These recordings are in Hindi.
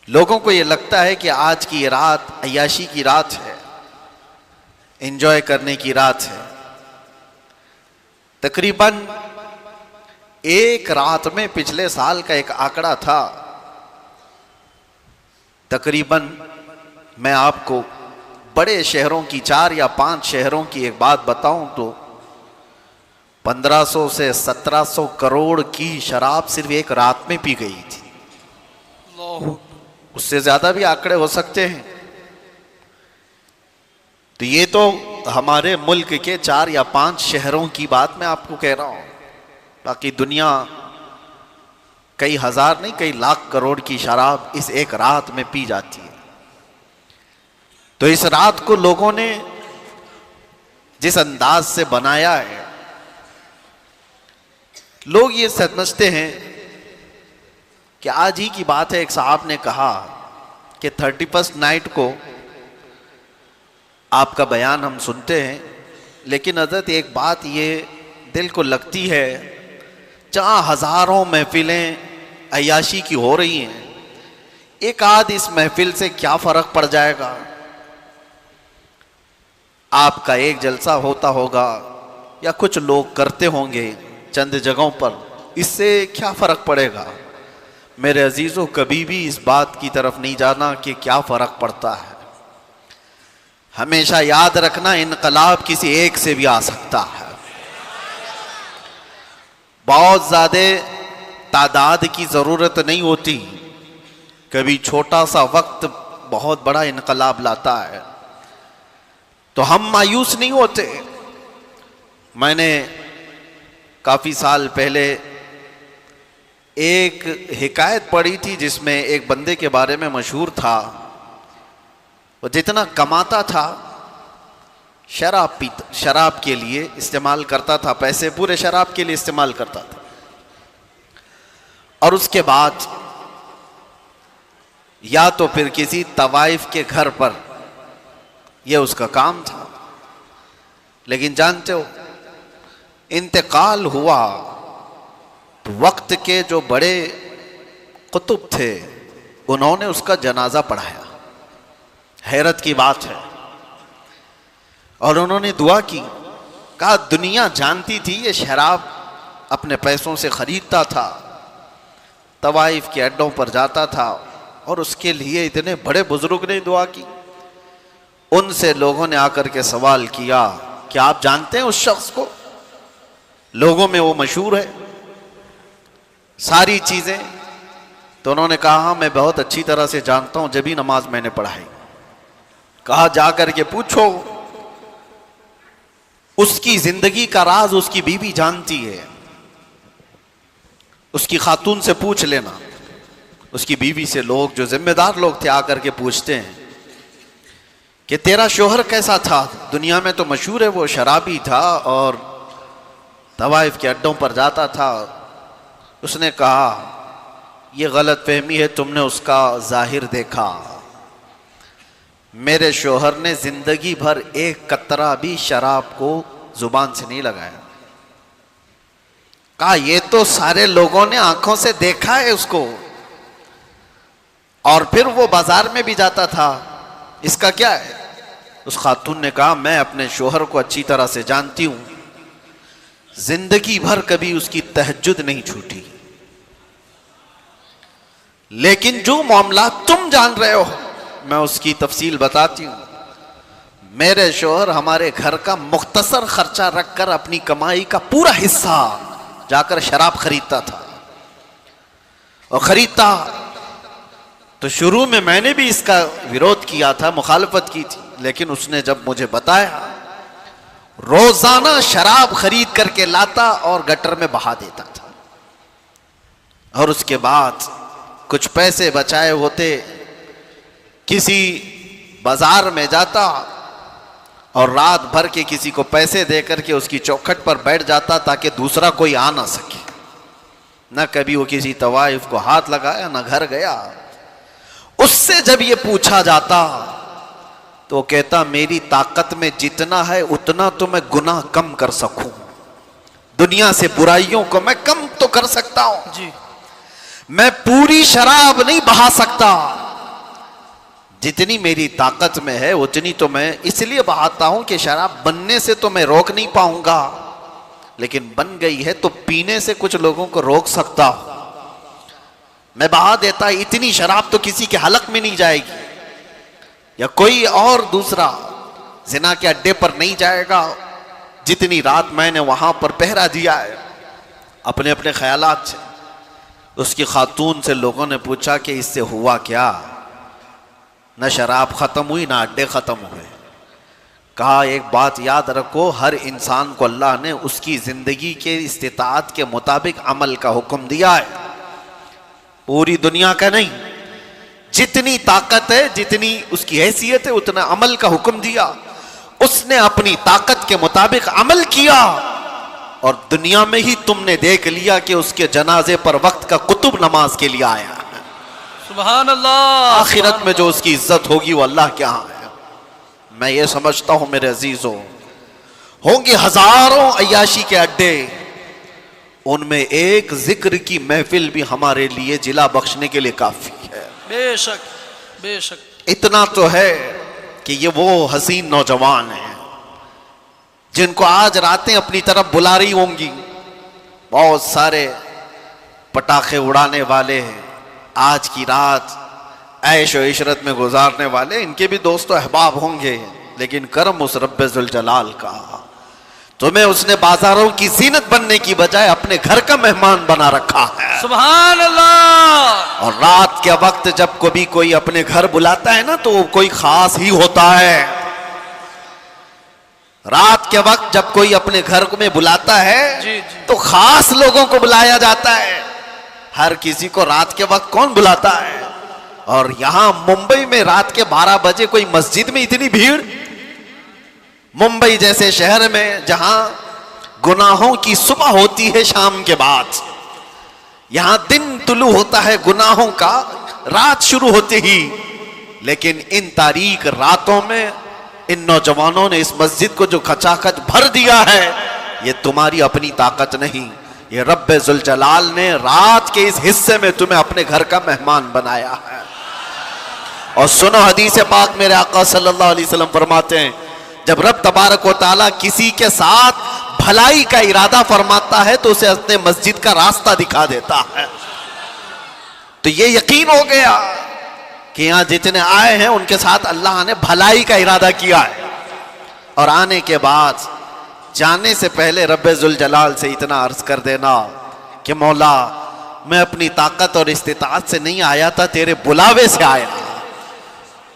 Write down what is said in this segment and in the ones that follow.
लोगों को ये लगता है कि आज की ये रात अय्याशी की रात है, एंजॉय करने की रात है। तकरीबन एक रात में पिछले साल का एक आंकड़ा था, तकरीबन मैं आपको बड़े शहरों की 4 या 5 शहरों की एक बात बताऊं तो 1500 से 1700 करोड़ की शराब सिर्फ एक रात में पी गई थी। उससे ज्यादा भी आंकड़े हो सकते हैं। तो ये तो हमारे मुल्क के 4 या 5 शहरों की बात मैं आपको कह रहा हूं, बाकी दुनिया कई हजार नहीं कई लाख करोड़ की शराब इस एक रात में पी जाती है। तो इस रात को लोगों ने जिस अंदाज से बनाया है, लोग ये समझते हैं कि आज ही की बात है, एक साहब ने कहा कि 31st नाइट को आपका बयान हम सुनते हैं, लेकिन हज़रत एक बात ये दिल को लगती है, जहाँ हजारों महफिलें अय्याशी की हो रही हैं, एक आध इस महफिल से क्या फर्क पड़ जाएगा। आपका एक जलसा होता होगा या कुछ लोग करते होंगे चंद जगहों पर, इससे क्या फर्क पड़ेगा। मेरे अजीजों, कभी भी इस बात की तरफ नहीं जाना कि क्या फर्क पड़ता है। हमेशा याद रखना, इनकलाब किसी एक से भी आ सकता है। बहुत ज्यादा तादाद की जरूरत नहीं होती, कभी छोटा सा वक्त बहुत बड़ा इनकलाब लाता है। तो हम मायूस नहीं होते। मैंने काफी साल पहले एक हिकायत पढ़ी थी जिसमें एक बंदे के बारे में मशहूर था, वो जितना कमाता था शराब के लिए इस्तेमाल करता था, पैसे पूरे शराब के लिए इस्तेमाल करता था। और उसके बाद या तो फिर किसी तवाइफ के घर पर, यह उसका काम था। लेकिन जानते हो, इंतकाल हुआ तो वक्त के जो बड़े कुतुब थे उन्होंने उसका जनाजा पढ़ाया। हैरत की बात है। और उन्होंने दुआ की, कहा दुनिया जानती थी ये शराब अपने पैसों से खरीदता था, तवाइफ के अड्डों पर जाता था, और उसके लिए इतने बड़े बुजुर्ग ने दुआ की। उनसे लोगों ने आकर के सवाल किया, क्या आप जानते हैं उस शख्स को? लोगों में वो मशहूर है सारी चीजें। तो उन्होंने कहा, हाँ मैं बहुत अच्छी तरह से जानता हूं, जब ही नमाज मैंने पढ़ाई। कहा जाकर के पूछो, उसकी जिंदगी का राज उसकी बीवी जानती है, उसकी खातून से पूछ लेना। उसकी बीवी से लोग, जो जिम्मेदार लोग थे, आकर के पूछते हैं कि तेरा शोहर कैसा था? दुनिया में तो मशहूर है वो शराबी था और तवाइफ के अड्डों पर जाता था। उसने कहा, यह गलत फहमी है, तुमने उसका जाहिर देखा। मेरे शोहर ने जिंदगी भर एक कतरा भी शराब को जुबान से नहीं लगाया। कहा, यह तो सारे लोगों ने आंखों से देखा है उसको, और फिर वो बाजार में भी जाता था, इसका क्या है? उस खातून ने कहा, मैं अपने शोहर को अच्छी तरह से जानती हूं, जिंदगी भर कभी उसकी तहज्जुद नहीं छूटी। लेकिन जो मामला तुम जान रहे हो, मैं उसकी तफसील बताती हूं। मेरे शोहर हमारे घर का मुख्तसर खर्चा रखकर अपनी कमाई का पूरा हिस्सा जाकर शराब खरीदता था। और खरीदता तो शुरू में मैंने भी इसका विरोध किया था, मुखालफत की थी, लेकिन उसने जब मुझे बताया, रोजाना शराब खरीद करके लाता और गटर में बहा देता था। और उसके बाद कुछ पैसे बचाए होते, किसी बाजार में जाता और रात भर के किसी को पैसे देकर के उसकी चौखट पर बैठ जाता ताकि दूसरा कोई आ ना सके। न कभी वो किसी तवाइफ को हाथ लगाया, न घर गया। उससे जब ये पूछा जाता तो कहता, मेरी ताकत में जितना है उतना तो मैं गुनाह कम कर सकूं, दुनिया से बुराइयों को मैं कम तो कर सकता हूं जी, मैं पूरी शराब नहीं बहा सकता, जितनी मेरी ताकत में है उतनी तो मैं इसलिए बहाता हूं कि शराब बनने से तो मैं रोक नहीं पाऊंगा, लेकिन बन गई है तो पीने से कुछ लोगों को रोक सकता हूं। मैं बहा देता, इतनी शराब तो किसी के हलक में नहीं जाएगी, या कोई और दूसरा जिना के अड्डे पर नहीं जाएगा जितनी रात मैंने वहां पर पहरा दिया है अपने अपने ख्यालात से। उसकी खातून से लोगों ने पूछा कि इससे हुआ क्या? न शराब खत्म हुई ना अड्डे खत्म हुए। कहा एक बात याद रखो, हर इंसान को अल्लाह ने उसकी जिंदगी के इस्तिताअत के मुताबिक अमल का हुक्म दिया है, पूरी दुनिया का नहीं। जितनी ताकत है, जितनी उसकी हैसियत है, उतना अमल का हुक्म दिया। उसने अपनी ताकत के मुताबिक अमल किया और दुनिया में ही तुमने देख लिया कि उसके जनाजे पर वक्त का कुतुब नमाज के लिए आया। सुभान अल्लाह। आखिरत में जो उसकी इज्जत होगी वो अल्लाह के यहाँ है। मैं ये समझता हूं मेरे अजीजों, होंगे हजारों अय्याशी के अड्डे, उनमें एक जिक्र की महफिल भी हमारे लिए जिला बख्शने के लिए काफी है। बेशक बेशक। इतना तो है कि ये वो हसीन नौजवान हैं जिनको आज रातें अपनी तरफ बुला रही होंगी। बहुत सारे पटाखे उड़ाने वाले हैं, आज की रात ऐश और इशरत में गुजारने वाले, इनके भी दोस्त अहबाब होंगे, लेकिन करम उस रब्बे जुल जलाल का, तुम्हें उसने बाजारों की जीनत बनने की बजाय अपने घर का मेहमान बना रखा है। सुभान अल्लाह। और रात के वक्त जब कभी कोई अपने घर बुलाता है ना, तो वो कोई खास ही होता है। रात के वक्त जब कोई अपने घर में बुलाता है जी। तो खास लोगों को बुलाया जाता है। हर किसी को रात के वक्त कौन बुलाता है? और यहां मुंबई में रात के 12 बजे कोई मस्जिद में इतनी भीड़, मुंबई जैसे शहर में जहां गुनाहों की सुबह होती है शाम के बाद, यहां दिन तुलू होता है गुनाहों का रात शुरू होते ही। लेकिन इन तारीख रातों में इन नौजवानों ने इस मस्जिद को जो खचाखच भर दिया है, ये तुम्हारी अपनी ताकत नहीं, ये रब्बे जुल जलाल ने रात के इस हिस्से में तुम्हें अपने घर का मेहमान बनाया है। और सुनो हदीस पाक, मेरे आका सल्लल्लाहु अलैहि वसल्लम फरमाते हैं, जब रब तबारक व तआला किसी के साथ भलाई का इरादा फरमाता है तो उसे अपने मस्जिद का रास्ता दिखा देता है। तो ये यकीन हो गया कि यहां जितने आए हैं उनके साथ अल्लाह ने भलाई का इरादा किया है। और आने के बाद जाने से पहले रब्बे जुल जलाल से इतना अर्ज कर देना कि मौला, मैं अपनी ताकत और इस्तिताअत से नहीं आया था, तेरे बुलावे से आया।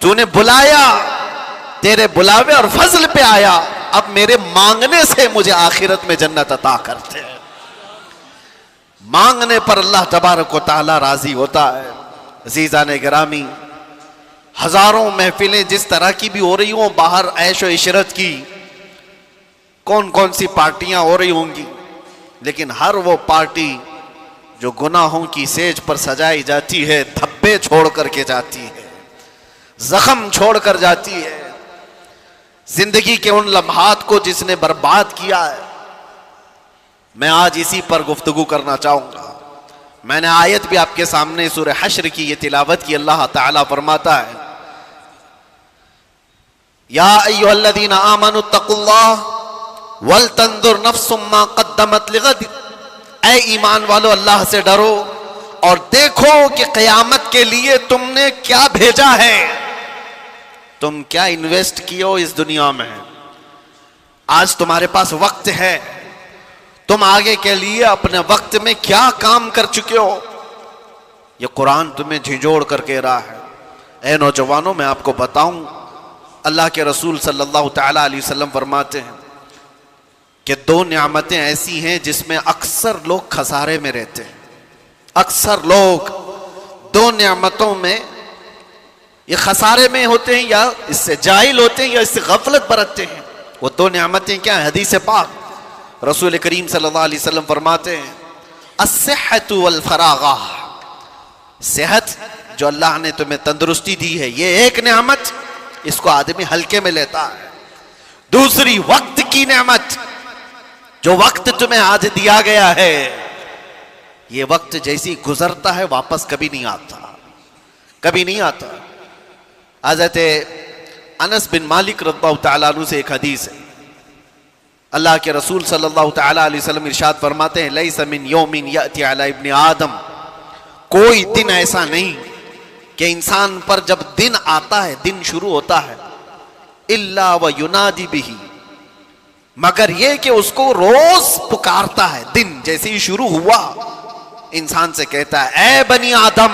तूने बुलाया, तेरे बुलावे और फजल पे आया, अब मेरे मांगने से मुझे आखिरत में जन्नत अता करते हैं। मांगने पर अल्लाह तबारक व तआला राजी होता है। अज़ीज़ान गिरामी, हजारों महफिलें जिस तरह की भी हो रही हों बाहर ऐश और इशरत की, कौन कौन सी पार्टियां हो रही होंगी, लेकिन हर वो पार्टी जो गुनाहों की सेज पर सजाई जाती है, धब्बे छोड़ करके जाती है, जख्म छोड़ कर जाती है। जिंदगी के उन लम्हात को जिसने बर्बाद किया है, मैं आज इसी पर गुफ्तगू करना चाहूंगा। मैंने आयत भी आपके सामने सूरह हश्र की ये तिलावत की। अल्लाह ताला फरमाता है, या अय्युहल्लज़ीना आमनु तक़ुल्लाह वल तंजुर नफ्सुम मा क़द्दमत लिग़द। ऐ ईमान वालो, अल्लाह से डरो और देखो कि क़यामत के लिए तुमने क्या भेजा है, तुम क्या इन्वेस्ट किए हो इस दुनिया में। आज तुम्हारे पास वक्त है, तुम आगे के लिए अपने वक्त में क्या काम कर चुके हो, ये कुरान तुम्हें झिझोड़ कर कह रहा है। ऐ नौजवानों, मैं आपको बताऊं, अल्लाह के रसूल सल्लल्लाहु तआला अलैहि वसल्लम फरमाते हैं कि दो नियामतें ऐसी हैं जिसमें अक्सर लोग खसारे में रहते हैं। अक्सर लोग दो नियामतों में ये खसारे में होते हैं, या इससे जाहिल होते हैं, या इससे गफलत बरतते हैं। वो दो नियामतें क्या है? हदीस पाक रसूल करीम सल्लल्लाहु अलैहि वसल्लम फरमाते हैं, अस्सिहतु वल फरागा। सेहत जो अल्लाह ने तुम्हें तंदुरुस्ती दी है, ये एक नेमत, इसको आदमी हल्के में लेता है। दूसरी वक्त की नेमत, जो वक्त तुम्हें आज दिया गया है, ये वक्त जैसी गुजरता है वापस कभी नहीं आता, कभी नहीं आता। हज़रत अनस बिन मालिक रज़ियल्लाहु तआला अन्हु से एक हदीस है। अल्लाह के रसूल सल्लल्लाहु तआला अलैहि वसल्लम इरशाद फरमाते हैं, लैसा मिन यौमिन याती अला इब्न आदम, कोई दिन ऐसा नहीं कि इंसान पर जब दिन आता है, दिन शुरू होता है, इल्ला व युनादी बिही, मगर यह कि उसको रोज पुकारता है। दिन जैसे ही शुरू हुआ इंसान से कहता है, ए बनी आदम,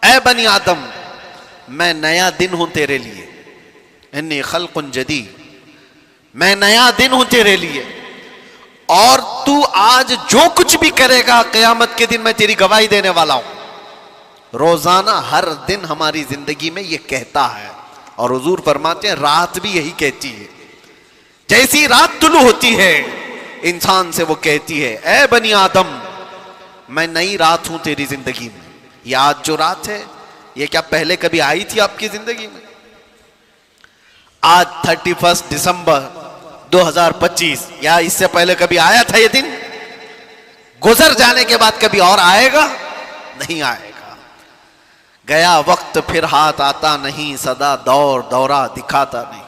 ए बनी आदम, मैं नया दिन हूं तेरे लिए, इन्नी खल्कुन जदीद, मैं नया दिन हूं तेरे लिए, और तू आज जो कुछ भी करेगा क़यामत के दिन मैं तेरी गवाही देने वाला हूं। रोजाना हर दिन हमारी जिंदगी में यह कहता है, और हुजूर फरमाते हैं रात भी यही कहती है। जैसी रात तुलू होती है इंसान से वो कहती है, ए बनी आदम, मैं नई रात हूं तेरी जिंदगी में। ये आज जो रात है ये क्या पहले कभी आई थी आपकी जिंदगी में? आज 31 दिसंबर 2025, या इससे पहले कभी आया था ये दिन? गुजर जाने के बाद कभी और आएगा? नहीं आएगा। गया वक्त फिर हाथ आता नहीं, सदा दौर दौरा दिखाता नहीं।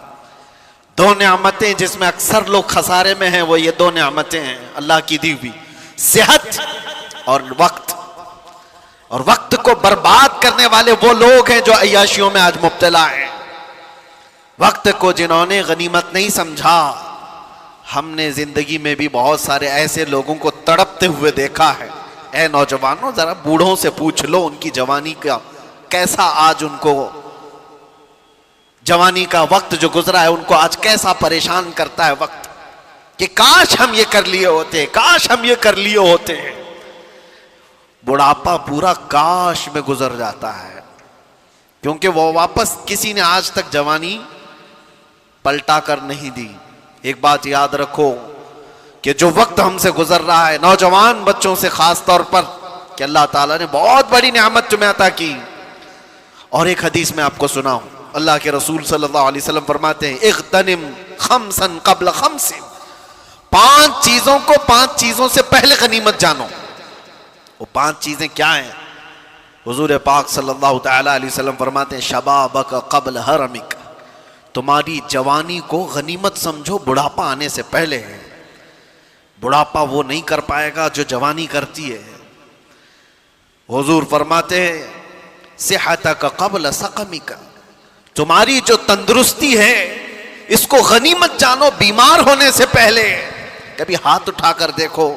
दो नेमतें जिसमें अक्सर लोग खसारे में हैं वो ये दो नेमतें हैं अल्लाह की दी हुई, सेहत और वक्त। और वक्त को बर्बाद करने वाले वो लोग हैं जो अय्याशियों में आज मुब्तला हैं। वक्त को जिन्होंने गनीमत नहीं समझा, हमने जिंदगी में भी बहुत सारे ऐसे लोगों को तड़पते हुए देखा है। ए नौजवानों, जरा बूढ़ों से पूछ लो उनकी जवानी का कैसा आज उनको, जवानी का वक्त जो गुजरा है उनको आज कैसा परेशान करता है वक्त, कि काश हम ये कर लिए होते, काश हम ये कर लिए होते। बुढ़ापा पूरा काश में गुजर जाता है, क्योंकि वो वापस किसी ने आज तक जवानी पलटा कर नहीं दी। एक बात याद रखो कि जो वक्त हमसे गुजर रहा है, नौजवान बच्चों से खास तौर पर, कि अल्लाह ताला ने बहुत बड़ी नेमत तुम्हें अता की। और एक हदीस में आपको सुनाऊं, अल्लाह के रसूल सल्लल्लाहु अलैहि वसल्लम फरमाते हैं, इग़्तनिम खम्सन क़ब्ल खम्सिन, 5 चीजों को 5 चीजों से पहले गनीमत जानो। वो 5 चीजें क्या हैं? हुजूर पाक सल्लल्लाहु तआला अलैहि वसल्लम फरमाते हैं, शबाबक क़ब्ल हरमिक, तुम्हारी जवानी को गनीमत समझो, बुढ़ापा आने से पहले है। बुढ़ापा वो नहीं कर पाएगा जो जवानी करती है। हुजूर फरमाते हैं, सेहतक क़ब्ल सक़मिक, तुम्हारी जो तंदुरुस्ती है इसको गनीमत जानो बीमार होने से पहले। कभी हाथ उठाकर देखो,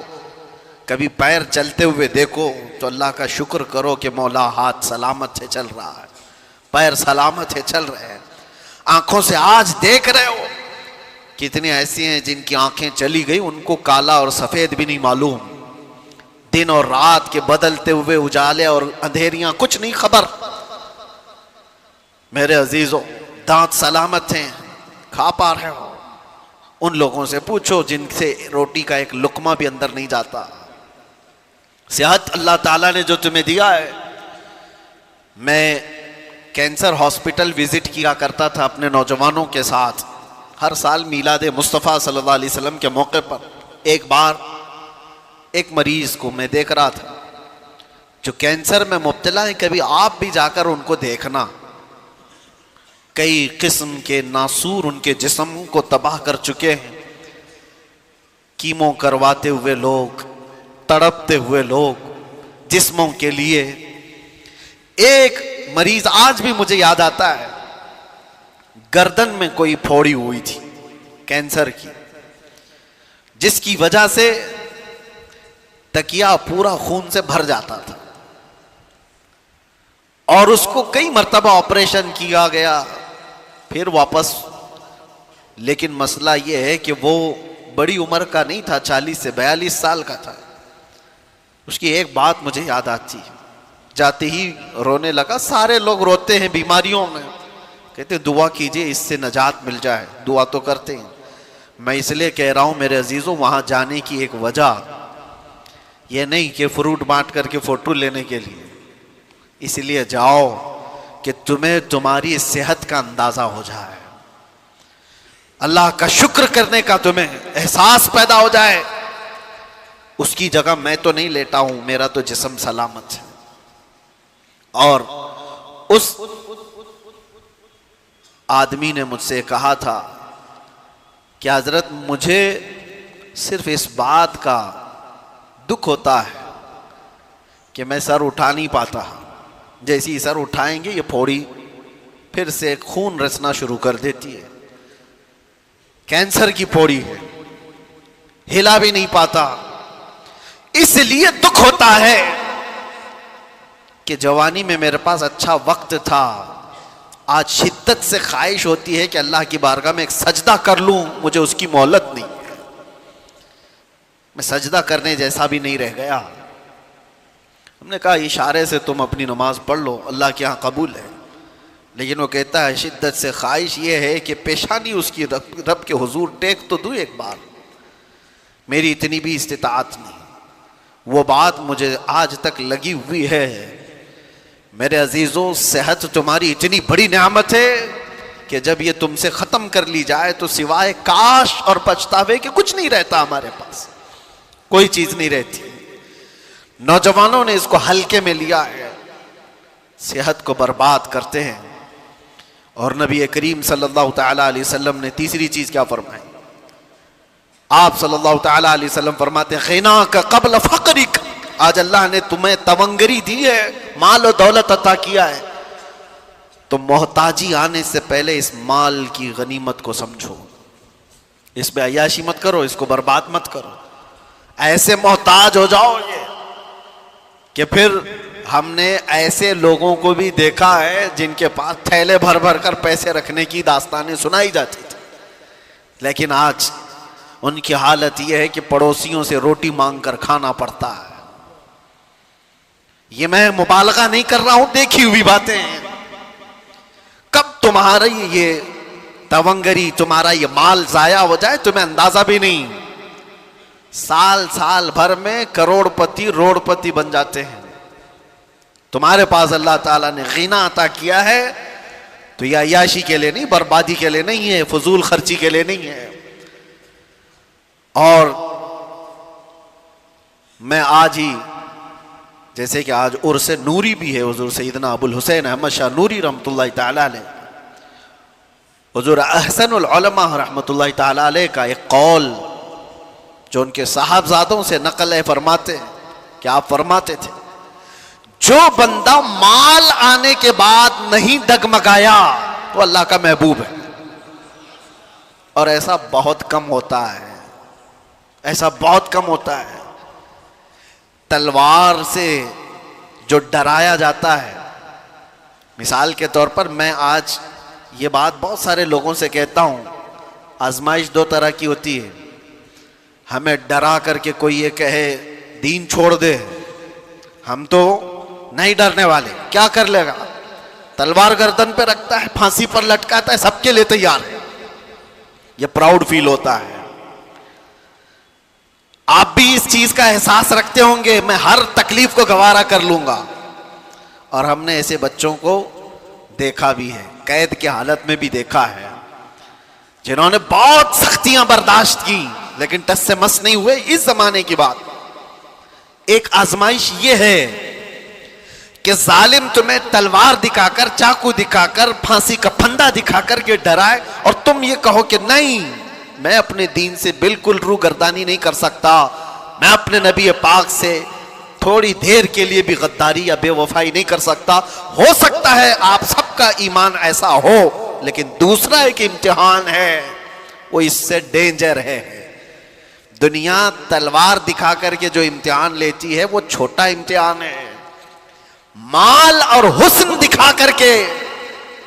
कभी पैर चलते हुए देखो तो अल्लाह का शुक्र करो कि मौला हाथ सलामत से चल रहा है, पैर सलामत है, चल रहे हैं। आंखों से आज देख रहे हो, कितने ऐसी हैं जिनकी आंखें चली गई, उनको काला और सफेद भी नहीं मालूम, दिन और रात के बदलते हुए उजाले और अंधेरियां कुछ नहीं खबर। मेरे अजीजों, दांत सलामत हैं, खा पा रहे हो। उन लोगों से पूछो जिनसे रोटी का एक लुकमा भी अंदर नहीं जाता। सेहत अल्लाह ताला ने जो तुम्हें दिया है। मैं कैंसर हॉस्पिटल विजिट किया करता था अपने नौजवानों के साथ हर साल मीलाद मुस्तफ़ा सल्लल्लाहु अलैहि वसल्लम के मौके पर। एक बार एक मरीज को मैं देख रहा था जो कैंसर में मुब्तला है, कभी आप भी जाकर उनको देखना। कई किस्म के नासूर उनके जिस्म को तबाह कर चुके हैं, कीमो करवाते हुए लोग, तड़पते हुए लोग जिस्मों के लिए। एक मरीज आज भी मुझे याद आता है, गर्दन में कोई फोड़ी हुई थी कैंसर की, जिसकी वजह से तकिया पूरा खून से भर जाता था, और उसको कई मर्तबा ऑपरेशन किया गया, फिर वापस। लेकिन मसला यह है कि वो बड़ी उम्र का नहीं था, 40 से 42 साल का था। उसकी एक बात मुझे याद आती है, जाते ही रोने लगा। सारे लोग रोते हैं बीमारियों में, कहते दुआ कीजिए इससे नजात मिल जाए, दुआ तो करते हैं। मैं इसलिए कह रहा हूं मेरे अजीजों, वहां जाने की एक वजह ये नहीं कि फ्रूट बांट करके फोटो लेने के लिए, इसलिए जाओ कि तुम्हें तुम्हारी सेहत का अंदाजा हो जाए, अल्लाह का शुक्र करने का तुम्हें एहसास पैदा हो जाए। उसकी जगह मैं तो नहीं लेटा हूं, मेरा तो जिस्म सलामत है। और उस आदमी ने मुझसे कहा था कि हजरत मुझे सिर्फ इस बात का दुख होता है कि मैं सर उठा नहीं पाता। जैसे ही सर उठाएंगे ये फोड़ी फिर से खून रचना शुरू कर देती है। कैंसर की फोड़ी है, हिला भी नहीं पाता। इसलिए दुख होता है कि जवानी में मेरे पास अच्छा वक्त था, आज शिद्दत से ख्वाहिश होती है कि अल्लाह की बारगाह में एक सजदा कर लूं, मुझे उसकी मोहलत नहीं है। मैं सजदा करने जैसा भी नहीं रह गया। हमने कहा इशारे से तुम अपनी नमाज पढ़ लो, अल्लाह के यहाँ कबूल है। लेकिन वो कहता है शिद्दत से ख्वाहिश ये है कि पेशानी उसकी रब के हुजूर टेक तो दूं एक बार, मेरी इतनी भी इस्तिताअत नहीं। वो बात मुझे आज तक लगी हुई है। मेरे अजीजों, सेहत तुम्हारी इतनी बड़ी नेमत है कि जब ये तुमसे ख़त्म कर ली जाए तो सिवाय काश और पछतावे के कुछ नहीं रहता। हमारे पास कोई चीज़ नहीं रहती। नौजवानों ने इसको हल्के में लिया है, सेहत को बर्बाद करते हैं। और नबी करीम सल्लल्लाहु तआला अलैहि वसल्लम ने तीसरी चीज क्या फरमाई? आप सल्लल्लाहु तआला अलैहि वसल्लम फरमाते हैं ग़िना का क़ब्ल फ़क़रिक। आज अल्लाह ने तुम्हें तवंगरी दी है, माल और दौलत अता किया है, तो मोहताजी आने से पहले इस माल की गनीमत को समझो। इसमें अय्याशी मत करो, इसको बर्बाद मत करो। ऐसे मोहताज हो जाओगे कि फिर हमने ऐसे लोगों को भी देखा है जिनके पास थैले भर भर कर पैसे रखने की दास्तानें सुनाई जाती थी, लेकिन आज उनकी हालत यह है कि पड़ोसियों से रोटी मांग कर खाना पड़ता है। ये मैं मुबालगा नहीं कर रहा हूं, देखी हुई बातें हैं। कब तुम्हारा ये तवंगरी, तुम्हारा ये माल जाया हो जाए तुम्हें अंदाजा भी नहीं। साल साल भर में करोड़पति रोड़पति बन जाते हैं। तुम्हारे पास अल्लाह ताला ने ग़िना अता किया है तो यह अय्याशी के लिए नहीं, बर्बादी के लिए नहीं है, फजूल खर्ची के लिए नहीं है। और मैं आज ही, जैसे कि आज उर्स नूरी भी है, हुजूर सैयदना अबुल हुसैन अहमद शाह नूरी रहमतुल्लाहि तआला अलैह, हुजूर अहसनुल उलमा रहमतुल्लाहि तआला अलैह का एक कौल जो उनके साहबजादों से नकल है, फरमाते कि आप फरमाते थे जो बंदा माल आने के बाद नहीं डगमगाया तो अल्लाह का महबूब है। और ऐसा बहुत कम होता है, ऐसा बहुत कम होता है। तलवार से जो डराया जाता है, मिसाल के तौर पर मैं आज ये बात बहुत सारे लोगों से कहता हूं, आजमाइश दो तरह की होती है। हमें डरा करके कोई ये कहे दीन छोड़ दे, हम तो नहीं डरने वाले, क्या कर लेगा, तलवार गर्दन पे रखता है, फांसी पर लटकाता है, सबके लिए तैयार है। ये प्राउड फील होता है। आप भी इस चीज का एहसास रखते होंगे, मैं हर तकलीफ को गवारा कर लूंगा। और हमने ऐसे बच्चों को देखा भी है, कैद की हालत में भी देखा है, जिन्होंने बहुत सख्तियां बर्दाश्त की लेकिन टस से मस नहीं हुए। इस जमाने की बात, एक आजमाइश ये है कि जालिम तुम्हें तलवार दिखाकर, चाकू दिखाकर, फांसी का फंदा दिखाकर के डराए और तुम ये कहो कि नहीं, मैं अपने दीन से बिल्कुल रूगर्दानी नहीं कर सकता, मैं अपने नबी पाक से थोड़ी देर के लिए भी गद्दारी या बेवफाई नहीं कर सकता। हो सकता है आप सबका ईमान ऐसा हो, लेकिन दूसरा एक इम्तिहान है, वो इससे डेंजर है। दुनिया तलवार दिखा करके जो इम्तिहान लेती है वो छोटा इम्तिहान है। माल और हुस्न दिखा करके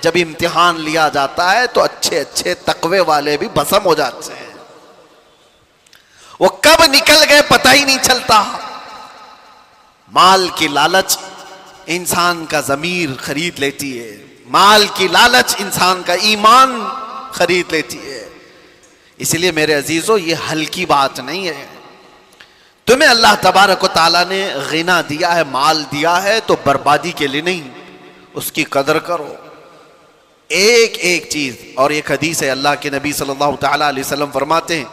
जब इम्तिहान लिया जाता है तो अच्छे अच्छे तकवे वाले भी भस्म हो जाते हैं। वो कब निकल गए पता ही नहीं चलता। माल की लालच इंसान का ज़मीर खरीद लेती है, माल की लालच इंसान का ईमान खरीद लेती है। इसलिए मेरे अजीजों, ये हल्की बात नहीं है। तुम्हें अल्लाह तबारक व तआला ने ग़िना दिया है, माल दिया है, तो बर्बादी के लिए नहीं, उसकी कदर करो। एक एक चीज, और एक हदीस है, अल्लाह के नबी सल्लल्लाहु तआला अलैहि वसल्लम फरमाते हैं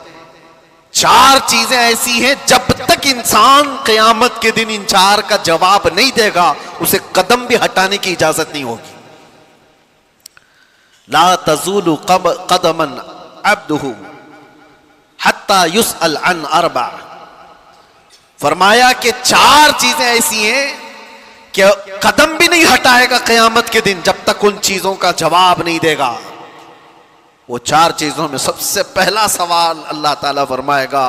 4 चीजें ऐसी हैं जब तक इंसान क़यामत के दिन इन 4 का जवाब नहीं देगा उसे कदम भी हटाने की इजाजत नहीं होगी। ला तज़ूलु क़दमन अब्दुहु हत्ता युसअल अन अर्बा। फरमाया कि 4 चीजें ऐसी हैं कि कदम भी नहीं हटाएगा क़यामत के दिन जब तक उन चीजों का जवाब नहीं देगा। वो 4 चीजों में सबसे पहला सवाल अल्लाह ताला फरमाएगा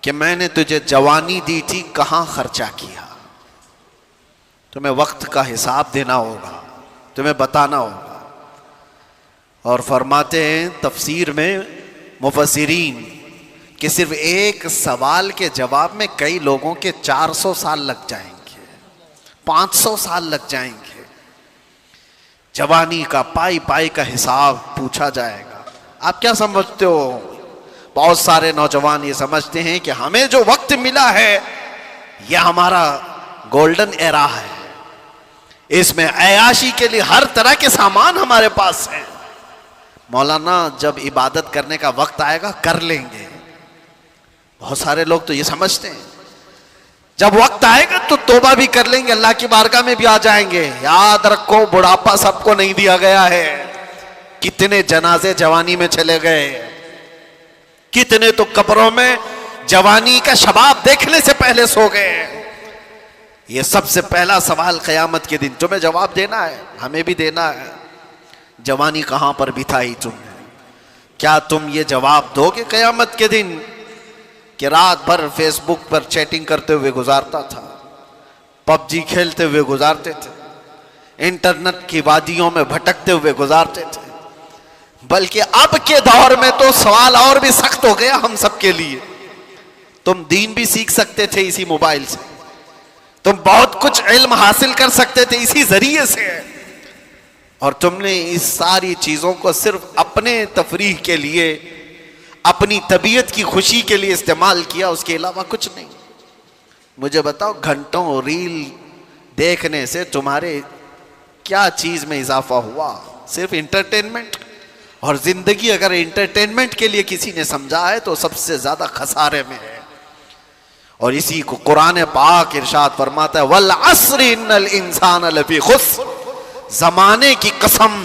कि मैंने तुझे जवानी दी थी, कहां खर्चा किया। तुम्हें वक्त का हिसाब देना होगा, तुम्हें बताना होगा। और फरमाते हैं तफसीर में मुफस्सिरीन कि सिर्फ एक सवाल के जवाब में कई लोगों के 400 साल लग जाएंगे, 500 साल लग जाएंगे। जवानी का पाई पाई का हिसाब पूछा जाएगा। आप क्या समझते हो? बहुत सारे नौजवान ये समझते हैं कि हमें जो वक्त मिला है यह हमारा गोल्डन एरा है, इसमें अयाशी के लिए हर तरह के सामान हमारे पास है। मौलाना जब इबादत करने का वक्त आएगा कर लेंगे। बहुत सारे लोग तो ये समझते हैं जब वक्त आएगा तो तौबा भी कर लेंगे, अल्लाह की बारगाह में भी आ जाएंगे। याद रखो बुढ़ापा सबको नहीं दिया गया है। कितने जनाजे जवानी में चले गए, कितने तो कब्रों में जवानी का शबाब देखने से पहले सो गए। ये सबसे पहला सवाल क़यामत के दिन तुम्हें जवाब देना है, हमें भी देना है। जवानी कहां पर बिताई तुमने? क्या तुम ये जवाब दोगे क़यामत के दिन कि रात भर फेसबुक पर चैटिंग करते हुए गुजारता था, पबजी खेलते हुए गुजारते थे, इंटरनेट की वादियों में भटकते हुए गुजारते थे? बल्कि अब के दौर में तो सवाल और भी सख्त हो गया हम सबके लिए। तुम दीन भी सीख सकते थे इसी मोबाइल से, तुम बहुत कुछ इल्म हासिल कर सकते थे इसी जरिए से, और तुमने इस सारी चीजों को सिर्फ अपने तफरीह के लिए, अपनी तबीयत की खुशी के लिए इस्तेमाल किया, उसके अलावा कुछ नहीं। मुझे बताओ घंटों रील देखने से तुम्हारे क्या चीज में इजाफा हुआ? सिर्फ इंटरटेनमेंट। और जिंदगी अगर एंटरटेनमेंट के लिए किसी ने समझा है तो सबसे ज्यादा खसारे में है। और इसी को कुरान पाक इरशाद फरमाता है, वल अस्र इन्नल इंसान लफी खुस्र, जमाने की कसम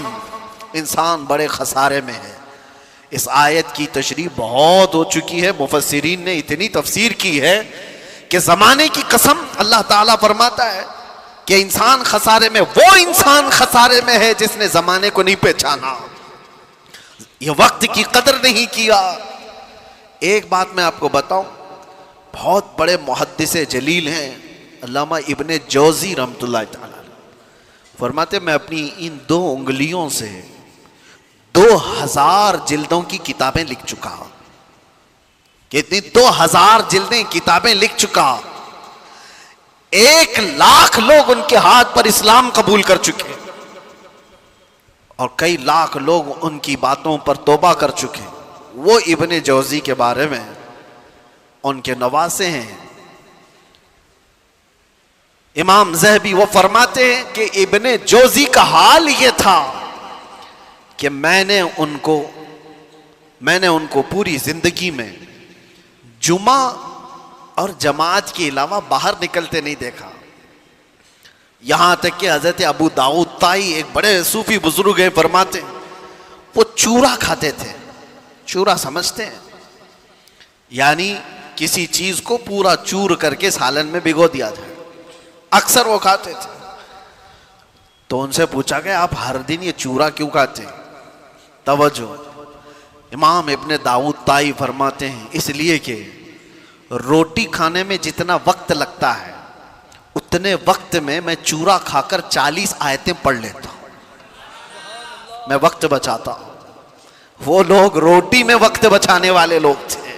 इंसान बड़े खसारे में है। इस आयत की तशरीह बहुत हो चुकी है, मुफस्सिरीन ने इतनी तफसीर की है कि जमाने की कसम अल्लाह ताला फरमाता है कि इंसान खसारे में, वो इंसान खसारे में है जिसने जमाने को नहीं पहचाना, ये वक्त की कदर नहीं किया। एक बात मैं आपको बताऊं, बहुत बड़े मुहद्दिस जलील हैं अल्लामा इब्ने जौजी रहमतुल्लाह तआला, फरमाते मैं अपनी इन 2 उंगलियों से 2000 जिल्दों की किताबें लिख चुका। कितनी? 2000 जिल्दें किताबें लिख चुका। 1 लाख लोग उनके हाथ पर इस्लाम कबूल कर चुके और कई लाख लोग उनकी बातों पर तौबा कर चुके। वो इब्ने जौजी के बारे में उनके नवासे हैं इमाम ज़हबी, वो फरमाते हैं कि इब्ने जौजी का हाल ये था कि मैंने उनको पूरी जिंदगी में जुमा और जमात के अलावा बाहर निकलते नहीं देखा। यहां तक कि हजरत अबू दाऊद ताई, एक बड़े सूफी बुजुर्ग हैं, फरमाते वो चूरा खाते थे। चूरा समझते हैं? यानी किसी चीज को पूरा चूर करके सालन में भिगो दिया जाए, अक्सर वो खाते थे। तो उनसे पूछा गया आप हर दिन ये चूरा क्यों खाते हैं? तवज्जो, इमाम इब्ने दाऊद ताई फरमाते हैं इसलिए कि रोटी खाने में जितना वक्त लगता है उतने वक्त में मैं चूरा खाकर 40 आयतें पढ़ लेता हूं, मैं वक्त बचाता हूं। वो लोग रोटी में वक्त बचाने वाले लोग थे।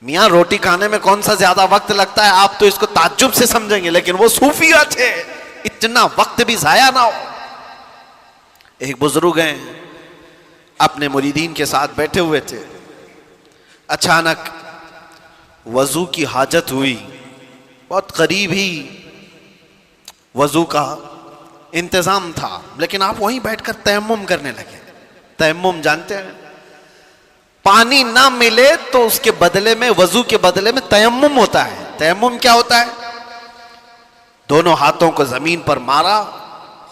मियां रोटी खाने में कौन सा ज्यादा वक्त लगता है आप तो इसको ताज्जुब से समझेंगे, लेकिन वो सूफिया थे, इतना वक्त भी जाया ना हो। एक बुजुर्ग हैं अपने मुरीदीन के साथ बैठे हुए थे, अचानक वजू की हाजत हुई, बहुत करीब ही वजू का इंतजाम था, लेकिन आप वहीं बैठकर तयम्मुम करने लगे। तयम्मुम जानते हैं? पानी ना मिले तो उसके बदले में, वजू के बदले में तयम्मुम होता है। तयम्मुम क्या होता है? दोनों हाथों को जमीन पर मारा,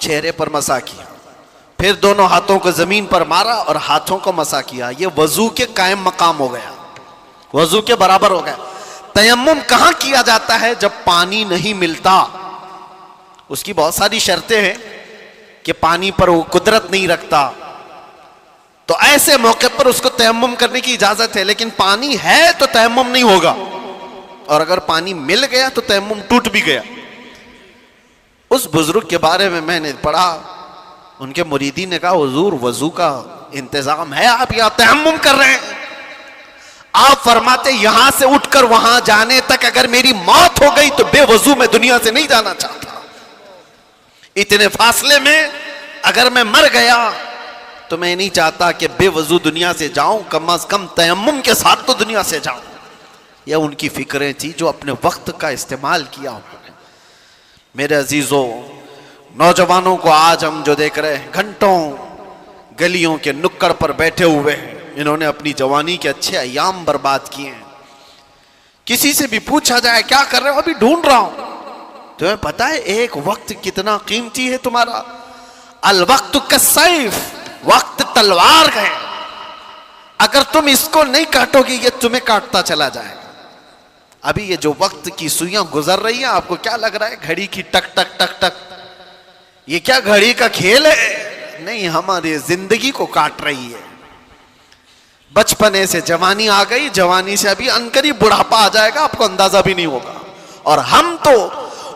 चेहरे पर मसा किया, फिर दोनों हाथों को जमीन पर मारा और हाथों को मसा किया। ये वजू के कायम मकाम हो गया, वजू के बराबर हो गया। तयम्मुम कहां किया जाता है? जब पानी नहीं मिलता। उसकी बहुत सारी शर्तें हैं कि पानी पर वो कुदरत नहीं रखता, तो ऐसे मौके पर उसको तयम्मुम करने की इजाजत है। लेकिन पानी है तो तयम्मुम नहीं होगा, और अगर पानी मिल गया तो तयम्मुम टूट भी गया। उस बुजुर्ग के बारे में मैंने पढ़ा, उनके मुरीदी ने कहा, हुजूर वजू का इंतजाम है, आप यहां तयम्मुम कर रहे हैं। आप फरमाते यहां से उठकर वहां जाने तक अगर मेरी मौत हो गई तो बेवजू मैं दुनिया से नहीं जाना चाहता। इतने फासले में अगर मैं मर गया तो मैं नहीं चाहता कि बेवजू दुनिया से जाऊं, कम से कम तयम्मुम के साथ तो दुनिया से जाऊं। यह उनकी फिक्रें थी जो अपने वक्त का इस्तेमाल किया उन्होंने। मेरे अजीजों, नौजवानों को आज हम जो देख रहे हैं, घंटों गलियों के नुक्कड़ पर बैठे हुए हैं, इन्होंने अपनी जवानी के अच्छे अयाम बर्बाद किए हैं। किसी से भी पूछा जाए क्या कर रहे हो? अभी ढूंढ रहा हूं। तुम्हें पता है एक वक्त कितना कीमती है तुम्हारा? अल वक्त कसैफ, वक्त तलवार है, अगर तुम इसको नहीं काटोगे ये तुम्हें काटता चला जाएगा। अभी ये जो वक्त की सुइयां गुजर रही हैं, आपको क्या लग रहा है घड़ी की टक टक टक टक, ये क्या घड़ी का खेल है? नहीं, हमारी जिंदगी को काट रही है। बचपने से जवानी आ गई, जवानी से अभी अनकरीब बुढ़ापा आ जाएगा, आपको अंदाजा भी नहीं होगा। और हम तो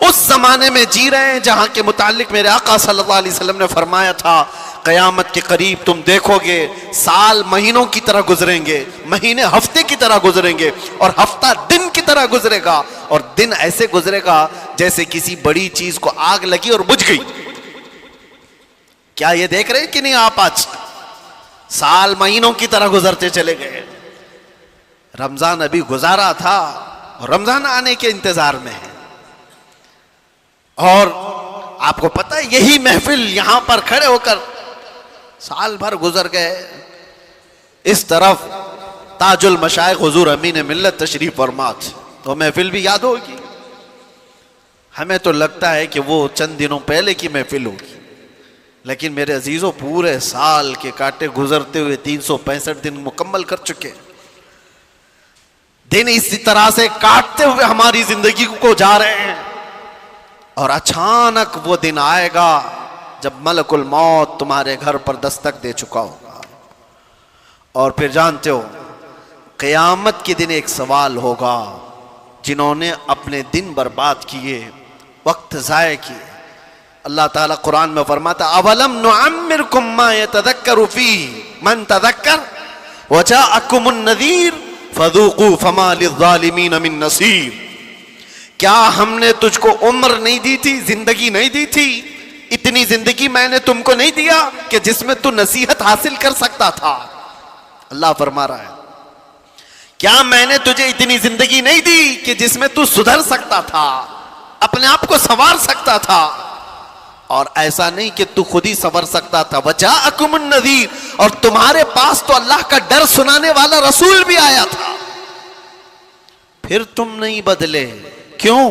उस जमाने में जी रहे हैं जहां के मुतालिक मेरे आका सल्लल्लाहु अलैहि वसल्लम ने फरमाया था, कयामत के करीब तुम देखोगे साल महीनों की तरह गुजरेंगे, महीने हफ्ते की तरह गुजरेंगे, और हफ्ता दिन की तरह गुजरेगा, और दिन ऐसे गुजरेगा जैसे किसी बड़ी चीज को आग लगी और बुझ गई। क्या ये देख रहे हैं कि नहीं आप? आज साल महीनों की तरह गुजरते चले गए। रमजान अभी गुजारा था और रमजान आने के इंतजार में है। और आपको पता है यही महफिल यहां पर खड़े होकर साल भर गुजर गए। इस तरफ ताजुल मशाइख हुजूर अमीन मिल्लत तशरीफ फरमात, तो महफिल भी याद होगी। हमें तो लगता है कि वो चंद दिनों पहले की महफिल होगी, लेकिन मेरे अजीजों पूरे साल के कांटे गुजरते हुए 365 दिन मुकम्मल कर चुके। दिन इसी तरह से काटते हुए हमारी जिंदगी को जा रहे हैं, और अचानक वो दिन आएगा जब मलकुल मौत तुम्हारे घर पर दस्तक दे चुका होगा। और फिर जानते हो क़यामत के दिन एक सवाल होगा, जिन्होंने अपने दिन बर्बाद किए, वक्त ज़ाय किए। अल्लाह ताला कुरान में फरमाता, अवलम नुअम्मिरकुम मा यतज़क्करु फीहि मन तज़क्कर व जाअकुमुन नज़ीर फज़ूक़ू फमा लिज़्ज़ालिमीन मिन नसीर। क्या हमने तुझको उम्र नहीं दी थी, जिंदगी नहीं दी थी? इतनी जिंदगी मैंने तुमको नहीं दिया कि जिसमें तू नसीहत हासिल कर सकता था? अल्लाह फरमा रहा है, क्या मैंने तुझे इतनी जिंदगी नहीं दी कि जिसमें तू सुधर सकता था, अपने आप को संवार सकता था? और ऐसा नहीं कि तू खुद ही संवर सकता था, वजाअकुमुन नज़ीर, और तुम्हारे पास तो अल्लाह का डर सुनाने वाला रसूल भी आया था, फिर तुम नहीं बदले। क्यों?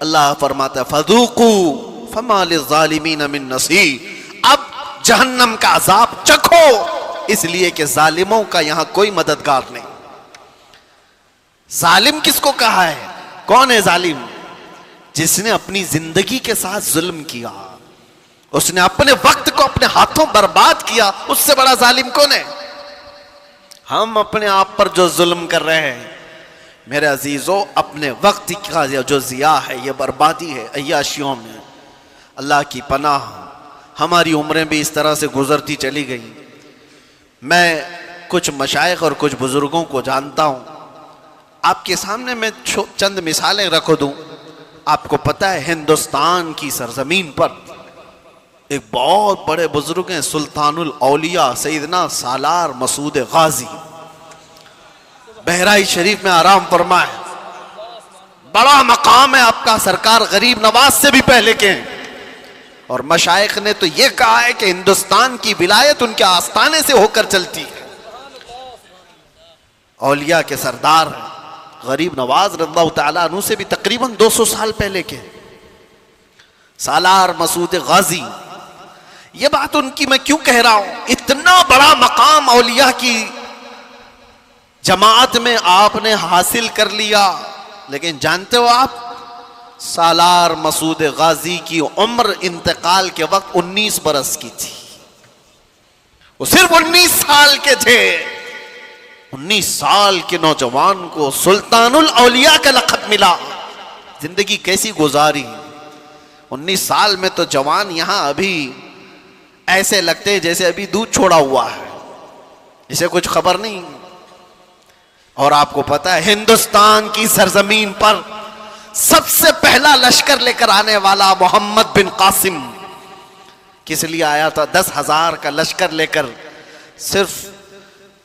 अल्लाह फरमाता है, फज़ूक़ू फमा लिज़्ज़ालिमीन मिन नसीर। अब जहन्नम का अजाब चखो, इसलिए कि जालिमों का यहां कोई मददगार नहीं। जालिम किसको कहा है? कौन है जालिम? जिसने अपनी जिंदगी के साथ जुल्म किया, उसने अपने वक्त को अपने हाथों बर्बाद किया, उससे बड़ा जालिम कौन है? हम अपने आप पर जो जुल्म कर रहे हैं मेरे अजीजों, अपने वक्त का जो जिया है, ये बर्बादी है अय्याशियों में। अल्लाह की पनाह, हमारी उम्रें भी इस तरह से गुजरती चली गई। मैं कुछ मशाइख और कुछ बुजुर्गों को जानता हूँ, आपके सामने मैं चंद मिसालें रख दूं। आपको पता है हिंदुस्तान की सरजमीन पर एक बहुत बड़े बुजुर्ग हैं, सुल्तानुल औलिया सैयदना सालार मसूद गाजी, बहराई शरीफ में आराम फरमाए। बड़ा मकाम है आपका, सरकार गरीब नवाज से भी पहले के हैं। और मशाइख ने तो यह कहा है कि हिंदुस्तान की विलायत उनके आस्थाने से होकर चलती है। औलिया के सरदार गरीब नवाज रज़ियल्लाहु ताला अन्हु से भी तकरीबन 200 साल पहले के सालार मसूद गाजी। ये बात उनकी मैं क्यों कह रहा हूं? इतना बड़ा मकाम औलिया की जमात में आपने हासिल कर लिया, लेकिन जानते हो आप, सालार मसूद गाजी की उम्र इंतकाल के वक्त 19 बरस की थी। वो सिर्फ 19 साल के थे। 19 साल के नौजवान को सुल्तानुल औलिया का लक़ब मिला। जिंदगी कैसी गुजारी। 19 साल में तो जवान यहां अभी ऐसे लगते जैसे अभी दूध छोड़ा हुआ है, इसे कुछ खबर नहीं। और आपको पता है, हिंदुस्तान की सरजमीन पर सबसे पहला लश्कर लेकर आने वाला मोहम्मद बिन कासिम किस लिए आया था? 10,000 का लश्कर लेकर सिर्फ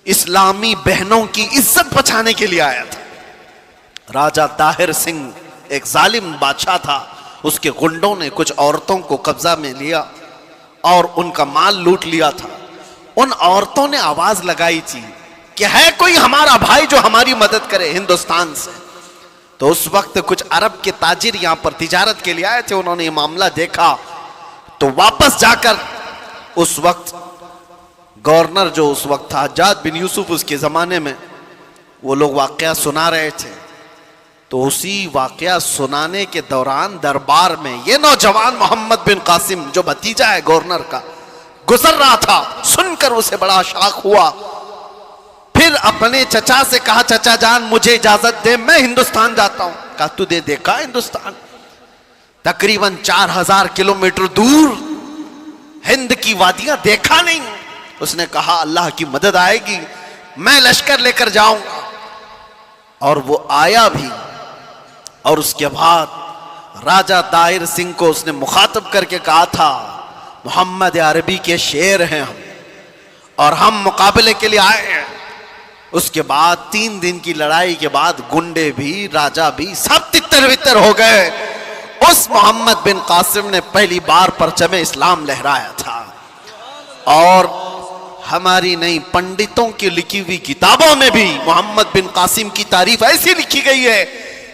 इस्लामी बहनों की इज्जत बचाने के लिए आया था। राजा ताहिर सिंह एक जालिम बादशाह था, उसके गुंडों ने कुछ औरतों को कब्जा में लिया और उनका माल लूट लिया था। उन औरतों ने आवाज लगाई थी कि है कोई हमारा भाई जो हमारी मदद करे हिंदुस्तान से। तो उस वक्त कुछ अरब के ताजिर यहां पर तिजारत के लिए आए थे। उन्होंने ये मामला देखा तो वापस जाकर उस वक्त गवर्नर जो उस वक्त था हज्जाज बिन यूसुफ, उसके जमाने में वो लोग वाकया सुना रहे थे। तो उसी वाकया सुनाने के दौरान दरबार में ये नौजवान मोहम्मद बिन कासिम, जो भतीजा है गवर्नर का, गुजर रहा था। सुनकर उसे बड़ा शौक हुआ। फिर अपने चचा से कहा, चचा जान मुझे इजाजत दे, मैं हिंदुस्तान जाता हूं। कहा तूने देखा हिंदुस्तान? तकरीबन 4000 किलोमीटर दूर हिंद की वादियां देखा नहीं? उसने कहा अल्लाह की मदद आएगी, मैं लश्कर लेकर जाऊंगा। और वो आया भी। और उसके बाद राजा ताहिर सिंह को उसने मुखातब करके कहा था, मोहम्मद अरबी के शेर हैं हम और हम मुकाबले के लिए आए हैं। उसके बाद 3 दिन की लड़ाई के बाद गुंडे भी, राजा भी, सब तितर बितर हो गए। उस मोहम्मद बिन कासिम ने पहली बार परचमे इस्लाम लहराया था। और हमारी नई पंडितों की लिखी हुई किताबों में भी मोहम्मद बिन कासिम की तारीफ ऐसी लिखी गई है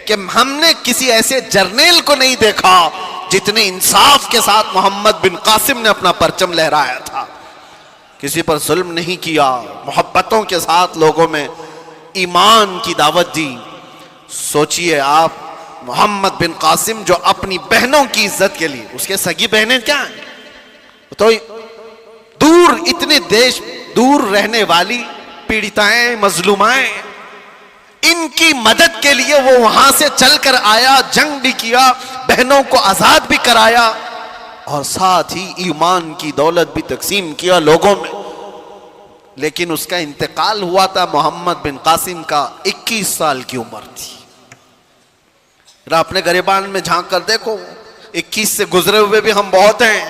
कि हमने किसी ऐसे जर्नेल को नहीं देखा जितने इंसाफ के साथ मोहम्मद बिन कासिम ने अपना परचम लहराया था। किसी पर जुल्म नहीं किया, मोहब्बतों के साथ लोगों में ईमान की दावत दी। सोचिए आप, मोहम्मद बिन कासिम जो अपनी बहनों की इज्जत के लिए, उसके सगी बहनें क्या हैं? तो दूर, इतने देश दूर रहने वाली पीड़िताएं, मजलूमाएं, इनकी मदद के लिए वो वहां से चलकर आया, जंग भी किया, बहनों को आजाद भी कराया और साथ ही ईमान की दौलत भी तकसीम किया लोगों में। लेकिन उसका इंतकाल हुआ था मोहम्मद बिन कासिम का 21 साल की उम्र थी। अपने गरिबान में झांक कर देखो, 21 से गुजरे हुए भी हम बहुत हैं।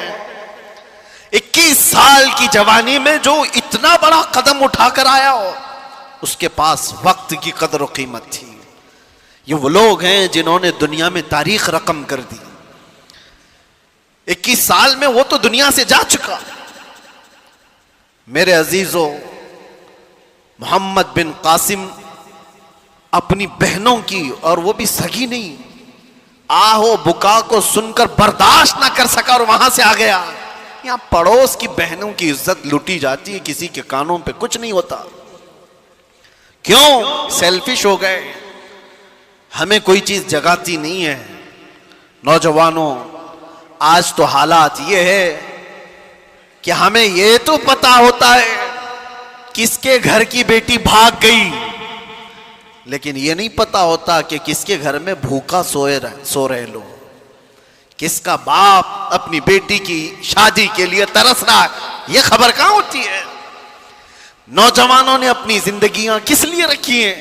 21 साल की जवानी में जो इतना बड़ा कदम उठाकर आया हो, उसके पास वक्त की कदर और कीमत थी। ये वो लोग हैं जिन्होंने दुनिया में तारीख रकम कर दी। 21 साल में वो तो दुनिया से जा चुका। मेरे अजीजों, मोहम्मद बिन कासिम अपनी बहनों की, और वो भी सगी नहीं, आहो बुका को सुनकर बर्दाश्त ना कर सका और वहां से आ गया। यहां पड़ोस की बहनों की इज्जत लूटी जाती है, किसी के कानों पे कुछ नहीं होता। क्यों? सेल्फिश हो गए। हमें कोई चीज जगाती नहीं है। नौजवानों, आज तो हालात ये है कि हमें ये तो पता होता है किसके घर की बेटी भाग गई, लेकिन ये नहीं पता होता कि किसके घर में भूखा सो रहे लोग, किसका बाप अपनी बेटी की शादी के लिए तरस रहा है, ये खबर कहां होती है। नौजवानों ने अपनी जिंदगियां किस लिए रखी हैं?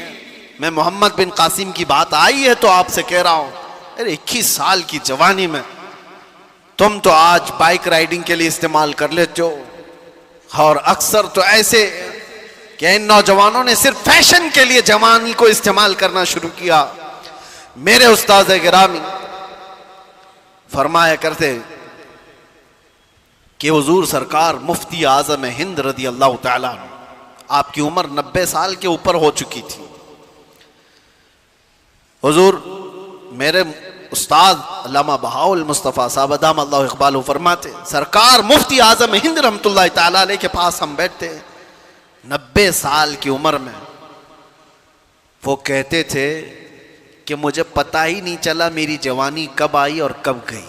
मैं मोहम्मद बिन कासिम की बात आई है तो आपसे कह रहा हूं, अरे 21 साल की जवानी में तुम तो आज बाइक राइडिंग के लिए इस्तेमाल कर लेते हो, और अक्सर तो ऐसे कि इन नौजवानों ने सिर्फ फैशन के लिए जवानी को इस्तेमाल करना शुरू किया। मेरे उस्ताद गिरामी फरमाया करते कि हुजूर सरकार मुफ्ती आजम हिंद रदी अल्लाह तआला अन्हु, आपकी उम्र 90 साल के ऊपर हो चुकी थी। हुजूर मेरे उस्ताद अल्लामा बहाउल मुस्तफ़ा साहब अदाम अल्लाह इक़बाल फरमाते, सरकार मुफ्ती आज़म हिंद रहमतुल्लाह ताला अलैह के पास हम बैठते 90 साल की उम्र में। वो कहते थे कि मुझे पता ही नहीं चला मेरी जवानी कब आई और कब गई।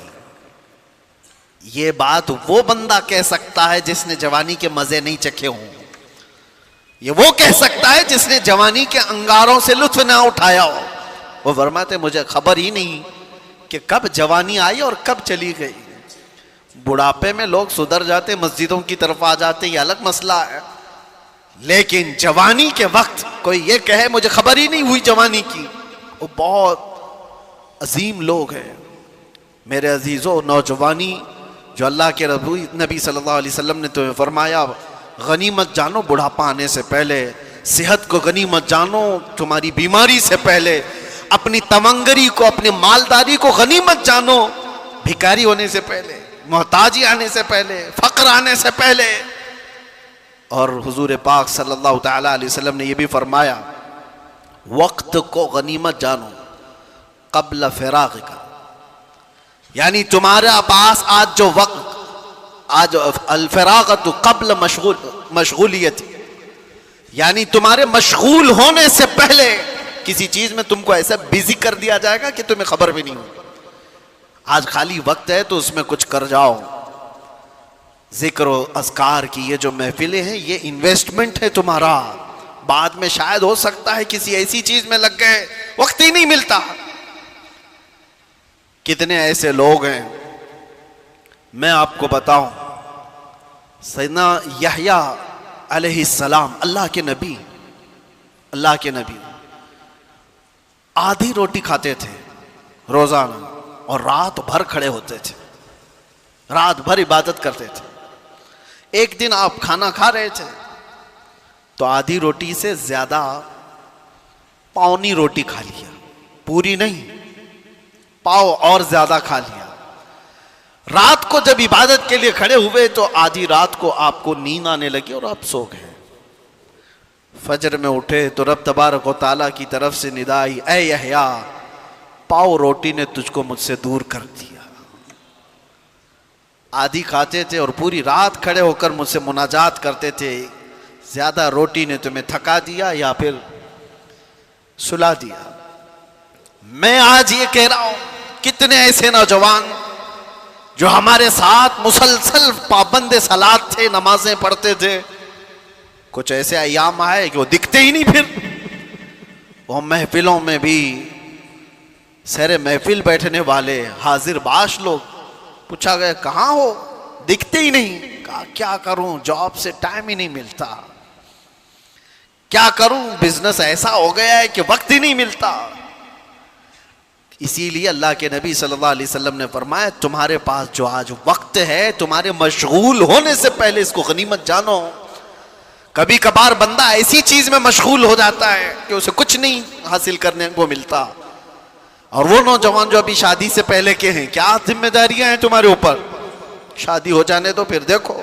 ये बात वो बंदा कह सकता है जिसने जवानी के मजे नहीं चखे हों। ये वो कह सकता है जिसने जवानी के अंगारों से लुत्फ ना उठाया हो। वो फरमाते मुझे खबर ही नहीं कि कब जवानी आई और कब चली गई। बुढ़ापे में लोग सुधर जाते, मस्जिदों की तरफ आ जाते, ये अलग मसला है, लेकिन जवानी के वक्त कोई ये कहे मुझे खबर ही नहीं हुई जवानी की, वो बहुत अजीम लोग हैं। मेरे अजीजों, नौजवानी जो अल्लाह के नबी सल्लल्लाहु अलैहि वसल्लम ने तुम्हें फरमाया गनीमत जानो बुढ़ापा आने से पहले, सेहत को गनीमत जानो तुम्हारी बीमारी से पहले, अपनी तमंगरी को, अपनी मालदारी को गनीमत जानो भिखारी होने से पहले, मोहताजी आने से पहले, फक्र आने से पहले। और हुजूर पाक सल्लल्लाहु ताला अलैहि वसल्लम ने यह भी फरमाया वक्त को गनीमत जानो कब्ल फिराग का, यानी तुम्हारे पास आज जो वक्त, आज अल-फिरागत कब्ल मशगूलियत, यानी तुम्हारे मशगूल होने से पहले किसी चीज में तुमको ऐसा बिजी कर दिया जाएगा कि तुम्हें खबर भी नहीं हो। आज खाली वक्त है तो उसमें कुछ कर जाओ। जिक्र और अज़कार की ये जो महफिलें हैं ये इन्वेस्टमेंट है तुम्हारा। बाद में शायद हो सकता है किसी ऐसी चीज में लग गए, वक्त ही नहीं मिलता। कितने ऐसे लोग हैं, मैं आपको बताऊं, सैयदना यहया अलैहिस्सलाम अल्लाह के नबी आधी रोटी खाते थे रोजाना और रात भर खड़े होते थे, रात भर इबादत करते थे। एक दिन आप खाना खा रहे थे तो आधी रोटी से ज्यादा पौनी रोटी खा लिया, पूरी नहीं, पाव और ज्यादा खा लिया। रात को जब इबादत के लिए खड़े हुए तो आधी रात को आपको नींद आने लगी और आप सो गए। फजर में उठे तो रब तबारक व तआला की तरफ से निदा आई, ऐ यहया, पाव रोटी ने तुझको मुझसे दूर कर दिया। आधी खाते थे और पूरी रात खड़े होकर मुझसे मुनाजात करते थे, ज्यादा रोटी ने तुम्हें थका दिया या फिर सुला दिया। मैं आज ये कह रहा हूं, कितने ऐसे नौजवान जो हमारे साथ मुसलसल पाबंद सलात थे, नमाजें पढ़ते थे, कुछ ऐसे अयाम आए कि वो दिखते ही नहीं। फिर वो महफिलों में भी सरे महफिल बैठने वाले हाजिर बाश लोग, पूछा गया कहाँ हो, दिखते ही नहीं। कहा क्या करूं, जॉब से टाइम ही नहीं मिलता, क्या करूं, बिजनेस ऐसा हो गया है कि वक्त ही नहीं मिलता। इसीलिए अल्लाह के नबी सल्लल्लाहु अलैहि वसल्लम ने फरमाया तुम्हारे पास जो आज वक्त है, तुम्हारे मशगूल होने से पहले इसको गनीमत जानो। कभी कभार बंदा ऐसी चीज में मशगूल हो जाता है कि उसे कुछ नहीं हासिल करने को मिलता। और वो नौजवान जो अभी शादी से पहले के हैं, क्या जिम्मेदारियां हैं तुम्हारे ऊपर, शादी हो जाने तो फिर देखो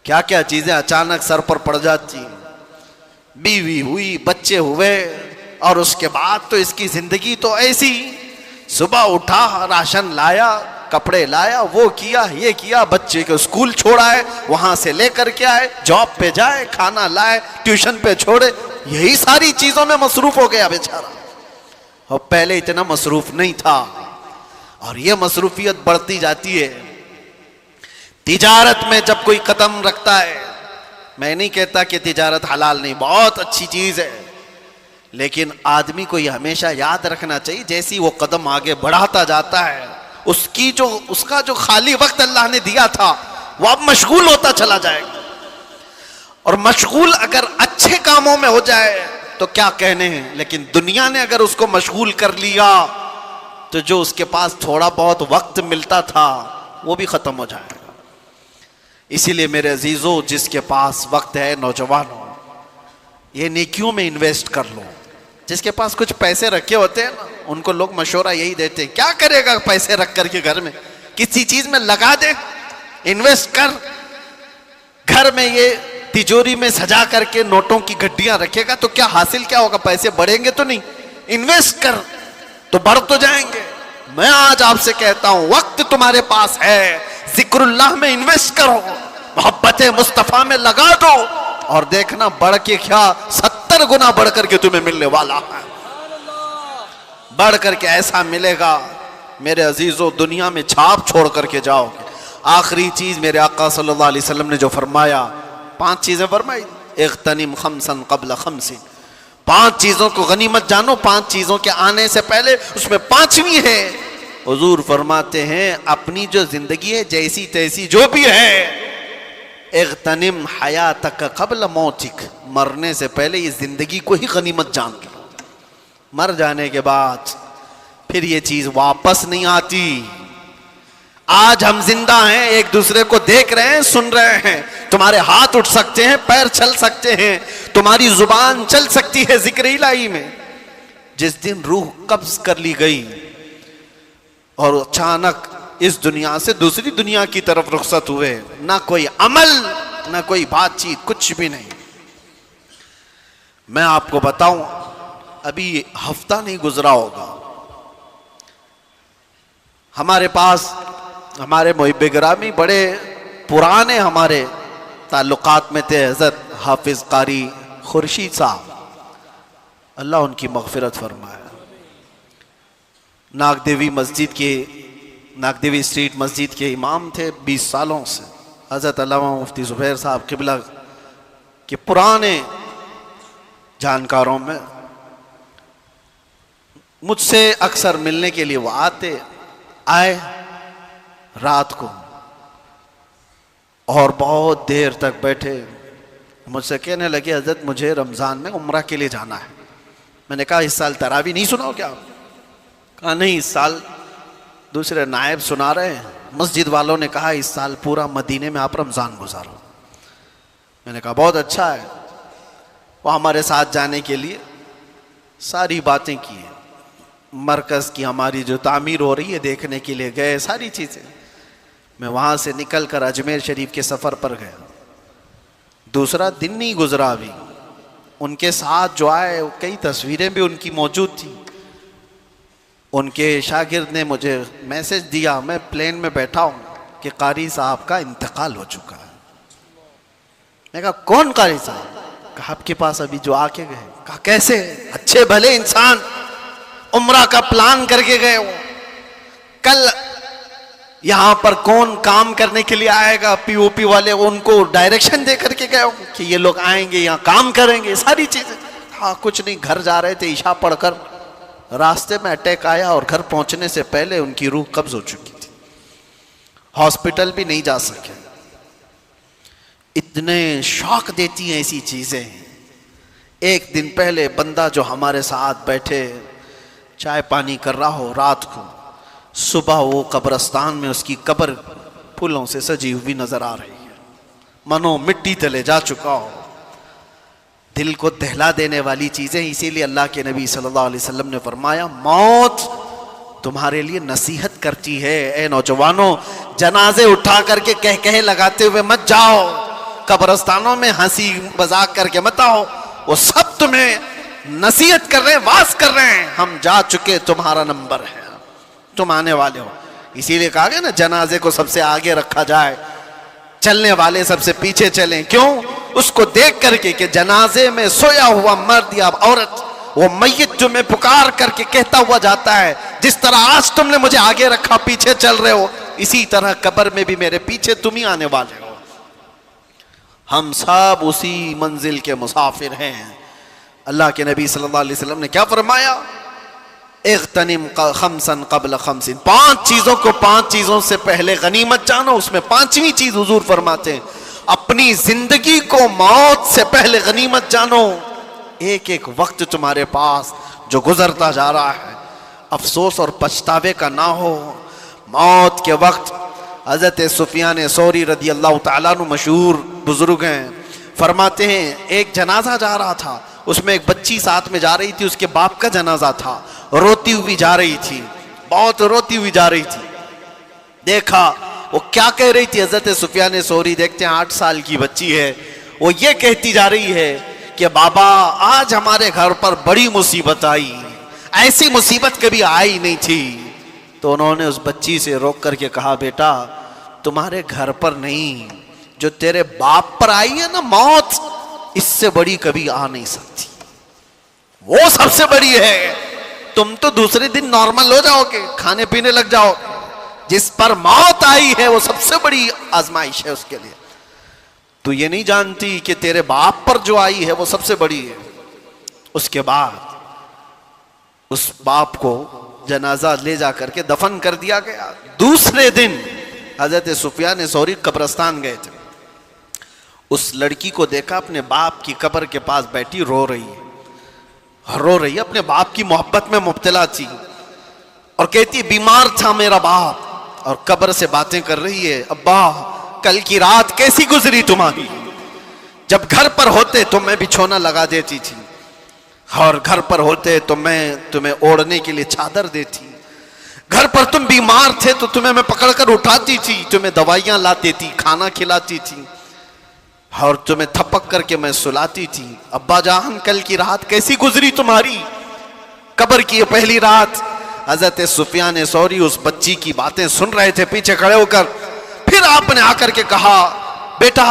क्या क्या चीजें अचानक सर पर पड़ जाती। बीवी हुई, बच्चे हुए, और उसके बाद तो इसकी जिंदगी तो ऐसी, सुबह उठा, राशन लाया, कपड़े लाया, वो किया, ये किया, बच्चे को स्कूल छोड़ा है, वहां से लेकर के आए, जॉब पे जाए, खाना लाए, ट्यूशन पे छोड़े, यही सारी चीजों में मसरूफ हो गया बेचारा। और पहले इतना मसरूफ नहीं था, और ये मसरूफियत बढ़ती जाती है। तिजारत में जब कोई कदम रखता है, मैं नहीं कहता कि तिजारत हलाल नहीं, बहुत अच्छी चीज है, लेकिन आदमी को यह हमेशा याद रखना चाहिए जैसी वो कदम आगे बढ़ाता जाता है, उसका जो खाली वक्त अल्लाह ने दिया था वो अब मशगूल होता चला जाएगा। और मशगूल अगर अच्छे कामों में हो जाए तो क्या कहने हैं, लेकिन दुनिया ने अगर उसको मशगूल कर लिया तो जो उसके पास थोड़ा बहुत वक्त मिलता था वो भी खत्म हो जाएगा। इसीलिए मेरे अजीजों, जिसके पास वक्त है, नौजवानों, ये नेकियों में इन्वेस्ट कर लो। जिसके पास कुछ पैसे रखे होते हैं ना, उनको लोग मशवरा यही देते हैं, क्या करेगा पैसे रख करके घर में, किसी चीज में लगा दे, इन्वेस्ट कर। घर में ये तिजोरी में सजा करके नोटों की गड्डियां रखेगा तो क्या हासिल क्या होगा, पैसे बढ़ेंगे तो नहीं। इन्वेस्ट कर तो बढ़ तो जाएंगे। मैं आज आपसे कहता हूं वक्त तुम्हारे पास है, जिक्रुल्लाह में इन्वेस्ट करो, मोहब्बत मुस्तफा में लगा दो और देखना बढ़ के क्या 70 गुना बढ़ करके तुम्हें मिलने वाला है। बढ़ करके ऐसा मिलेगा मेरे अजीजों, दुनिया में छाप छोड़ करके जाओगे। आखिरी चीज मेरे आका सल्लल्लाहु अलैहि वसल्लम ने जो फरमाया, 5 चीजें फरमाई, इग़्तनिम खम्सन क़ब्ल खम्सिन, 5 चीजों को गनीमत जानो, 5 चीजों के आने से पहले, उसमें 5वीं है, हुजूर फरमाते हैं अपनी जो जिंदगी है जैसी तैसी जो भी है, इग़्तनिम हयातक क़ब्ल मौतिक, मरने से पहले इस जिंदगी को ही गनीमत जान लो। मर जाने के बाद फिर ये चीज वापस नहीं आती। आज हम जिंदा हैं, एक दूसरे को देख रहे हैं, सुन रहे हैं, तुम्हारे हाथ उठ सकते हैं, पैर चल सकते हैं, तुम्हारी जुबान चल सकती है जिक्र इलाही में। जिस दिन रूह कब्ज कर ली गई और अचानक इस दुनिया से दूसरी दुनिया की तरफ रुखसत हुए, ना कोई अमल, ना कोई बातचीत, कुछ भी नहीं। मैं आपको बताऊं, अभी हफ्ता नहीं गुजरा होगा, हमारे पास हमारे मुहिब्बे गिरामी बड़े पुराने हमारे ताल्लुकात में थे हज़रत हाफिज कारी खुर्शीद साहब, अल्लाह उनकी मग़फ़िरत फरमाए। नागदेवी स्ट्रीट मस्जिद के इमाम थे 20 सालों से। हज़रत अल्लामा मुफ्ती ज़ुबैर साहब क़िबला के पुराने जानकारों में मुझसे अक्सर मिलने के लिए वो आए रात को और बहुत देर तक बैठे, मुझसे कहने लगे हज़रत मुझे रमज़ान में उम्रा के लिए जाना है। मैंने कहा इस साल तरावी नहीं सुनाओ क्या? कहा नहीं, इस साल दूसरे नायब सुना रहे हैं। मस्जिद वालों ने कहा इस साल पूरा मदीने में आप रमज़ान गुजारो। मैंने कहा बहुत अच्छा है। वो हमारे साथ जाने के लिए सारी बातें की, मरकज़ की हमारी जो तामीर हो रही है देखने के लिए गए, सारी चीज़ें। मैं वहाँ से निकल कर अजमेर शरीफ के सफ़र पर गया। दूसरा दिन नहीं गुजरा अभी, उनके साथ जो आए कई तस्वीरें भी उनकी मौजूद थी। उनके शागिर्द ने मुझे मैसेज दिया, मैं प्लेन में बैठा हूँ कि कारी साहब का इंतकाल हो चुका है। मैं कहा कौन कारी साहब? कहा आपके पास अभी जो आके गए। कहा कैसे? अच्छे भले इंसान, उम्रा का प्लान करके गए हो। कल यहां पर कौन काम करने के लिए आएगा, पीओपी वाले, उनको डायरेक्शन दे करके गए हो कि ये लोग आएंगे यहाँ काम करेंगे, सारी चीजें। हाँ कुछ नहीं, घर जा रहे थे, ईशा पढ़कर रास्ते में अटैक आया और घर पहुंचने से पहले उनकी रूह कब्ज हो चुकी थी, हॉस्पिटल भी नहीं जा सके। इतने शौक देती हैं ऐसी चीजें। एक दिन पहले बंदा जो हमारे साथ बैठे चाय पानी कर रहा हो, रात को सुबह वो कब्रिस्तान में उसकी कब्र फूलों से सजी हुई नजर आ रही है, मनो मिट्टी तले जा चुका हो। दिल को दहला देने वाली चीजें। इसीलिए अल्लाह के नबी सल्लल्लाहु अलैहि वसल्लम ने फरमाया मौत तुम्हारे लिए नसीहत करती है। ए नौजवानों, जनाजे उठा करके कह लगाते हुए मत जाओ, कब्रिस्तानों में हंसी मजाक करके मत आओ। वो सब तुम्हें नसीहत कर रहे हैं, वास कर रहे हैं, हम जा चुके, तुम्हारा नंबर है, तुम आने वाले हो। इसीलिए कहा गया ना जनाजे को सबसे आगे रखा जाए, चलने वाले सबसे पीछे चलें। क्यों? उसको देख करके कि जनाजे में सोया हुआ मर्द या औरत, वो मैयत तुम्हें पुकार करके कहता हुआ जाता है, जिस तरह आज तुमने मुझे आगे रखा, पीछे चल रहे हो, इसी तरह कब्र में भी मेरे पीछे तुम ही आने वाले हो। हम सब उसी मंजिल के मुसाफिर हैं। अल्लाह के नबी सल्लल्लाहु अलैहि वसल्लम ने क्या फरमाया? इग़्तनिम खम्सन क़ब्ल खम्सिन, 5 चीजों को 5 चीजों से पहले गनीमत जानो। उसमें 5वीं चीज हुजूर फरमाते हैं अपनी जिंदगी को मौत से पहले गनीमत जानो। एक एक वक्त तुम्हारे पास जो गुजरता जा रहा है, अफसोस और पछतावे का ना हो। मौत के वक्त हज़रत सुफियान सौरी रदी अल्लाह ताला अन्हु मशहूर बुजुर्ग हैं, फरमाते हैं एक जनाजा जा रहा था, उसमें एक बच्ची साथ में जा रही थी, उसके बाप का जनाजा था, रोती हुई जा रही थी, बहुत रोती हुई जा रही थी। देखा वो क्या कह रही थी, हज़रत सुफियान सौरी देखते हैं 8 साल की बच्ची है, वो ये कहती जा रही है कि बाबा आज हमारे घर पर बड़ी मुसीबत आई, ऐसी मुसीबत कभी आई नहीं थी। तो उन्होंने उस बच्ची से रोक करके कहा, बेटा तुम्हारे घर पर नहीं, जो तेरे बाप पर आई है ना मौत, इससे बड़ी कभी आ नहीं सकती, वो सबसे बड़ी है। तुम तो दूसरे दिन नॉर्मल हो जाओगे, खाने पीने लग जाओगे, जिस पर मौत आई है वो सबसे बड़ी आजमाइश है उसके लिए। तू ये नहीं जानती कि तेरे बाप पर जो आई है वो सबसे बड़ी है। उसके बाद उस बाप को जनाजा ले जा करके दफन कर दिया गया। दूसरे दिन हजरत सुफियान सौरी कब्रिस्तान गए थे। उस लड़की को देखा अपने बाप की कब्र के पास बैठी रो रही है, अपने बाप की मोहब्बत में मुब्तला थी और कहती बीमार था मेरा बाप, और कब्र से बातें कर रही है, अब्बा कल की रात कैसी गुजरी तुम्हारी, जब घर पर होते तो मैं बिछोना लगा देती थी, और घर पर होते तो मैं तुम्हें ओढ़ने के लिए चादर देती, घर पर तुम बीमार थे तो तुम्हें मैं पकड़कर उठाती थी, तुम्हें दवाइयां लाती थी, खाना खिलाती थी, और तुम्हें थपक करके मैं सुलाती थी। अब्बा जान कल की रात कैसी गुजरी तुम्हारी, कब्र की पहली रात। हजरत सुफियान सौरी उस बच्ची की बातें सुन रहे थे पीछे खड़े होकर। फिर आपने आकर के कहा, बेटा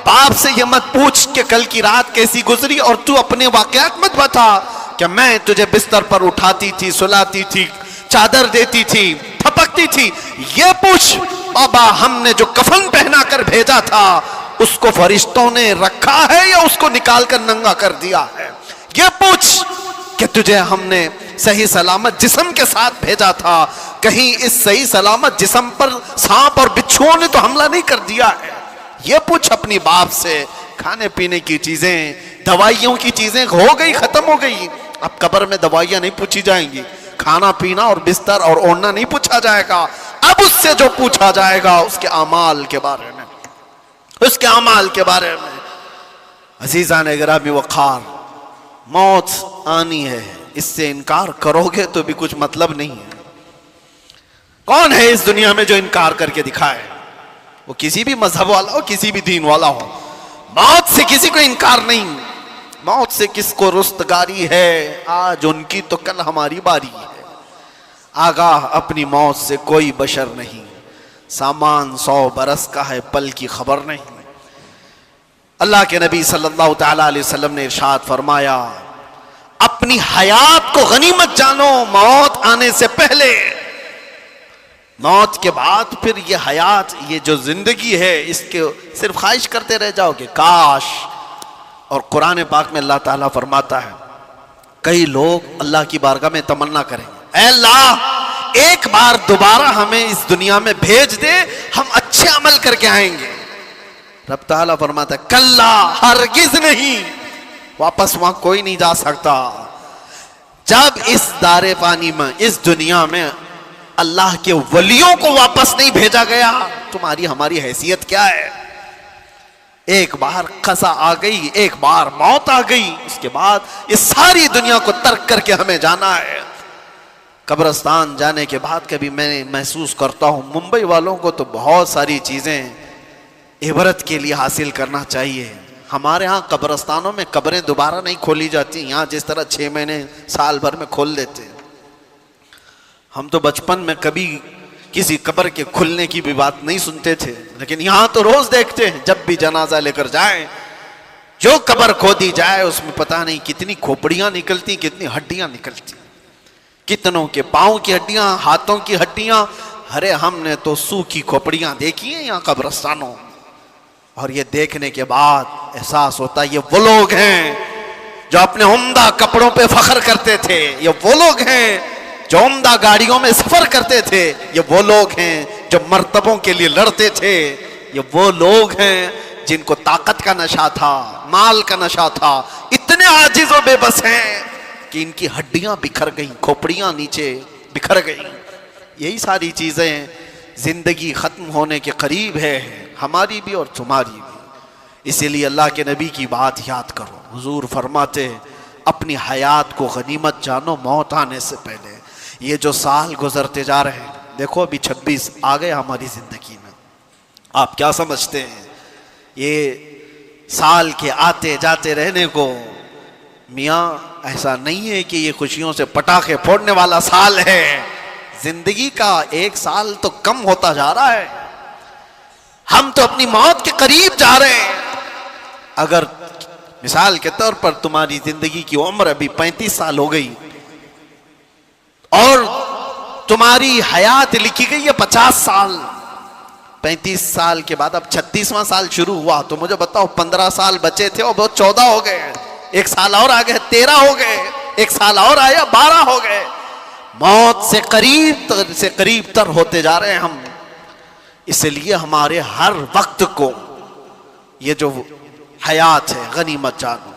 बाप से ये मत पूछ कि कल की रात कैसी गुजरी और तू अपने वाकयात मत बता कि मैं तुझे बिस्तर पर उठाती थी, सुलाती थी, चादर देती थी, थपकती थी। ये पूछ बाबा हमने जो कफन पहना कर भेजा था उसको फरिश्तों ने रखा है या उसको निकाल कर नंगा कर दिया है। ये पूछ कि तुझे हमने सही सलामत जिस्म के साथ भेजा था, कहीं इस सही सलामत जिस्म पर सांप और बिच्छुओं ने तो हमला नहीं कर दिया है। ये पूछ अपनी बाप से। खाने पीने की चीजें, दवाइयों की चीजें हो गई, खत्म हो गई। अब कब्र में दवाइयां नहीं पूछी जाएंगी, खाना पीना और बिस्तर और ओढ़ना नहीं पूछा जाएगा। अब उससे जो पूछा जाएगा उसके अमाल के बारे में, उसके अमाल के बारे में। अजीज़ान गिरामी वक़ार, मौत आनी है, इससे इनकार करोगे तो भी कुछ मतलब नहीं है। कौन है इस दुनिया में जो इनकार करके दिखाए, वो किसी भी मजहब वाला हो, किसी भी दीन वाला हो। मौत से किसी को इनकार नहीं। मौत से किसको रुस्तगारी है, आज उनकी तो कल हमारी बारी है। आगाह अपनी मौत से कोई बशर नहीं, सामान 100 बरस का है, पल की खबर नहीं। अल्लाह के नबी सल्लल्लाहु तआला अलैहि वसल्लम ने इरशाद फरमाया, अपनी हयात को गनीमत जानो, मौत आने से पहले। मौत के बाद फिर ये हयात, ये जो जिंदगी है, इसके सिर्फ ख्वाहिश करते रह जाओगे, काश। और कुरान पाक में अल्लाह ताला फरमाता है, कई लोग अल्लाह की बारगाह में तमन्ना करेंगे, ऐ अल्लाह एक बार दोबारा हमें इस दुनिया में भेज दे, हम अच्छे अमल करके आएंगे। रब ताला फरमाता है, कल्ला, हरगिज नहीं, वापस वहां कोई नहीं जा सकता। जब इस दारे पानी में, इस दुनिया में अल्लाह के वलियों को वापस नहीं भेजा गया, तुम्हारी हमारी हैसियत क्या है। एक बार कज़ा आ गई, एक बार मौत आ गई, उसके बाद इस सारी दुनिया को तर्क करके हमें जाना है। कब्रिस्तान जाने के बाद कभी मैं महसूस करता हूं, मुंबई वालों को तो बहुत सारी चीजें इबरत के लिए हासिल करना चाहिए। हमारे यहाँ कब्रिस्तानों में कब्रें दोबारा नहीं खोली जाती, यहाँ जिस तरह 6 महीने साल भर में खोल देते हैं। हम तो बचपन में कभी किसी कब्र के खुलने की भी बात नहीं सुनते थे, लेकिन यहाँ तो रोज देखते हैं। जब भी जनाजा लेकर जाए, जो कब्र खोदी जाए उसमें पता नहीं कितनी खोपड़ियां निकलती, कितनी हड्डियां निकलती, कितनों के पाँव की हड्डियां, हाथों की हड्डियां। अरे हमने तो सूखी खोपड़ियां देखी हैं यहाँ कब्रिस्तानों। और ये देखने के बाद एहसास होता है, ये वो लोग हैं जो अपने उम्दा कपड़ों पे फख्र करते थे, ये वो लोग हैं जो उम्दा गाड़ियों में सफर करते थे, ये वो लोग हैं जो मर्तबों के लिए लड़ते थे, ये वो लोग हैं जिनको ताकत का नशा था, माल का नशा था। इतने आजिज और बेबस हैं कि इनकी हड्डियां बिखर गई, खोपड़ियां नीचे बिखर गई। यही सारी चीजें जिंदगी खत्म होने के करीब है, हमारी भी और तुम्हारी भी। इसीलिए अल्लाह के नबी की बात याद करो। हुजूर फरमाते, अपनी हयात को गनीमत जानो, मौत आने से पहले। ये जो साल गुजरते जा रहे हैं, देखो अभी 26 आ गए हमारी जिंदगी में, आप क्या समझते हैं ये साल के आते जाते रहने को? मियाँ ऐसा नहीं है कि ये खुशियों से पटाखे फोड़ने वाला साल है, जिंदगी का 1 साल तो कम होता जा रहा है, हम तो अपनी मौत के करीब जा रहे हैं। अगर मिसाल के तौर पर तुम्हारी जिंदगी की उम्र अभी 35 साल हो गई और तुम्हारी हयात लिखी गई है 50 साल, 35 साल के बाद अब 36वां साल शुरू हुआ, तो मुझे बताओ 15 साल बचे थे और बहुत 14 हो गए, 1 साल और आ गए 13 हो गए, 1 साल और आया 12 हो गए। मौत से करीब तर होते जा रहे हैं हम। इसलिए हमारे हर वक्त को ये जो हयात है गनीमत जानो।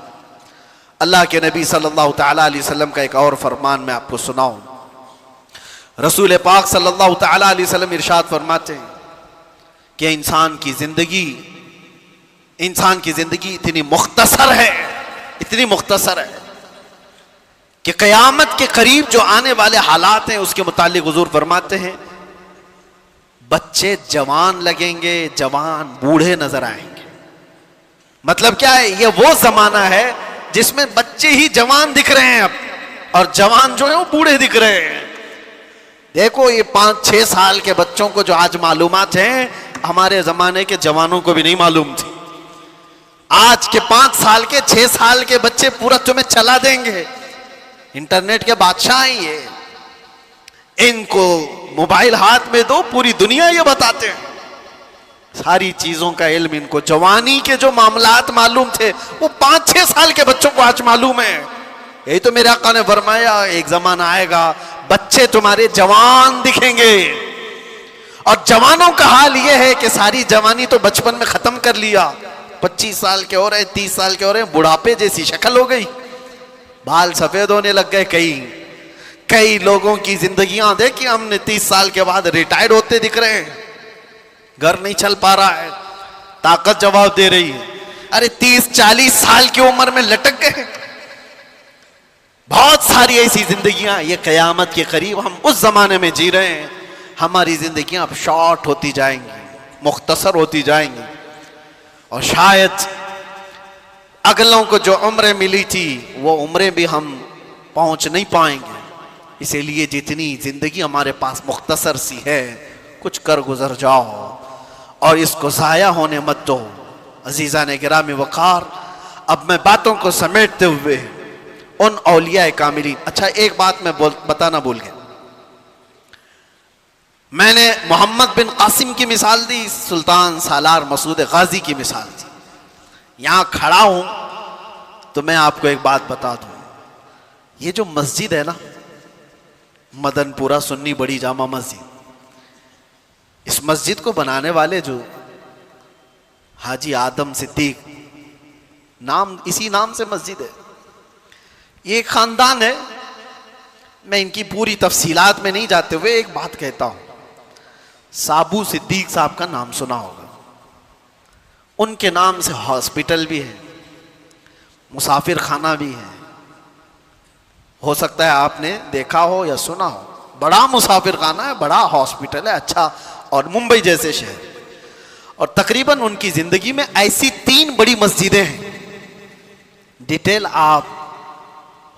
अल्लाह के नबी सल्लल्लाहु तआला अलैहि वसल्लम का एक और फरमान मैं आपको सुनाऊं। रसूल पाक सल्लल्लाहु तआला अलैहि वसल्लम इरशाद फरमाते हैं कि इंसान की जिंदगी इतनी मुख्तसर है, इतनी मुख्तसर है कि क़यामत के करीब जो आने वाले हालात हैं उसके मुतालिक हुजूर फरमाते हैं बच्चे जवान लगेंगे, जवान बूढ़े नजर आएंगे। मतलब क्या है, ये वो जमाना है जिसमें बच्चे ही जवान दिख रहे हैं अब, और जवान जो है वो बूढ़े दिख रहे हैं। देखो ये 5-6 साल के बच्चों को जो आज मालूमात हैं, हमारे जमाने के जवानों को भी नहीं मालूम थी। आज के 5 साल के 6 साल के बच्चे पूरा तुम्हें चला देंगे। इंटरनेट के बादशाह हैं ये, इनको मोबाइल हाथ में दो, पूरी दुनिया ये बताते हैं, सारी चीजों का इल्म इनको। जवानी के जो मामलात मालूम थे वो 5-6 साल के बच्चों को आज मालूम है। यही तो मेरे आका ने फरमाया एक जमाना आएगा बच्चे तुम्हारे जवान दिखेंगे। और जवानों का हाल ये है कि सारी जवानी तो बचपन में खत्म कर लिया, 25 साल के हो रहे, 30 साल के हो रहे, बुढ़ापे जैसी शक्ल हो गई, बाल सफेद होने लग गए। कई लोगों की जिंदगियां देखी हमने 30 साल के बाद रिटायर्ड होते दिख रहे हैं, घर नहीं चल पा रहा है, ताकत जवाब दे रही है। अरे 30-40 साल की उम्र में लटक गए। बहुत सारी ऐसी जिंदगियां, ये कयामत के करीब हम उस जमाने में जी रहे हैं। हमारी जिंदगियां अब शॉर्ट होती जाएंगी, मुख्तसर होती जाएंगी, और शायद अगलों को जो उम्रें मिली थी वो उम्रें भी हम पहुंच नहीं पाएंगे। इसीलिए जितनी जिंदगी हमारे पास मुख्तसर सी है, कुछ कर गुजर जाओ और इसको जाया होने मत दो। अजीजा ने गिरामी वकार, अब मैं बातों को समेटते हुए उन औलिया कामिलीन, अच्छा एक बात मैं बताना भूल गया, मैंने मोहम्मद बिन कासिम की मिसाल दी, सुल्तान सालार मसूद गाजी की मिसाल दी। यहां खड़ा हूं तो मैं आपको एक बात बता दूं, ये जो मस्जिद है ना, मदनपुरा सुन्नी बड़ी जामा मस्जिद, इस मस्जिद को बनाने वाले जो हाजी आदम सिद्दीक, नाम इसी नाम से मस्जिद है, ये एक खानदान है। मैं इनकी पूरी तफसीलात में नहीं जाते हुए एक बात कहता हूं, साबू सिद्दीक साहब का नाम सुना होगा, उनके नाम से हॉस्पिटल भी है, मुसाफिर खाना भी है, हो सकता है आपने देखा हो या सुना हो। बड़ा मुसाफिर खाना है, बड़ा हॉस्पिटल है, अच्छा, और मुंबई जैसे शहर, और तकरीबन उनकी जिंदगी में ऐसी 3 बड़ी मस्जिदें हैं। डिटेल आप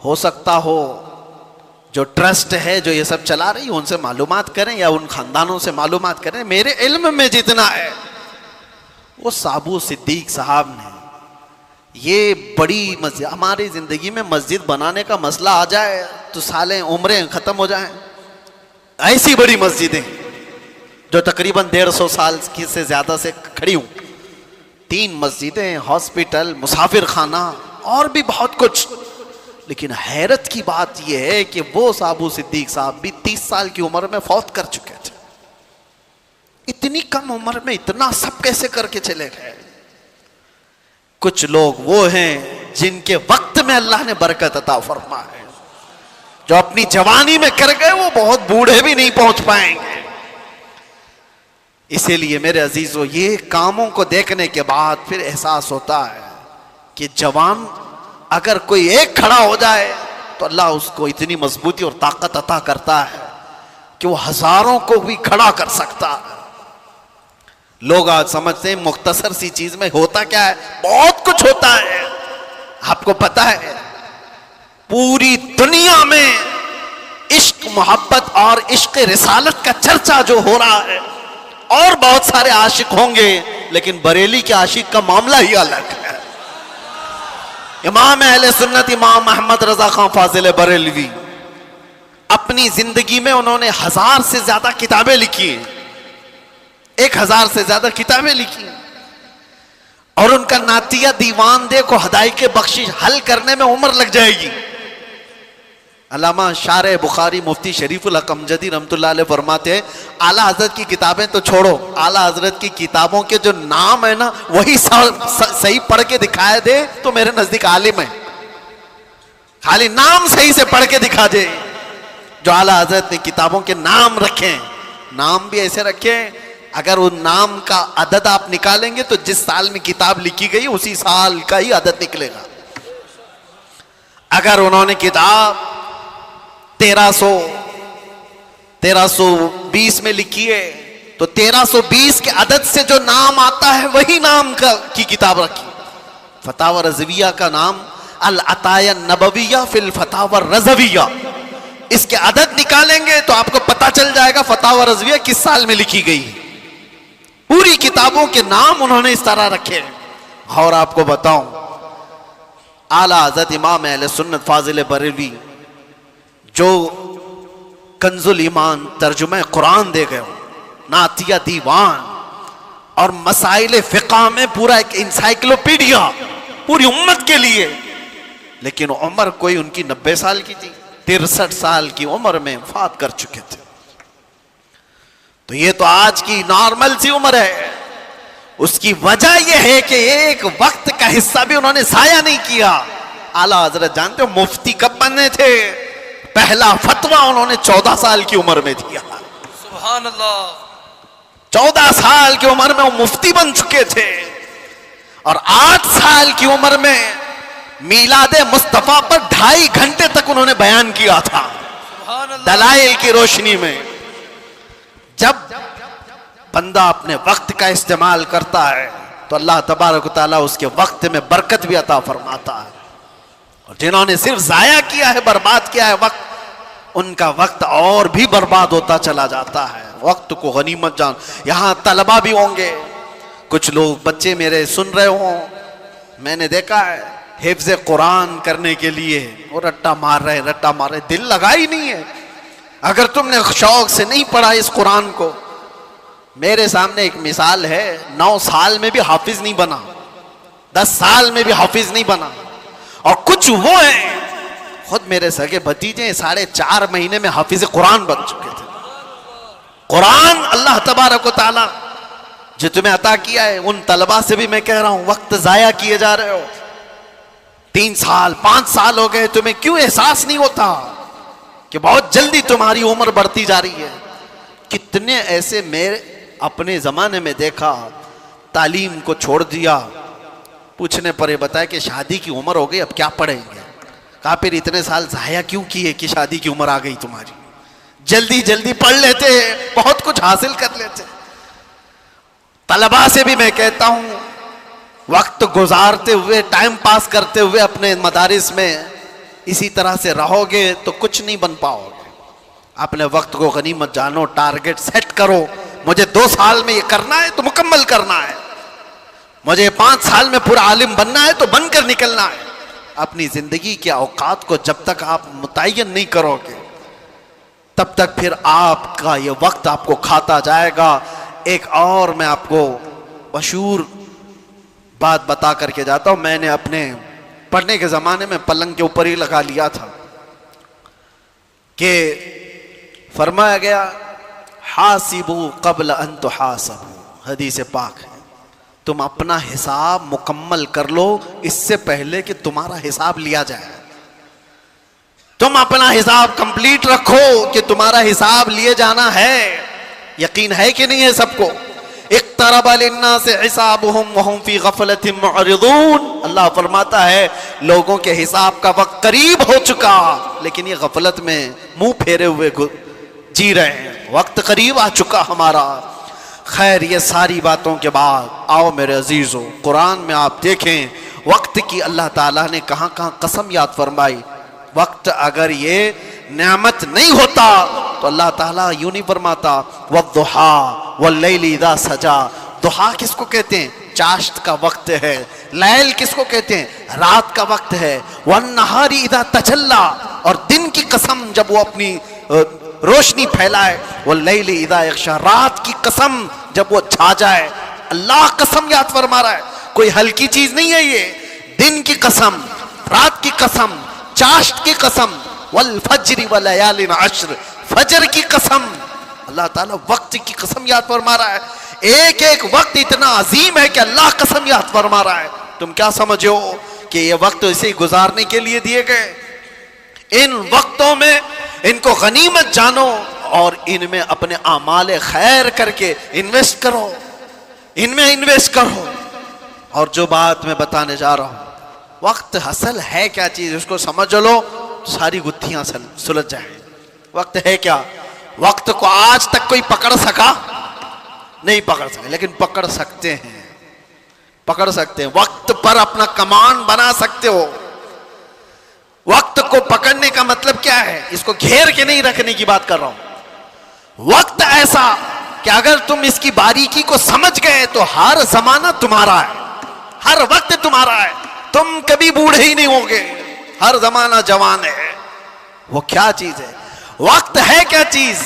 हो सकता हो जो ट्रस्ट है जो ये सब चला रही है उनसे मालूमात करें या उन खानदानों से मालूमात करें। मेरे इल्म में जितना है वो साबू सिद्दीक साहब ने ये बड़ी मस्जिद, हमारी जिंदगी में मस्जिद बनाने का मसला आ जाए तो साले उम्रें खत्म हो जाएं। ऐसी बड़ी मस्जिदें जो तकरीबन 150 साल की से ज्यादा से खड़ी हूं, 3 मस्जिदें, हॉस्पिटल, मुसाफिर खाना और भी बहुत कुछ। लेकिन हैरत की बात यह है कि वो साबू सिद्दीक साहब भी 30 साल की उम्र में फौत कर चुके थे। इतनी कम उम्र में इतना सब कैसे करके चले गए? कुछ लोग वो हैं जिनके वक्त में अल्लाह ने बरकत अता फरमाए, जो अपनी जवानी में कर गए वो बहुत बूढ़े भी नहीं पहुंच पाएंगे। इसीलिए मेरे अजीजों, ये कामों को देखने के बाद फिर एहसास होता है कि जवान अगर कोई एक खड़ा हो जाए तो अल्लाह उसको इतनी मजबूती और ताकत अता करता है कि वो हजारों को भी खड़ा कर सकता है। लोग आज समझते हैं मुख्तसर सी चीज में होता क्या है, बहुत कुछ होता है। आपको पता है पूरी दुनिया में इश्क मोहब्बत और इश्क रिसालत का चर्चा जो हो रहा है, और बहुत सारे आशिक होंगे, लेकिन बरेली के आशिक का मामला ही अलग है। इमाम अहले सुन्नत इमाम अहमद रजा खान फाजिल बरेलवी, अपनी जिंदगी में उन्होंने 1000 से ज्यादा किताबें लिखी हैं, 1000 से ज्यादा किताबें लिखी, और उनका नातिया दीवान दे को हदायके बख्शिश हल करने में उम्र लग जाएगी। अल्लामा शारे बुखारी मुफ्ती शरीफुल हक अमजदी रहमतुल्लाह अलैह फरमाते हैं, आला हजरत की किताबें तो छोड़ो, आला हजरत की किताबों के जो नाम है ना, वही सही पढ़ के दिखाए दे तो मेरे नजदीक आलिम है। खाली नाम सही से पढ़ के दिखा दे। जो आला हजरत ने किताबों के नाम रखे, नाम भी ऐसे रखे, अगर उन नाम का अदद आप निकालेंगे तो जिस साल में किताब लिखी गई उसी साल का ही अदद निकलेगा। अगर उन्होंने किताब 1320 में लिखी है तो 1320 के अदद से जो नाम आता है वही नाम की किताब रखी। फतावा रज़विया का नाम अल अताया नबविया फिल फतावा रज़विया, इसके अदद निकालेंगे तो आपको पता चल जाएगा फतावा रज़विया किस साल में लिखी गई। पूरी किताबों के नाम उन्होंने इस तरह रखे हैं। और आपको बताऊं, आला हज़रत इमाम अहले सुन्नत फाजिल बरेलवी जो कंजुल ईमान तर्जुमा कुरान दे गए, नातिया दीवान और मसाइल फिक़ह में पूरा एक इंसाइक्लोपीडिया पूरी उम्मत के लिए, लेकिन उम्र कोई उनकी 90 साल की थी, 63 साल की उम्र में वफात कर चुके थे। तो ये तो आज की नॉर्मल सी उम्र है। उसकी वजह यह है कि एक वक्त का हिस्सा भी उन्होंने जाया नहीं किया। आला हजरत जानते हो मुफ्ती कब बने थे? पहला फतवा उन्होंने 14 साल की उम्र में दिया। सुभान अल्लाह। 14 साल की उम्र में वो मुफ्ती बन चुके थे, और 8 साल की उम्र में मीलादे मुस्तफा पर 2.5 घंटे तक उन्होंने बयान किया था दलाइल की रोशनी में। जब बंदा अपने वक्त का इस्तेमाल करता है तो अल्लाह तबारक व तआला उसके वक्त में बरकत भी अता फरमाता है, और जिन्होंने सिर्फ जाया किया है, बर्बाद किया है वक्त, उनका वक्त और भी बर्बाद होता चला जाता है। वक्त को गनीमत जान। यहाँ तलबा भी होंगे, कुछ लोग बच्चे मेरे सुन रहे हों, मैंने देखा है हिफ्ज़ कुरान करने के लिए वो रट्टा मार रहे, दिल लगा ही नहीं है। अगर तुमने शौक से नहीं पढ़ा इस कुरान को, मेरे सामने एक मिसाल है, 9 साल में भी हाफिज नहीं बना, 10 साल में भी हाफिज नहीं बना, और कुछ वो है खुद मेरे सगे भतीजे 4.5 महीने में हाफिज कुरान बन चुके थे। कुरान अल्लाह तबारक व तआला जो तुम्हें अता किया है, उन तलबा से भी मैं कह रहा हूं वक्त जाया किए जा रहे हो। 3 साल 5 साल हो गए, तुम्हें क्यों एहसास नहीं होता कि बहुत जल्दी तुम्हारी उम्र बढ़ती जा रही है? कितने ऐसे मेरे अपने जमाने में देखा, तालीम को छोड़ दिया, पूछने पर ये बताया कि शादी की उम्र हो गई, अब क्या पढ़ेंगे? कहा फिर इतने साल जाया क्यों किए कि शादी की उम्र आ गई तुम्हारी? जल्दी जल्दी पढ़ लेते, बहुत कुछ हासिल कर लेते। तलबा से भी मैं कहता हूं, वक्त गुजारते हुए, टाइम पास करते हुए अपने मदारिस में इसी तरह से रहोगे तो कुछ नहीं बन पाओगे। अपने वक्त को गनीमत जानो, टारगेट सेट करो। मुझे 2 साल में ये करना है तो मुकम्मल करना है, मुझे 5 साल में पूरा आलिम बनना है तो बनकर निकलना है। अपनी जिंदगी के औकात को जब तक आप मुतय्यन नहीं करोगे, तब तक फिर आपका ये वक्त आपको खाता जाएगा। एक और मैं आपको मशहूर बात बता करके जाता हूं। मैंने अपने पढ़ने के ज़माने में पलंग के ऊपर ही लगा लिया था कि फरमाया गया, हासिबू क़ब्ल अन तुहासबू, हदीस पाक है, तुम अपना हिसाब मुकम्मल कर लो इससे पहले कि तुम्हारा हिसाब लिया जाए। तुम अपना हिसाब कंप्लीट रखो कि तुम्हारा हिसाब लिए जाना है। यकीन है कि नहीं है सबको? इक़्तरब लिन्नास हिसाबुहुम वहुम फी गफ़लतिन मुअरिदून। अल्लाह फरमाता है लोगों के हिसाब का वक्त करीब हो चुका, लेकिन ये गफलत में मुंह फेरे हुए जी रहे हैं। वक्त करीब आ चुका हमारा। खैर, ये सारी बातों के बाद आओ मेरे अजीजों, कुरान में आप देखें वक्त की अल्लाह ताला ने कहाँ कहाँ कसम याद फरमाई। वक्त अगर ये नेमत नहीं होता तो अल्लाह ताला यूं नहीं फरमाता वद्दुहा वल्लैलि इज़ा सजा। दुहा किसको कहते हैं? चाश्त का वक्त है। लैल किसको कहते हैं? रात का वक्त है। वन्नहारी इज़ा तजल्ला, और दिन की कसम जब वो अपनी रोशनी फैलाए। वल्लैलि इज़ा यग़शा, रात की कसम जब वो छा जाए। अल्लाह कसम याद फरमा रहा है, कोई हल्की चीज नहीं है ये। दिन की कसम, रात की कसम, चाश्त की कसम, वल फज्र व लयालिन अश्र, फजर की कसम। अल्लाह ताला वक्त की कसम याद फरमा रहा है। एक एक वक्त इतना अजीम है कि अल्लाह कसम याद फरमा रहा है। तुम क्या समझो कि ये वक्त इसे गुजारने के लिए दिए गए? इन वक्तों में इनको गनीमत जानो और इनमें अपने आमाल खैर करके इन्वेस्ट करो, इनमें इन्वेस्ट करो। और जो बात मैं बताने जा रहा हूं, वक्त असल है क्या चीज, उसको समझ लो, सारी गुत्थियां सुलझ जाए। वक्त है क्या? वक्त को आज तक कोई पकड़ सका नहीं? पकड़ सके, लेकिन पकड़ सकते हैं, पकड़ सकते हैं। वक्त पर अपना कमान बना सकते हो। वक्त को पकड़ने का मतलब क्या है? इसको घेर के नहीं रखने की बात कर रहा हूं। वक्त ऐसा कि अगर तुम इसकी बारीकी को समझ गए तो हर जमाना तुम्हारा है, हर वक्त तुम्हारा है। तुम कभी बूढ़े ही नहीं होगे, हर जमाना जवान है। वो क्या चीज है? वक्त है क्या चीज?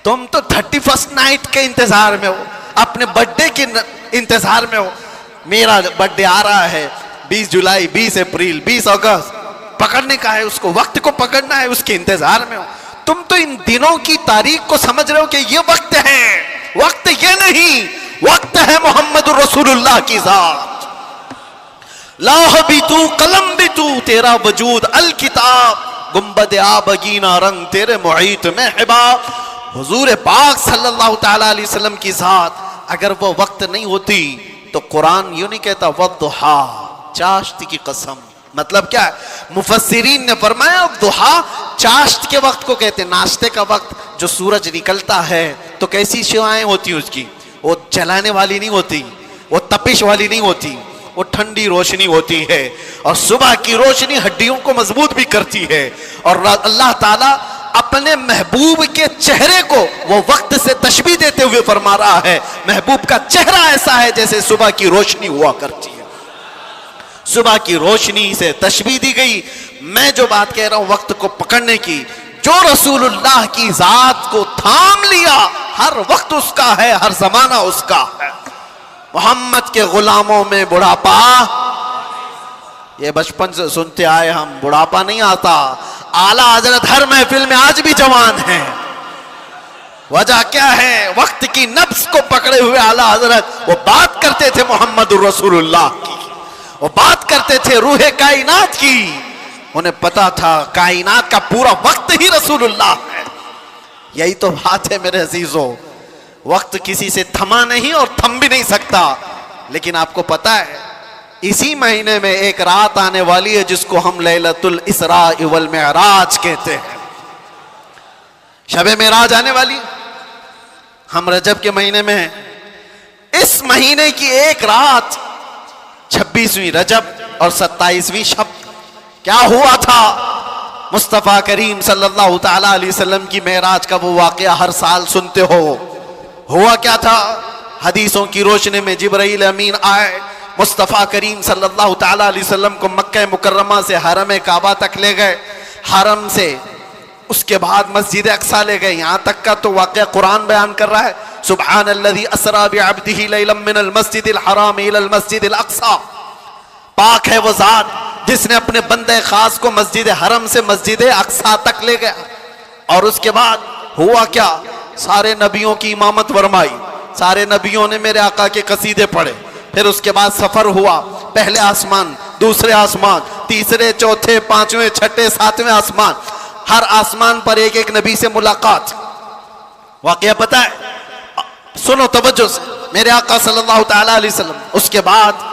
तुम तो 31st नाइट के इंतजार में हो, अपने बर्थडे के इंतजार में हो। मेरा बर्थडे आ रहा है 20 जुलाई, 20 अप्रैल, 20 अगस्त, पकड़ने का है उसको, वक्त को पकड़ना है, उसके इंतजार में हो। तुम तो इन दिनों की तारीख को समझ रहे हो कि ये वक्त है। वक्त ये नहीं, वक्त है मोहम्मद रसूलुल्लाह की जात। लाह भी तू, कलम भी तू, तेरा वजूद अल किताब, गुंबद आबगीना रंग तेरे मुहीत में हिबाब। हुजूर पाक सल्लल्लाहु तआला अलैहि वसल्लम की जात अगर वो वक्त नहीं होती तो कुरान यूं नहीं कहता वद्दुहा, चाश्त की कसम। मतलब क्या है? मुफस्सिरीन ने फरमाया दुहा चाश्त के वक्त को कहते हैं, नाश्ते का वक्त। जो सूरज निकलता है तो कैसी शिवाएं होती उसकी? वो जलाने वाली नहीं होती, वो तपिश वाली नहीं होती, वो ठंडी रोशनी होती है। और सुबह की रोशनी हड्डियों को मजबूत भी करती है। और अल्लाह ताला अपने महबूब के चेहरे को वो वक्त से तशबीह देते हुए फरमा रहा है, महबूब का चेहरा ऐसा है जैसे सुबह की रोशनी हुआ करती है। सुबह की रोशनी से तशबीह दी गई। मैं जो बात कह रहा हूं वक्त को पकड़ने की, जो रसूलुल्लाह की जात को थाम लिया, हर वक्त उसका है, हर जमाना उसका है। मोहम्मद के गुलामों में बुढ़ापा, ये बचपन से सुनते आए हम, बुढ़ापा नहीं आता। आला हजरत हर महफिल में आज भी जवान है। वजह क्या है? वक्त की नब्ज को पकड़े हुए आला हजरत वो बात करते थे मोहम्मद रसूलुल्लाह की, वो बात करते थे रूहे कायनात की। उन्हें पता था कायनात का पूरा वक्त ही रसूलुल्लाह है। यही तो बात है मेरे अजीजों, वक्त किसी से थमा नहीं और थम भी नहीं सकता। लेकिन आपको पता है इसी महीने में एक रात आने वाली है जिसको हम लैलतुल इसरा वल मिअराज कहते हैं। शबे मेराज आने वाली, हम रजब के महीने में हैं। इस महीने की एक रात 26वीं रजब और 27वीं शब क्या हुआ था? मुस्तफ़ा करीम सल्लल्लाहु तआला अलैहि वसल्लम की मेराज का वो वाक़या हर साल सुनते हो। हुआ क्या था? हदीसों की रोशनी में जिब्राइल अमीन आए, मुस्तफ़ा करीम सल्लल्लाहु तआला अलैहि वसल्लम को मक्का मुकर्रमा से हरम काबा तक ले गए, हरम से उसके बाद मस्जिद अक्सा ले गए। यहाँ तक का तो वाक़या कुरान बयान कर रहा है, सुब्हानल्लज़ी अस्रा बिअब्दिही लैलन मिनल मस्जिदिल हराम इलल मस्जिदिल अक्सा। पाक है वो ज़ात जिसने अपने बंदे खास को मस्जिद हरम से मस्जिद अक्सा तक ले गया। और उसके बाद हुआ क्या? सारे नबियों की इमामत फरमाई, सारे नबियों ने मेरे आका के कसीदे पढ़े। फिर उसके बाद सफर हुआ, पहले आसमान, दूसरे आसमान, तीसरे, चौथे, पांचवें, छठे, सातवें आसमान। हर आसमान पर एक एक नबी से मुलाकात। वाकया पता है? सुनो तवज्जो से, मेरे आका सल्लल्लाहु तआला अलैहि वसल्लम। उसके बाद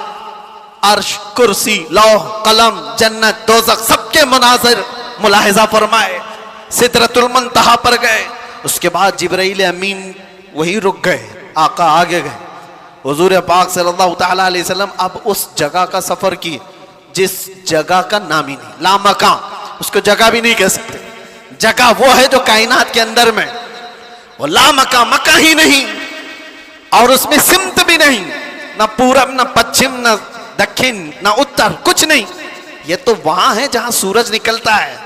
अर्श, कुर्सी, लौह, कलम, जन्नत, दोज़ख सबके मनाज़िर मुलाहिज़ा फरमाए। सिदरतुल मुंतहा पर गए। उसके बाद जिब्राइल अमीन वहीं रुक गए, आका आगे गए। हुजूर पाक सल्लल्लाहु तआला अलैहि वसल्लम अब उस जगह का सफर किए जिस जगह का नाम ही नहीं, लामकान, उसको जगह भी नहीं कह सकते। जगह वो है जो कायनात के अंदर में, वो लामका मका ही नहीं, और उसमें सिमत भी नहीं, ना पूरब ना पश्चिम ना दक्षिण ना उत्तर, कुछ नहीं। ये तो वहां है जहां सूरज निकलता है,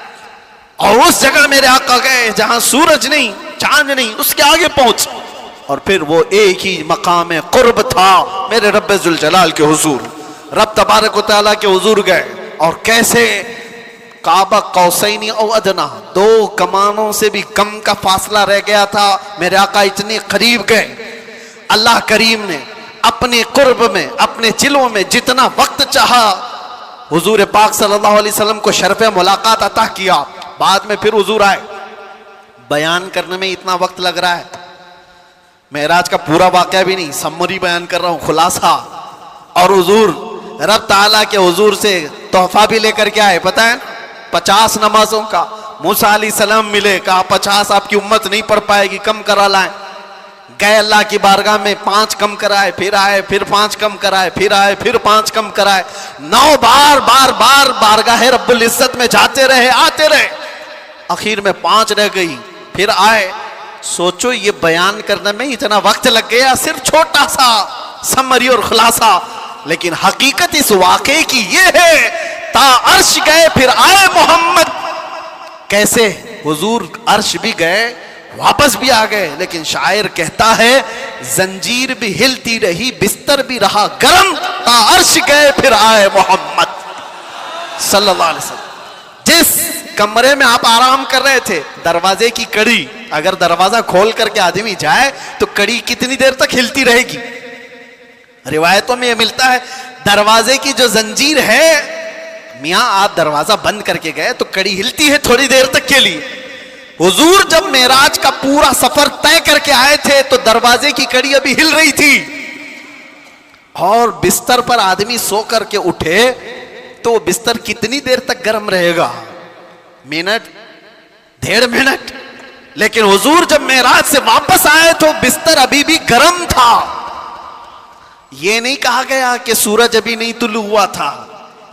और उस जगह मेरे आका गए जहां सूरज नहीं चांद नहीं, उसके आगे पहुंच, और फिर वो एक ही मकाम कुर्ब था मेरे रब्बे जुल जलाल के हुजूर। रब तबारक व तआला के हुजूर गए, और कैसे काबा कौसैनी और अदना, दो कमानों से भी कम का फासला रह गया था, मेरे आका इतने करीब गए। अल्लाह करीम ने अपने कुर्ब में, अपने जिलों में जितना वक्त चाहा हुजूर पाक सल्लल्लाहु अलैहि वसल्लम को शर्फ़े मुलाकात अता किया। बाद में फिर हुजूर आए, बयान करने में इतना वक्त लग रहा है, मेराज का पूरा वाक़या भी नहीं, समरी बयान कर रहा हूं, खुलासा। और हुजूर रब ताला के हुजूर से तोहफा भी लेकर के आए, पता है 50 नमाजों का। मूसा अलैहिस्सलाम मिले, कहा 50 आपकी उम्मत नहीं पढ़ पाएगी, कम करा लाए। गए अल्लाह की बारगाह में, 5 कम कराए, फिर आए, फिर 5 कम कराए, फिर आए, फिर 5 कम कराए। 9 बार बार बार बारगाह रब्बुल इज्जत में जाते रहे, आते रहे, आखिर में 5 रह गई, फिर आए। सोचो ये बयान करने में इतना वक्त लग गया, सिर्फ छोटा सा समरी और खुलासा, लेकिन हकीकत इस वाक़े की ये है, ता अर्श गए फिर आए मोहम्मद। कैसे हुजूर अर्श भी गए, वापस भी आ गए, लेकिन शायर कहता है जंजीर भी हिलती रही, बिस्तर भी रहा गरम, ता अर्श गए फिर आए मोहम्मद सल्लल्लाहु अलैहि वसल्लम। जिस कमरे में आप आराम कर रहे थे, दरवाजे की कड़ी, अगर दरवाजा खोल करके आदमी जाए तो कड़ी कितनी देर तक हिलती रहेगी? रिवायतों में यह मिलता है दरवाजे की जो जंजीर है, मियां आप दरवाजा बंद करके गए तो कड़ी हिलती है थोड़ी देर तक के लिए। हुजूर जब मेराज का पूरा सफर तय करके आए थे तो दरवाजे की कड़ी अभी हिल रही थी, और बिस्तर पर आदमी सो करके उठे तो बिस्तर कितनी देर तक गर्म रहेगा? Minute, 1.5 minute. लेकिन हुजूर जब मेराज से वापस आए तो बिस्तर अभी भी गर्म था। यह नहीं कहा गया कि सूरज अभी नहीं तुलू हुआ था,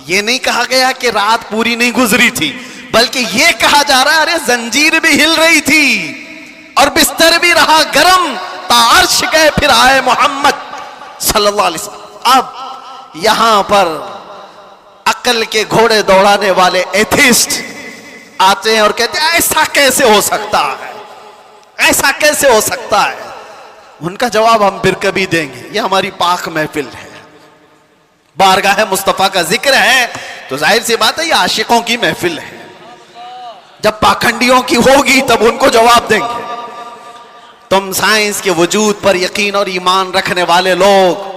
यह नहीं कहा गया कि रात पूरी नहीं गुजरी थी, बल्कि यह कहा जा रहा है अरे जंजीर भी हिल रही थी और बिस्तर भी रहा गर्म, तार्श गए फिर आए मोहम्मद सल्लल्लाहु अलैहि वसल्लम। अब यहां पर अकल के घोड़े दौड़ाने वाले एथिस्ट आते हैं और कहते हैं ऐसा कैसे हो सकता है, ऐसा कैसे हो सकता है? उनका जवाब हम फिर कभी देंगे, ये हमारी पाक महफिल है, बारगाह मुस्तफा का जिक्र है, तो जाहिर सी बात है ये आशिकों की महफिल है। जब पाखंडियों की होगी तब उनको जवाब देंगे। तुम साइंस के वजूद पर यकीन और ईमान रखने वाले लोग,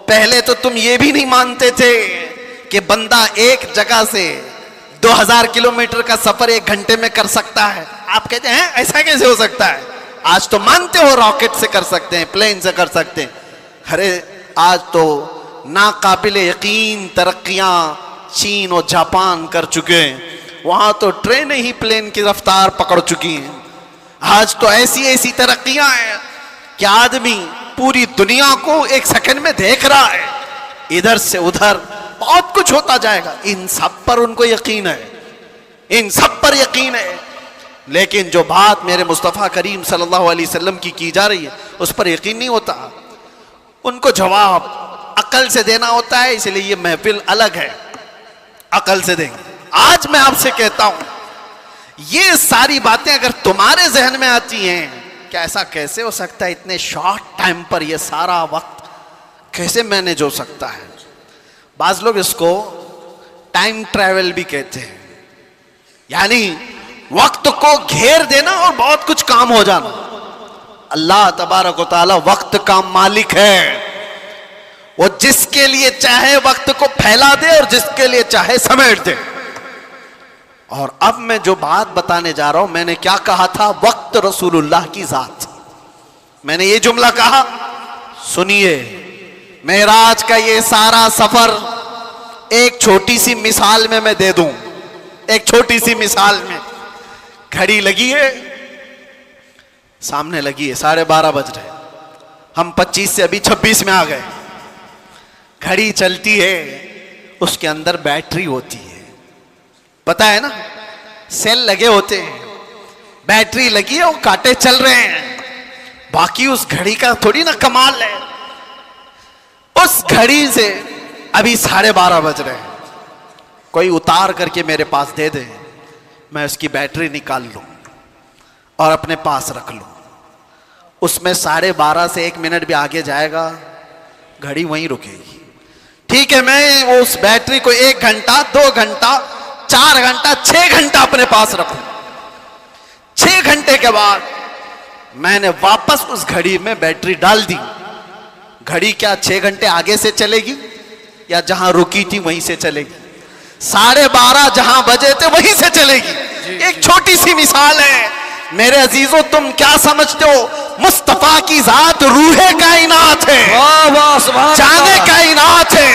पहले तो तुम ये भी नहीं मानते थे कि बंदा एक जगह से 2000 किलोमीटर का सफर 1 घंटे में कर सकता है। आप कहते हैं ऐसा कैसे हो सकता है? आज तो मानते हो रॉकेट से कर सकते हैं, प्लेन से कर सकते हैं। अरे आज तो नाकाबिल यकीन तरक्कियां चीन और जापान कर चुके हैं, वहां तो ट्रेनें ही प्लेन की रफ्तार पकड़ चुकी हैं। आज तो ऐसी ऐसी तरक्कियां हैं कि आदमी पूरी दुनिया को 1 सेकंड में देख रहा है, इधर से उधर बहुत कुछ होता जाएगा। इन सब पर उनको यकीन है, इन सब पर यकीन है, लेकिन जो बात मेरे मुस्तफ़ा करीम सल्लल्लाहु अलैहि वसल्लम की जा रही है उस पर यकीन नहीं होता। उनको जवाब अकल से देना होता है, इसलिए ये महफिल अलग है, अकल से देंगे। आज मैं आपसे कहता हूं, ये सारी बातें अगर तुम्हारे जहन में आती हैं, क्या ऐसा कैसे हो सकता है, इतने शॉर्ट टाइम पर ये सारा वक्त कैसे मैनेज हो सकता है? बाज लोग इसको टाइम ट्रैवल भी कहते हैं, यानी वक्त को घेर देना और बहुत कुछ काम हो जाना। अल्लाह तबारक व तआला वक्त का मालिक है, वो जिसके लिए चाहे वक्त को फैला दे और जिसके लिए चाहे समेट दे। और अब मैं जो बात बताने जा रहा हूं, मैंने क्या कहा था? वक्त रसूलुल्लाह की जात। मैंने ये जुमला कहा, सुनिए, मेराज का ये सारा सफर एक छोटी सी मिसाल में मैं दे दूं। एक छोटी सी मिसाल में, घड़ी लगी है, सामने लगी है, 12:30 बज रहे, हम 25 से अभी 26 में आ गए। घड़ी चलती है, उसके अंदर बैटरी होती है, पता है ना, सेल लगे होते हैं, बैटरी लगी है, वो कांटे चल रहे हैं। बाकी उस घड़ी का थोड़ी ना कमाल है। उस घड़ी से अभी 12:30 बज रहे हैं, कोई उतार करके मेरे पास दे दे, मैं उसकी बैटरी निकाल लूं और अपने पास रख लूं। उसमें 12:30 से 1 मिनट भी आगे जाएगा, घड़ी वहीं रुकेगी। ठीक है, मैं उस बैटरी को 1 घंटा, 2 घंटा, 4 घंटा, 6 घंटा अपने पास रखूं। 6 घंटे के बाद मैंने वापस उस घड़ी में बैटरी डाल दी। घड़ी क्या 6 घंटे आगे से चलेगी या जहां रुकी थी वहीं से चलेगी? 12:30 जहां बजे थे वहीं से चलेगी। एक छोटी सी मिसाल है मेरे अजीजों, तुम क्या समझते हो? मुस्तफा की जात रूहे कायनात है, वाह वाह सुभान जाने अल्लाह। कायनात है।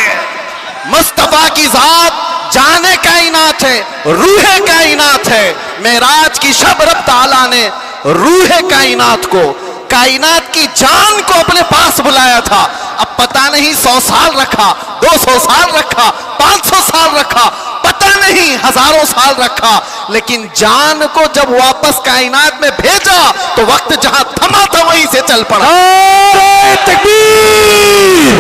मुस्तफा की जात जाने कायनात है, रूहे कायनात है। मेराज की शब रब ताला ने रूहे कायनात को, कायनात की जान को अपने पास बुलाया था। अब पता नहीं 100 साल रखा, 200 साल रखा, 500 साल रखा, पता नहीं हजारों साल रखा, लेकिन जान को जब वापस कायनात में भेजा तो वक्त जहां थमा था वहीं से चल पड़ा। नारे तकबीर,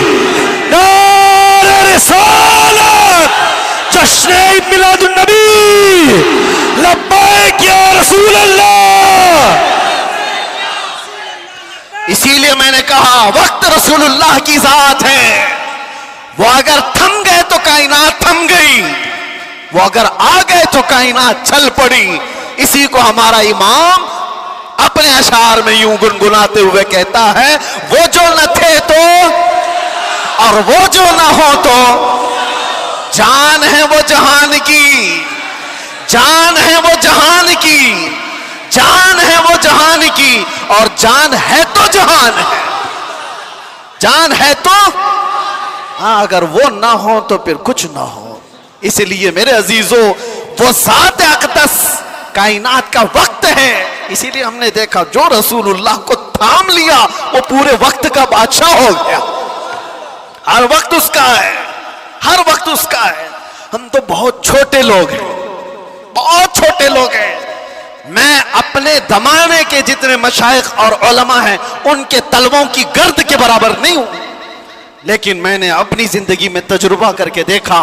नारे रिसालत, जश्न ईद मिलादुन नबी, लब्बैक या रसूल अल्लाह। इसीलिए मैंने कहा वक्त रसूलुल्लाह की जात है। वो अगर थम गए तो कायनात थम गई, वो अगर आ गए तो कायनात चल पड़ी। इसी को हमारा इमाम अपने अशार में यूं गुनगुनाते हुए कहता है, वो जो न थे तो और वो जो न हो तो, जान है वो जहान की, जान है वो जहान की, जान है वो जहान की, और जान है तो जहान है। जान है तो हाँ, अगर वो ना हो तो फिर कुछ ना हो। इसलिए मेरे अजीजों, वो ज़ात अक़दस कायनात का वक्त है। इसीलिए हमने देखा जो रसूलुल्लाह को थाम लिया वो पूरे वक्त का बादशाह हो गया। हर वक्त उसका है, हर वक्त उसका है। हम तो बहुत छोटे लोग हैं, बहुत छोटे लोग हैं। मैं अपने जमाने के जितने मशाइख और उलमा हैं उनके तलवों की गर्द के बराबर नहीं हूं, लेकिन मैंने अपनी जिंदगी में तजुर्बा करके देखा,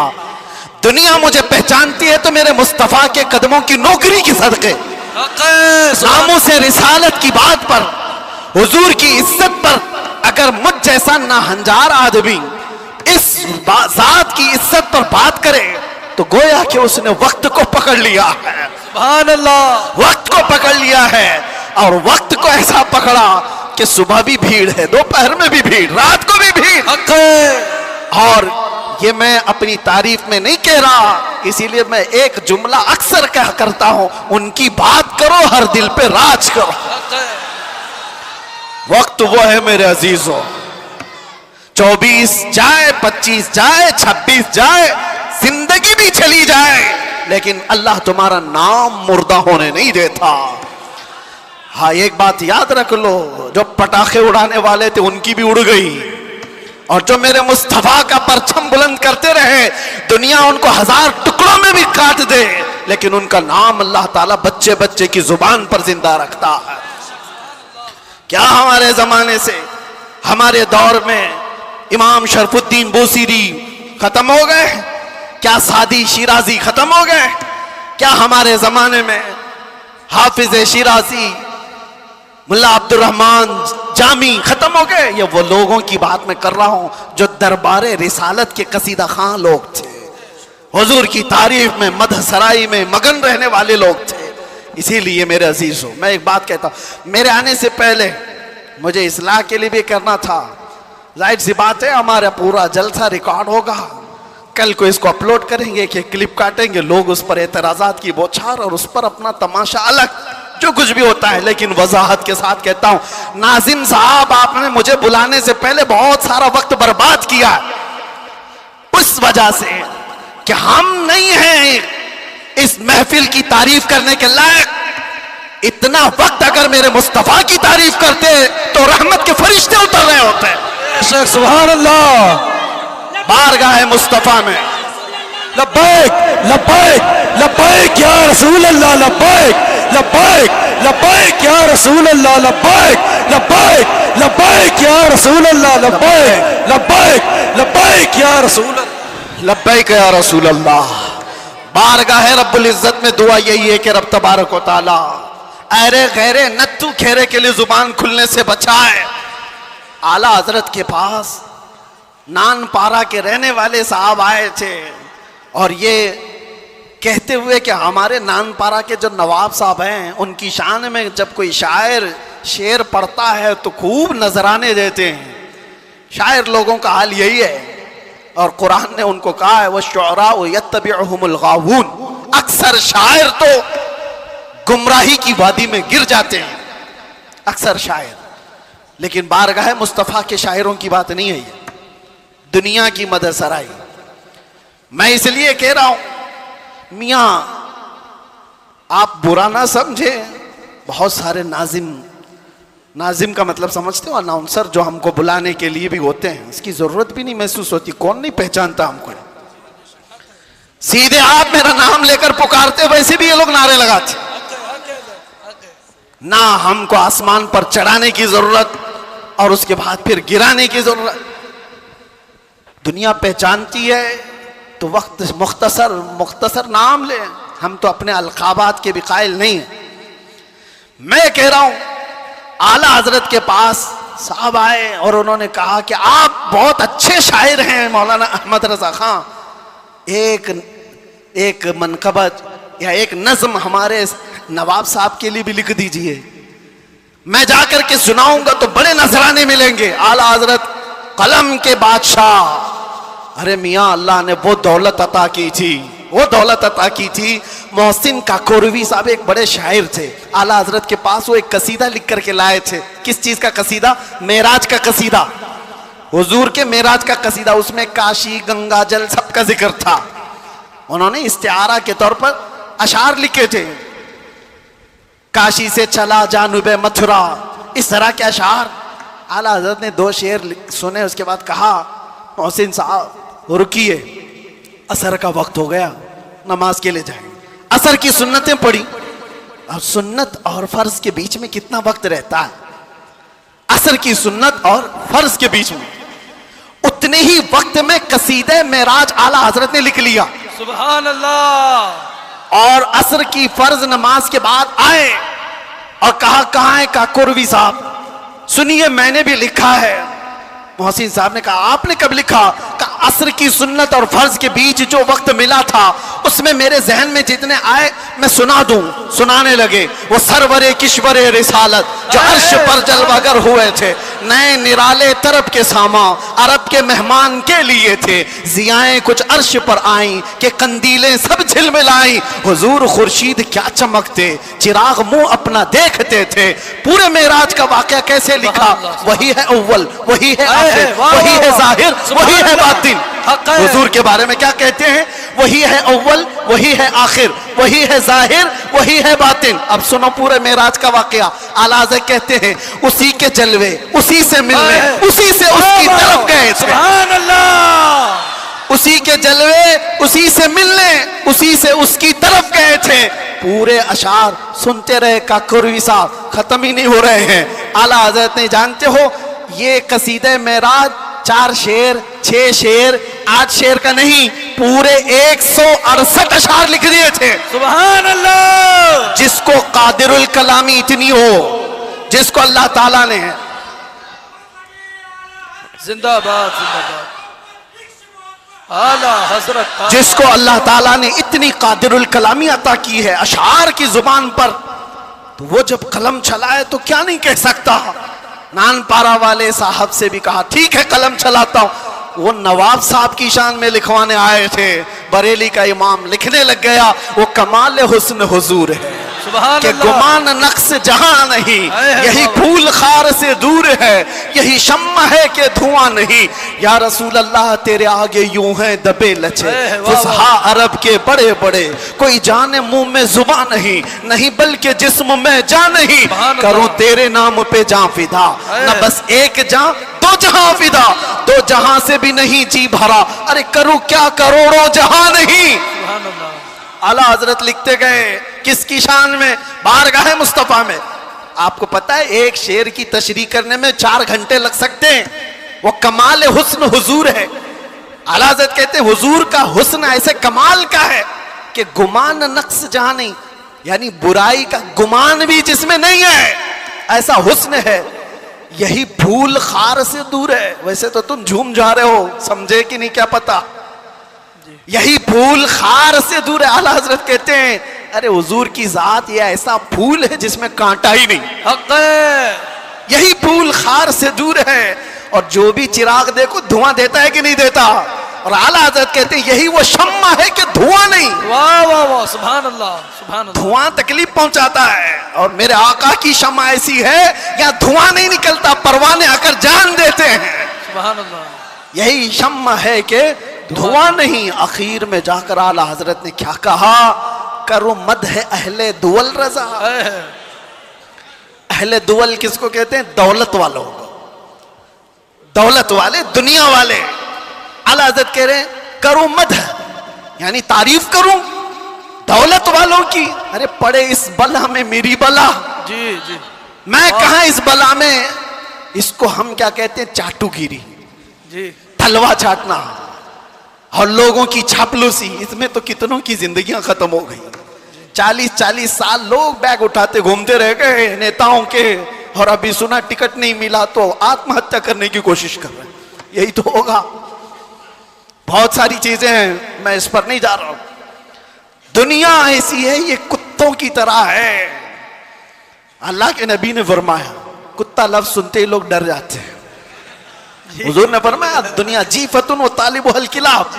दुनिया मुझे पहचानती है तो मेरे मुस्तफा के कदमों की नौकरी की सदके, नामों से रिसालत की बात पर, हुजूर की इज्जत पर अगर मुझ जैसा नाहंजार आदमी इस जात की इज्जत पर बात करे तो गोया कि उसने वक्त को पकड़ लिया है। सुभान अल्लाह। वक्त को पकड़ लिया है, और वक्त को ऐसा पकड़ा कि सुबह भी भीड़ है, दोपहर में भी भीड़, रात को भी भीड़। और ये मैं अपनी तारीफ में नहीं कह रहा, इसीलिए मैं एक जुमला अक्सर कह करता हूं, उनकी बात करो हर दिल पे राज करो। वक्त वो है मेरे अजीजों, 24 जाए, 25 जाए, 26 जाए, जिंदगी भी चली जाए, लेकिन अल्लाह तुम्हारा नाम मुर्दा होने नहीं देता। हाँ, एक बात याद रख लो, जो पटाखे उड़ाने वाले थे उनकी भी उड़ गई, और जो मेरे मुस्तफा का परचम बुलंद करते रहे, दुनिया उनको 1000 टुकड़ों में भी काट दे, लेकिन उनका नाम अल्लाह ताला बच्चे बच्चे की जुबान पर जिंदा रखता है। क्या हमारे जमाने से, हमारे दौर में इमाम शरफुद्दीन बूसीरी खत्म हो गए? क्या सादी शिराजी खत्म हो गए? क्या हमारे जमाने में हाफिज शिराजी, मुल्ला अब्दुल रहमान जामी खत्म हो गए? ये वो लोगों की बात मैं कर रहा हूं जो दरबारे रिसालत के कसीदा खां लोग थे, हुजूर की तारीफ में, मदह सराई में मगन रहने वाले लोग थे। इसीलिए मेरे अजीजों, मैं एक बात कहता हूं, मेरे आने से पहले मुझे इस्लाह के लिए भी करना था। जाहिर सी बात है, हमारा पूरा जलसा रिकॉर्ड होगा, कल को इसको अपलोड करेंगे कि क्लिप काटेंगे, लोग उस पर एतराजात की बौछार और उस पर अपना तमाशा अलग, जो कुछ भी होता है। लेकिन वजाहत के साथ कहता हूं, नाजिम साहब, आपने मुझे बुलाने से पहले बहुत सारा वक्त बर्बाद किया, उस वजह से कि हम नहीं हैं इस महफिल की तारीफ करने के लायक। इतना वक्त अगर मेरे मुस्तफा की तारीफ करते तो रहमत के फरिश्ते उतर रहे होते। सुभान अल्लाह। बारगाह मुस्तफा में लब्बैक लब्बैक लब्बैक या रसूल अल्लाह, लब्बैक लब्बैक लब्बैक या रसूल अल्लाह, लब्बैक लब्बैक लब्बैक या रसूल अल्लाह, लब्बैक लब्बैक लब्बैक या रसूल अल्लाह, लब्बैक या रसूल अल्लाह। बारगाह रब्बुल इज्जत में दुआ यही है कि रब तबारक व तआला अरे गैरे नत्थु खेरे के लिए जुबान खुलने से बचाए। आला हजरत के पास नानपारा के रहने वाले साहब आए थे और ये कहते हुए कि हमारे नानपारा के जो नवाब साहब हैं उनकी शान में जब कोई शायर शेर पढ़ता है तो खूब नजराने देते हैं। शायर लोगों का हाल यही है और कुरान ने उनको कहा है वश्शुअरा यत्तबिउहुमुल गावून, अक्सर शायर तो गुमराही की वादी में गिर जाते हैं, अक्सर शायर। लेकिन बारगाह मुस्तफ़ा के शायरों की बात नहीं है ये, दुनिया की मदद सराई। मैं इसलिए कह रहा हूं मियां आप बुरा ना समझे, बहुत सारे नाजिम का मतलब समझते हो, अनाउंसर जो हमको बुलाने के लिए भी होते हैं, इसकी जरूरत भी नहीं महसूस होती, कौन नहीं पहचानता हमको, सीधे आप मेरा नाम लेकर पुकारते, वैसे भी ये लोग नारे लगाते। ना हमको आसमान पर चढ़ाने की जरूरत और उसके बाद फिर गिराने की जरूरत। दुनिया पहचानती है तो वक्त मुख्तसर नाम ले, हम तो अपने अलकाबात के भी कायल नहीं है। मैं कह रहा हूं आला हजरत के पास साहब आए और उन्होंने कहा कि आप बहुत अच्छे शायर हैं मौलाना अहमद रजा खां, एक मनकबत या एक नज्म हमारे नवाब साहब के लिए भी लिख दीजिए, मैं जाकर के सुनाऊंगा तो बड़े नजराने मिलेंगे। आला हजरत कलम के बादशाह, अरे मियां अल्लाह ने वो दौलत अता की थी, वो दौलत अता की थी। मोहसिन काकोरवी साहब एक बड़े शायर थे, आला हजरत के पास वो एक कसीदा लिख करके लाए थे। किस चीज का कसीदा? मेराज का कसीदा, हुजूर के मेराज का कसीदा। उसमें काशी गंगा जल सबका जिक्र था। उन्होंने इस्तिआरा के तौर पर अशार लिखे थे, काशी से चला जानुबे मथुरा, इस तरह के अशार। आला हजरत ने 2 शेर सुने, उसके बाद कहा मोहसिन साहब रुकिए, असर का वक्त हो गया, नमाज के लिए जाएंगे। असर की सुन्नतें पढ़ी, और सुन्नत और फर्ज के बीच में कितना वक्त रहता है? असर की सुन्नत और फर्ज के बीच में उतने ही वक्त में कसीदे मेराज आला हजरत ने लिख लिया। सुभान अल्लाह। और असर की फर्ज नमाज के बाद आए और कहा कहां है काकोरवी साहब, सुनिए मैंने भी लिखा है। मोहसिन साहब ने कहा आपने कब लिखा? कहा असर की सुन्नत और फर्ज के बीच जो वक्त मिला था उसमें मेरे जहन में जितने आए मैं सुना दूं। सुनाने लगे वो सरवरे किश्वरे रिसालत जो अर्श पर जलवागर हुए थे, नए निराले तरफ के सामा अरब के मेहमान के लिए थे। जियाएं कुछ अर्श पर आई कि कंदीलें सब झिलमिलाई, हुजूर खुर्शीद क्या चमकते, चिराग मुंह अपना देखते थे। पूरे मेराज का वाकया कैसे लिखा? वही है अव्वल, वही है आखिर, वही है जाहिर, वही है बातिन। हुजूर के बारे में क्या कहते हैं? वही है अव्वल, वही है आखिर, वही है जाहिर, वही है बातिन। अब सुनो पूरे मेराज का वाकया। आला हज़रत कहते हैं उसी के जलवे, उसी से मिलने, उसी से उसकी तरफ गए थे। सुभान अल्लाह। उसी के जलवे, उसी से मिलने, उसी से उसकी तरफ गए थे। पूरे अशार सुनते रहे काकोरवी साहब, खत्म ही नहीं हो रहे हैं। आला हज़रत ने जानते हो ये कसीदे मेराज 4 शेर, 6 शेर, 8 शेर का नहीं, पूरे 168 अशार लिख दिए थे। सुभान अल्लाह। जिसको कादिरुल कलामी इतनी हो, जिसको अल्लाह ताला ने, जिंदाबाद जिंदाबाद आला हजरत, जिसको अल्लाह ताला ने इतनी कादिरुल कलामी अता की है अशार की जुबान पर, तो वो जब कलम चलाए तो क्या नहीं कह सकता। नानपारा वाले साहब से भी कहा ठीक है कलम चलाता हूं। वो नवाब साहब की शान में लिखवाने आए थे, बरेली का इमाम लिखने लग गया वो कमाल हुस्न हुजूर है कि गुमान नक्श जहां नहीं, यही फूल खार से दूर है, यही शम्मा है कि धुआं नहीं। या रसूल अल्लाह तेरे आगे यूं है दबे लचे फुसहा अरब के बड़े बड़े, कोई जाने मुंह में जुबान नहीं, नहीं बल्कि जिस्म में जान नहीं। करूं तेरे नाम पे जान फिदा, न बस एक जान दो जहां फिदा, 2 जहां से भी नहीं जी भरा, अरे करूं क्या करोड़ों जहां नहीं। आला हजरत लिखते गए किसकी शान में, बारगाह मुस्तफा में। आपको पता है एक शेर की तशरीह करने में 4 घंटे लग सकते हैं, वो कमाल हुस्न हुजूर है। आला हजरत कहते हैं हुजूर का हुस्न ऐसे कमाल का है कि गुमान नक्स जहां नहीं, यानी बुराई का गुमान भी जिसमें नहीं है, ऐसा हुस्न है। यही फूल खार से दूर है। वैसे तो तुम झूम जा रहे हो, समझे कि नहीं क्या पता। यही फूल खार से दूर है। आला हजरत कहते हैं अरे हुजूर की जात ये ऐसा फूल है जिसमें कांटा ही नहीं। हक है। यही फूल खार से दूर है। और जो भी चिराग देखो धुआं देता है कि नहीं देता। और आला हजरत कहते हैं यही वो शम्मा है कि धुआं नहीं। वाह वाह वाह, सुभान अल्लाह सुभान अल्लाह। धुआं तकलीफ पहुंचाता है और मेरे आका की शम्मा ऐसी है या धुआं नहीं निकलता, परवाने आकर जान देते हैं। सुभान अल्लाह। यही शम्मा है कि धुआं नहीं। आखिर में जाकर आला हजरत ने क्या कहा, करो मद है अहले दुवल रजा। अहले दुवल किसको कहते हैं, दौलत वालों को, दौलत वाले, दुनिया वाले। आला हजरत कह रहे हैं करो मद, यानी तारीफ करूं दौलत वालों की। अरे पड़े इस बला में मेरी बला, जी जी, मैं कहां इस बला में। इसको हम क्या कहते हैं, चाटुगिरी, जी तलवा चाटना और लोगों की चापलूसी। इसमें तो कितनों की जिंदगियां खत्म हो गई। 40-40 साल लोग बैग उठाते घूमते रह गए नेताओं के, और अभी सुना टिकट नहीं मिला तो आत्महत्या करने की कोशिश कर रहे हैं। यही तो होगा। बहुत सारी चीजें हैं, मैं इस पर नहीं जा रहा हूं। दुनिया ऐसी है, ये कुत्तों की तरह है। अल्लाह के नबी ने फरमाया कुत्ता लफ्ज सुनते ही लोग डर जाते हैं। हुजूर ने फरमाया दुनिया जीफतुन व तालिबु हल किलाब,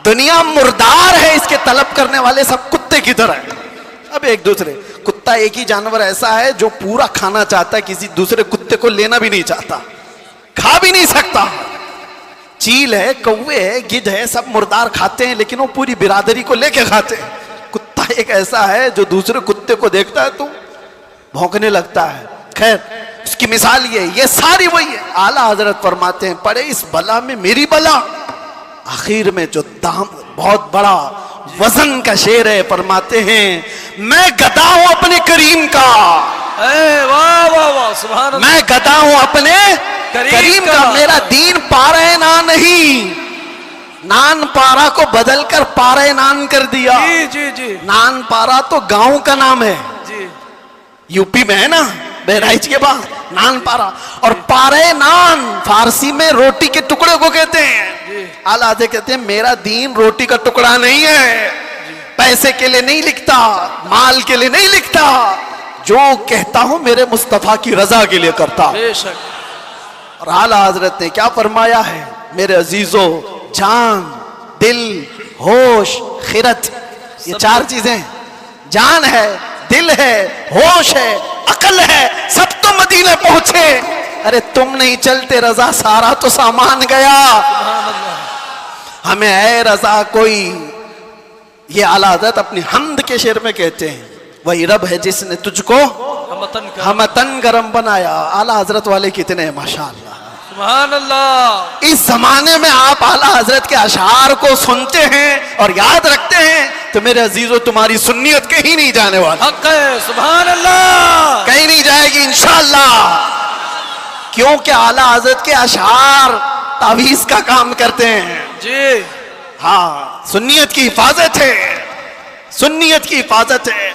दुनिया मुर्दार है, इसके तलब करने वाले सब कुत्ते की तरह है। अब एक दूसरे, कुत्ता एक ही जानवर ऐसा है जो पूरा खाना चाहता है, किसी दूसरे कुत्ते को लेना भी नहीं चाहता, खा भी नहीं सकता। चील है, कौवे है, गिद्ध है, सब मुर्दार खाते हैं, लेकिन वो पूरी बिरादरी को लेके खाते हैं। कुत्ता एक ऐसा है जो दूसरे कुत्ते को देखता है तो भौंकने लगता है। खैर उसकी मिसाल ये सारी वही है। आला हजरत फरमाते हैं पड़े इस बला में मेरी बला। आखिर में जो दाम बहुत बड़ा वजन का शेर है, फरमाते हैं मैं गदा हूं अपने करीम का। वाह वाह वाह, सुभान अल्लाह। मैं गदा हूं अपने करीम का। मेरा दीन पारे ना नहीं, नान पारा को बदलकर पारे नान कर दिया। जी जी जी, नान पारा तो गांव का नाम है, जी यूपी में है ना, बहराइच के बाद नान पारा। और पारे नान फारसी में रोटी के टुकड़े को कहते हैं। आला हज़रत कहते हैं मेरा दीन रोटी का टुकड़ा नहीं है, पैसे के लिए नहीं लिखता, माल के लिए नहीं लिखता, जो कहता हूं मेरे मुस्तफा की रजा के लिए करता हूं। बेशक। और आला हजरत ने क्या फरमाया है, मेरे अजीजों, जान, दिल, होश, खिरत, ये 4 चीजें, जान है, दिल है, होश है, अकल है, सब तो मदीने पहुंचे। अरे तुम नहीं चलते रजा, सारा तो सामान गया। हमें है रजा कोई। ये आला हज़रत अपनी हमद के शेर में कहते हैं वही रब है जिसने तुझको हमतन गरम बनाया। आला हजरत वाले कितने हैं माशाअल्लाह, सुभान अल्लाह। इस जमाने में आप आला हजरत के अशार को सुनते हैं और याद रखते हैं तो मेरे अजीजों तुम्हारी सुन्नियत कहीं नहीं जाने वाली। हक है, सुभान अल्लाह। कहीं नहीं जाएगी इंशाअल्लाह, क्योंकि आला हजरत के अशार तावीज का काम करते हैं। जी हाँ, सुन्नियत की हिफाजत है, सुन्नियत की हिफाजत है।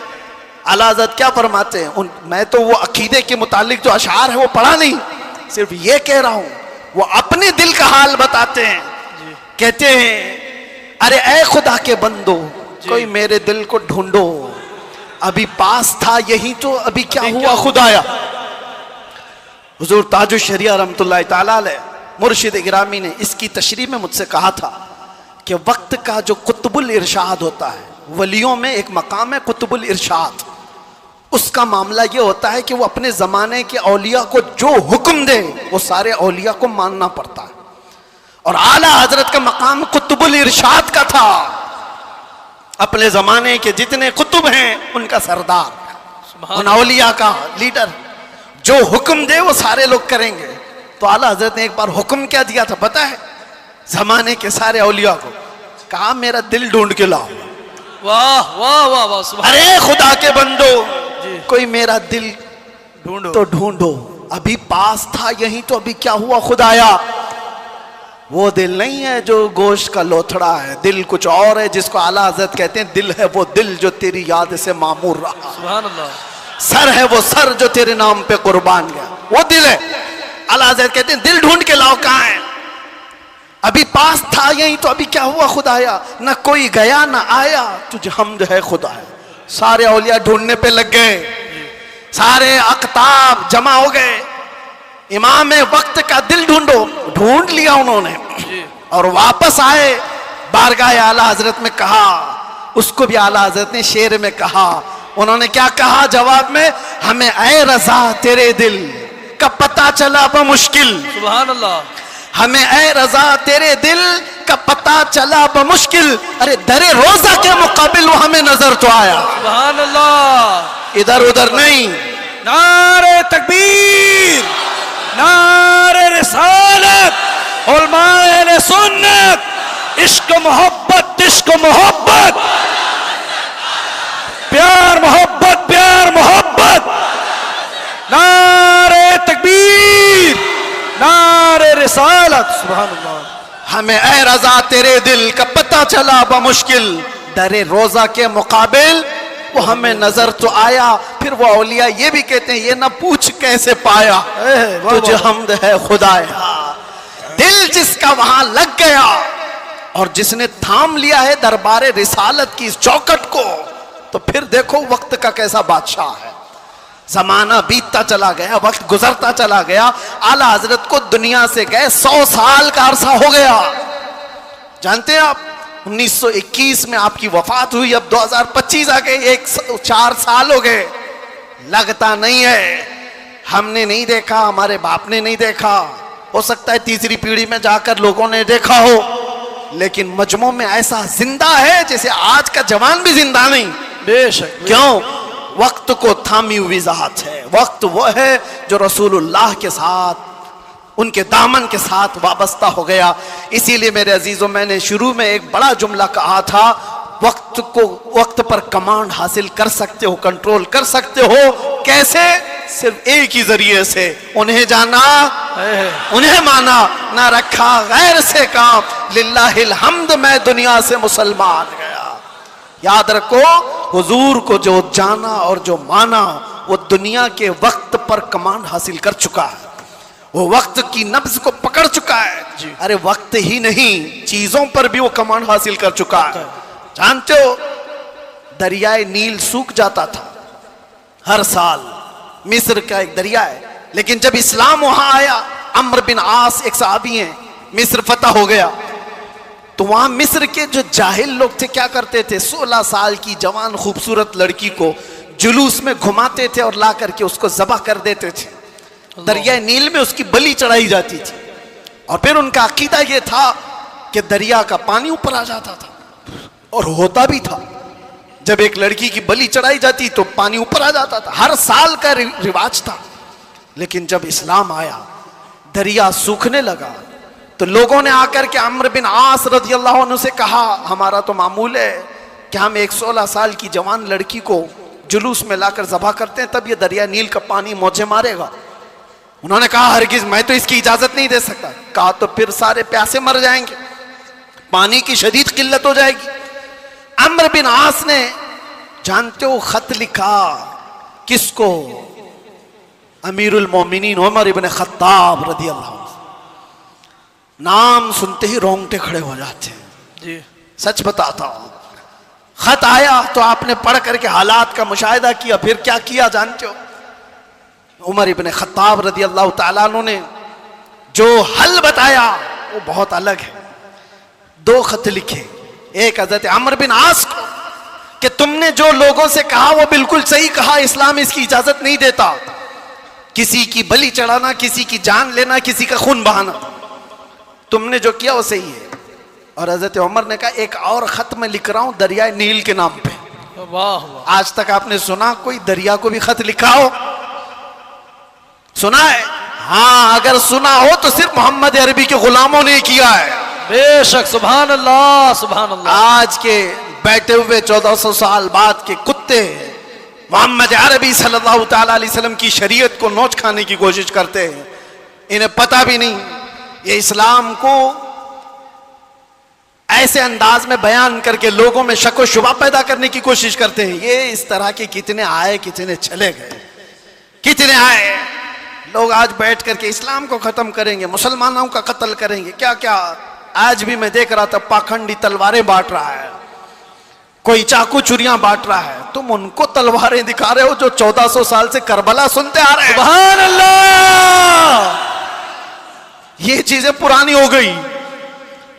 आला हज़रत क्या फरमाते हैं, मैं तो वो अकीदे के मुतालिक जो अशार है वो पढ़ा नहीं, सिर्फ ये कह रहा हूं, वो अपने दिल का हाल बताते हैं। कहते हैं अरे ए खुदा के बंदो, कोई मेरे दिल को ढूंढो, अभी पास था यही तो अभी क्या हुआ खुदाया। हुजूर ताजुश शरिया रहमतुल्लाहि ताला अलैह मुर्शिद गिरामी ने इसकी तशरीह में मुझसे कहा था कि वक्त का जो कुतुबुल इरशाद होता है, वलियों में एक मकाम है कुतुबुल इरशाद, उसका मामला ये होता है कि वो अपने ज़माने के औलिया को जो हुक्म दे वो सारे औलिया को मानना पड़ता है। और आला हजरत का मकाम कुतुबुल इरशाद का था, अपने ज़माने के जितने कुतुब हैं उनका सरदार, उन औलिया का लीडर, जो हुक्म दे वो सारे लोग करेंगे। तो आला हजरत ने एक बार हुक्म क्या दिया था पता है, ज़माने के सारे औलिया को कहा मेरा दिल ढूंढ के लाओ। वाह वाह वाह वाह सुभान अरे खुदा के बंदो, जी। कोई मेरा दिल ढूंढो तो ढूंढो। अभी पास था यही तो अभी क्या हुआ खुदाया? वो दिल नहीं है जो गोश्त का लोथड़ा है, दिल कुछ और है जिसको आला हजरत कहते हैं दिल है वो दिल जो तेरी याद से मामूर रहा। सुभान अल्लाह। सर है वो सर जो तेरे नाम पे कुर्बान गया, वो दिल है। आला हजरत कहते हैं दिल ढूंढ के लाओ, कहाँ है? अभी पास था यही तो अभी क्या हुआ खुदाया? न कोई गया न आया, तुझे हमद है खुदाया। सारे औलिया ढूंढने पे लग गए, सारे अकताब जमा हो गए, इमाम वक्त का दिल ढूंढो। ढूंढ लिया उन्होंने और वापस आए, बारगाह आला हजरत में कहा। उसको भी आला हजरत ने शेर में कहा। उन्होंने क्या कहा जवाब में? हमें ऐ रजा तेरे दिल का पता चला बमुश्किल। सुभान अल्लाह। हमें ऐ रजा तेरे दिल का पता चला बमुश्किल। अरे दरे रोजा के मुकाबिल वो हमें नजर तो आया। सुभान अल्लाह। इधर उधर नहीं। नारे तकबीर, नारे रिसालत, उलमाए अहले सुन्नत, इश्क मोहब्बत, इश्क मोहब्बत, प्यार मोहब्बत, प्यार मोहब्बत, नारे तकबीर, नारे रिसालत। सुभान अल्लाह। हमें ऐ रजा तेरे दिल का पता चला बमुश्किल, दरे रोजा के मुकाबिल वो हमें नजर तो आया। फिर वो औलिया ये भी कहते हैं ये ना पूछ कैसे पाया, तुझे हमद है खुदाया। दिल जिसका वहां लग गया और जिसने थाम लिया है दरबारे रिसालत की इस चौखट को, तो फिर देखो वक्त का कैसा बादशाह है। जमाना बीतता चला गया, वक्त गुजरता चला गया। आला हजरत को दुनिया से गए 100 साल का अरसा हो गया। जानते हैं आप 1921 में आपकी वफात हुई, अब 2025 आ गए, 4 साल हो गए। लगता नहीं है, हमने नहीं देखा, हमारे बाप ने नहीं देखा, हो सकता है तीसरी पीढ़ी में जाकर लोगों ने देखा हो, लेकिन मजमू में ऐसा जिंदा है जैसे आज का जवान भी जिंदा नहीं। बेशक। क्यों? वक्त को थामी हुई ज़ात है। वक्त वो है जो रसूलुल्लाह के साथ, उनके दामन के साथ वाबस्ता हो गया। इसीलिए मेरे अजीजों, मैंने शुरू में एक बड़ा जुमला कहा था, वक्त को वक्त पर कमांड हासिल कर सकते हो, कंट्रोल कर सकते हो। कैसे? सिर्फ एक ही जरिए से, उन्हें जाना, उन्हें माना, ना रखा गैर से काम। लिल्लाहिल हम्द, मैं दुनिया से मुसलमान गया। याद रखो, हुजूर को जो जाना और जो माना वो दुनिया के वक्त पर कमांड हासिल कर चुका है, वो वक्त की नब्ज को पकड़ चुका है। अरे वक्त ही नहीं, चीजों पर भी वो कमांड हासिल कर चुका है। जानते हो दरियाए नील सूख जाता था हर साल, मिस्र का एक दरिया है, लेकिन जब इस्लाम वहां आया, अम्र बिन आस एक सहाबी हैं, मिस्र फतह हो गया, तो वहां मिस्र के जो जाहिल लोग थे क्या करते थे, 16 साल की जवान खूबसूरत लड़की को जुलूस में घुमाते थे और ला करके उसको ज़बह कर देते थे। दरिया नील में उसकी बलि चढ़ाई जाती थी और फिर उनका अकीदा यह था कि दरिया का पानी ऊपर आ जाता था, और होता भी था। जब एक लड़की की बलि चढ़ाई जाती तो पानी ऊपर आ जाता था, हर साल का रिवाज था। लेकिन जब इस्लाम आया, दरिया सूखने लगा, तो लोगों ने आकर के अम्र बिन आस रज़ियल्लाहु अन्हु से कहा, हमारा तो मामूल है कि हम एक 16 साल की जवान लड़की को जुलूस में लाकर ज़बह करते हैं, तब ये दरिया नील का पानी मौजे मारेगा। उन्होंने कहा, हरगिज़ मैं तो इसकी इजाजत नहीं दे सकता। कहा, तो फिर सारे प्यासे मर जाएंगे, पानी की शदीद किल्लत हो जाएगी। अम्र बिन आस ने, जानते हो, खत लिखा किसको? अमीरुल मोमिनीन उमर इब्न खत्ताब रज़ियल्लाहु अन्हु। नाम सुनते ही रोंगटे खड़े हो जाते हैं जी। सच बताता हूं, खत आया तो आपने पढ़ करके हालात का मुशाहिदा किया, फिर क्या किया जानते हो? उमर इब्न खत्ताब रज़ियल्लाहु ताला अन्हु ने जो हल बताया वो बहुत अलग है। 2 खत लिखे, एक हज़रत अम्र बिन आस को कि तुमने जो लोगों से कहा वो बिल्कुल सही कहा, इस्लाम इसकी इजाजत नहीं देता, किसी की बलि चढ़ाना, किसी की जान लेना, किसी का खून बहाना, तुमने जो किया वो सही है। और हज़रत उमर ने कहा, एक और खत मैं लिख रहा हूं दरिया नील के नाम पे। वाह वाह। आज तक आपने सुना कोई दरिया को भी खत लिखा हो? सुना है? हाँ, अगर सुना हो तो सिर्फ मोहम्मद अरबी के गुलामों ने किया है। बेशक। सुभान अल्लाह, सुभान अल्लाह। आज के बैठे हुए 1400 साल बाद के कुत्ते मोहम्मद अरबी सल्लल्लाहु ताला अलैहि वसल्लम की शरीयत को नोच खाने की कोशिश करते हैं। इन्हें पता भी नहीं, ये इस्लाम को ऐसे अंदाज में बयान करके लोगों में शक व शुबा पैदा करने की कोशिश करते हैं। ये इस तरह के कितने आए, कितने चले गए, कितने आए लोग आज बैठ करके इस्लाम को खत्म करेंगे, मुसलमानों का कत्ल करेंगे, क्या क्या। आज भी मैं देख रहा था पाखंडी तलवारें बांट रहा है, कोई चाकू चुरियां बांट रहा है। तुम उनको तलवारें दिखा रहे हो जो 1400 साल से करबला सुनते आ रहे हैं। सुभान अल्लाह। ये चीजें पुरानी हो गई,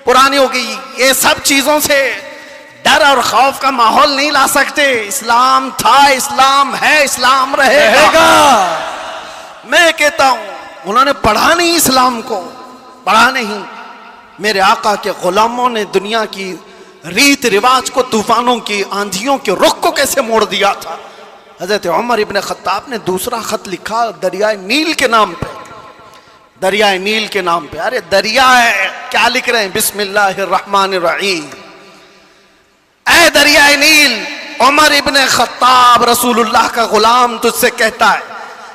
पुरानी हो गई। ये सब चीजों से डर और खौफ का माहौल नहीं ला सकते। इस्लाम था, इस्लाम है, इस्लाम रहेगा। मैं कहता हूं उन्होंने पढ़ा नहीं, इस्लाम को पढ़ा नहीं। मेरे आका के गुलामों ने दुनिया की रीत रिवाज को, तूफानों की, आंधियों के रुख को कैसे मोड़ दिया था। हजरत उमर इब्न खत्ताब ने दूसरा खत लिखा दरियाए नील के नाम पे, दरियाए नील के नाम पे। अरे दरिया है, क्या लिख रहे हैं? बिस्मिल्लाहिर्रहमानिर्रहीम। ऐ दरियाए नील, उमर इब्न खत्ताब रसूलुल्लाह का गुलाम तुझसे कहता है,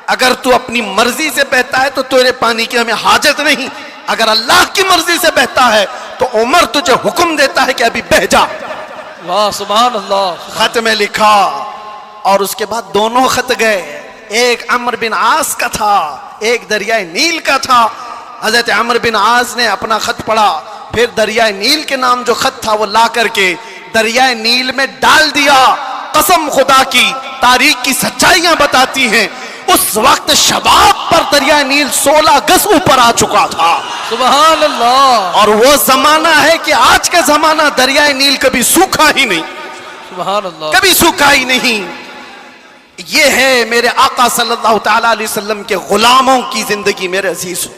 अगर तू अपनी मर्जी से बहता है तो तेरे पानी की हमें हाजत नहीं, अगर अल्लाह की मर्जी से बहता है तो उमर तुझे हुक्म देता है कि अभी बह जा। वाह सुभान अल्लाह। खत में लिखा और उसके बाद दोनों खत गए, एक अमर बिन आस का था, एक दरियाए नील का था। हजरत अमर बिन आस ने अपना खत पढ़ा, फिर दरियाए नील के नाम जो खत था वो ला करके दरियाए नील में डाल दिया। कसम खुदा की, तारीख की सच्चाइयां बताती हैं उस वक्त शबाब पर दरिया नील 16 गज ऊपर आ चुका था। सुभान अल्लाह। और वो जमाना है कि आज का जमाना दरिया नील कभी सूखा ही नहीं, सुभान अल्लाह, कभी सूखा ही नहीं। ये है मेरे आका सल्लल्लाहु ताला अलैहि वसल्लम के गुलामों की जिंदगी। मेरे अजीज,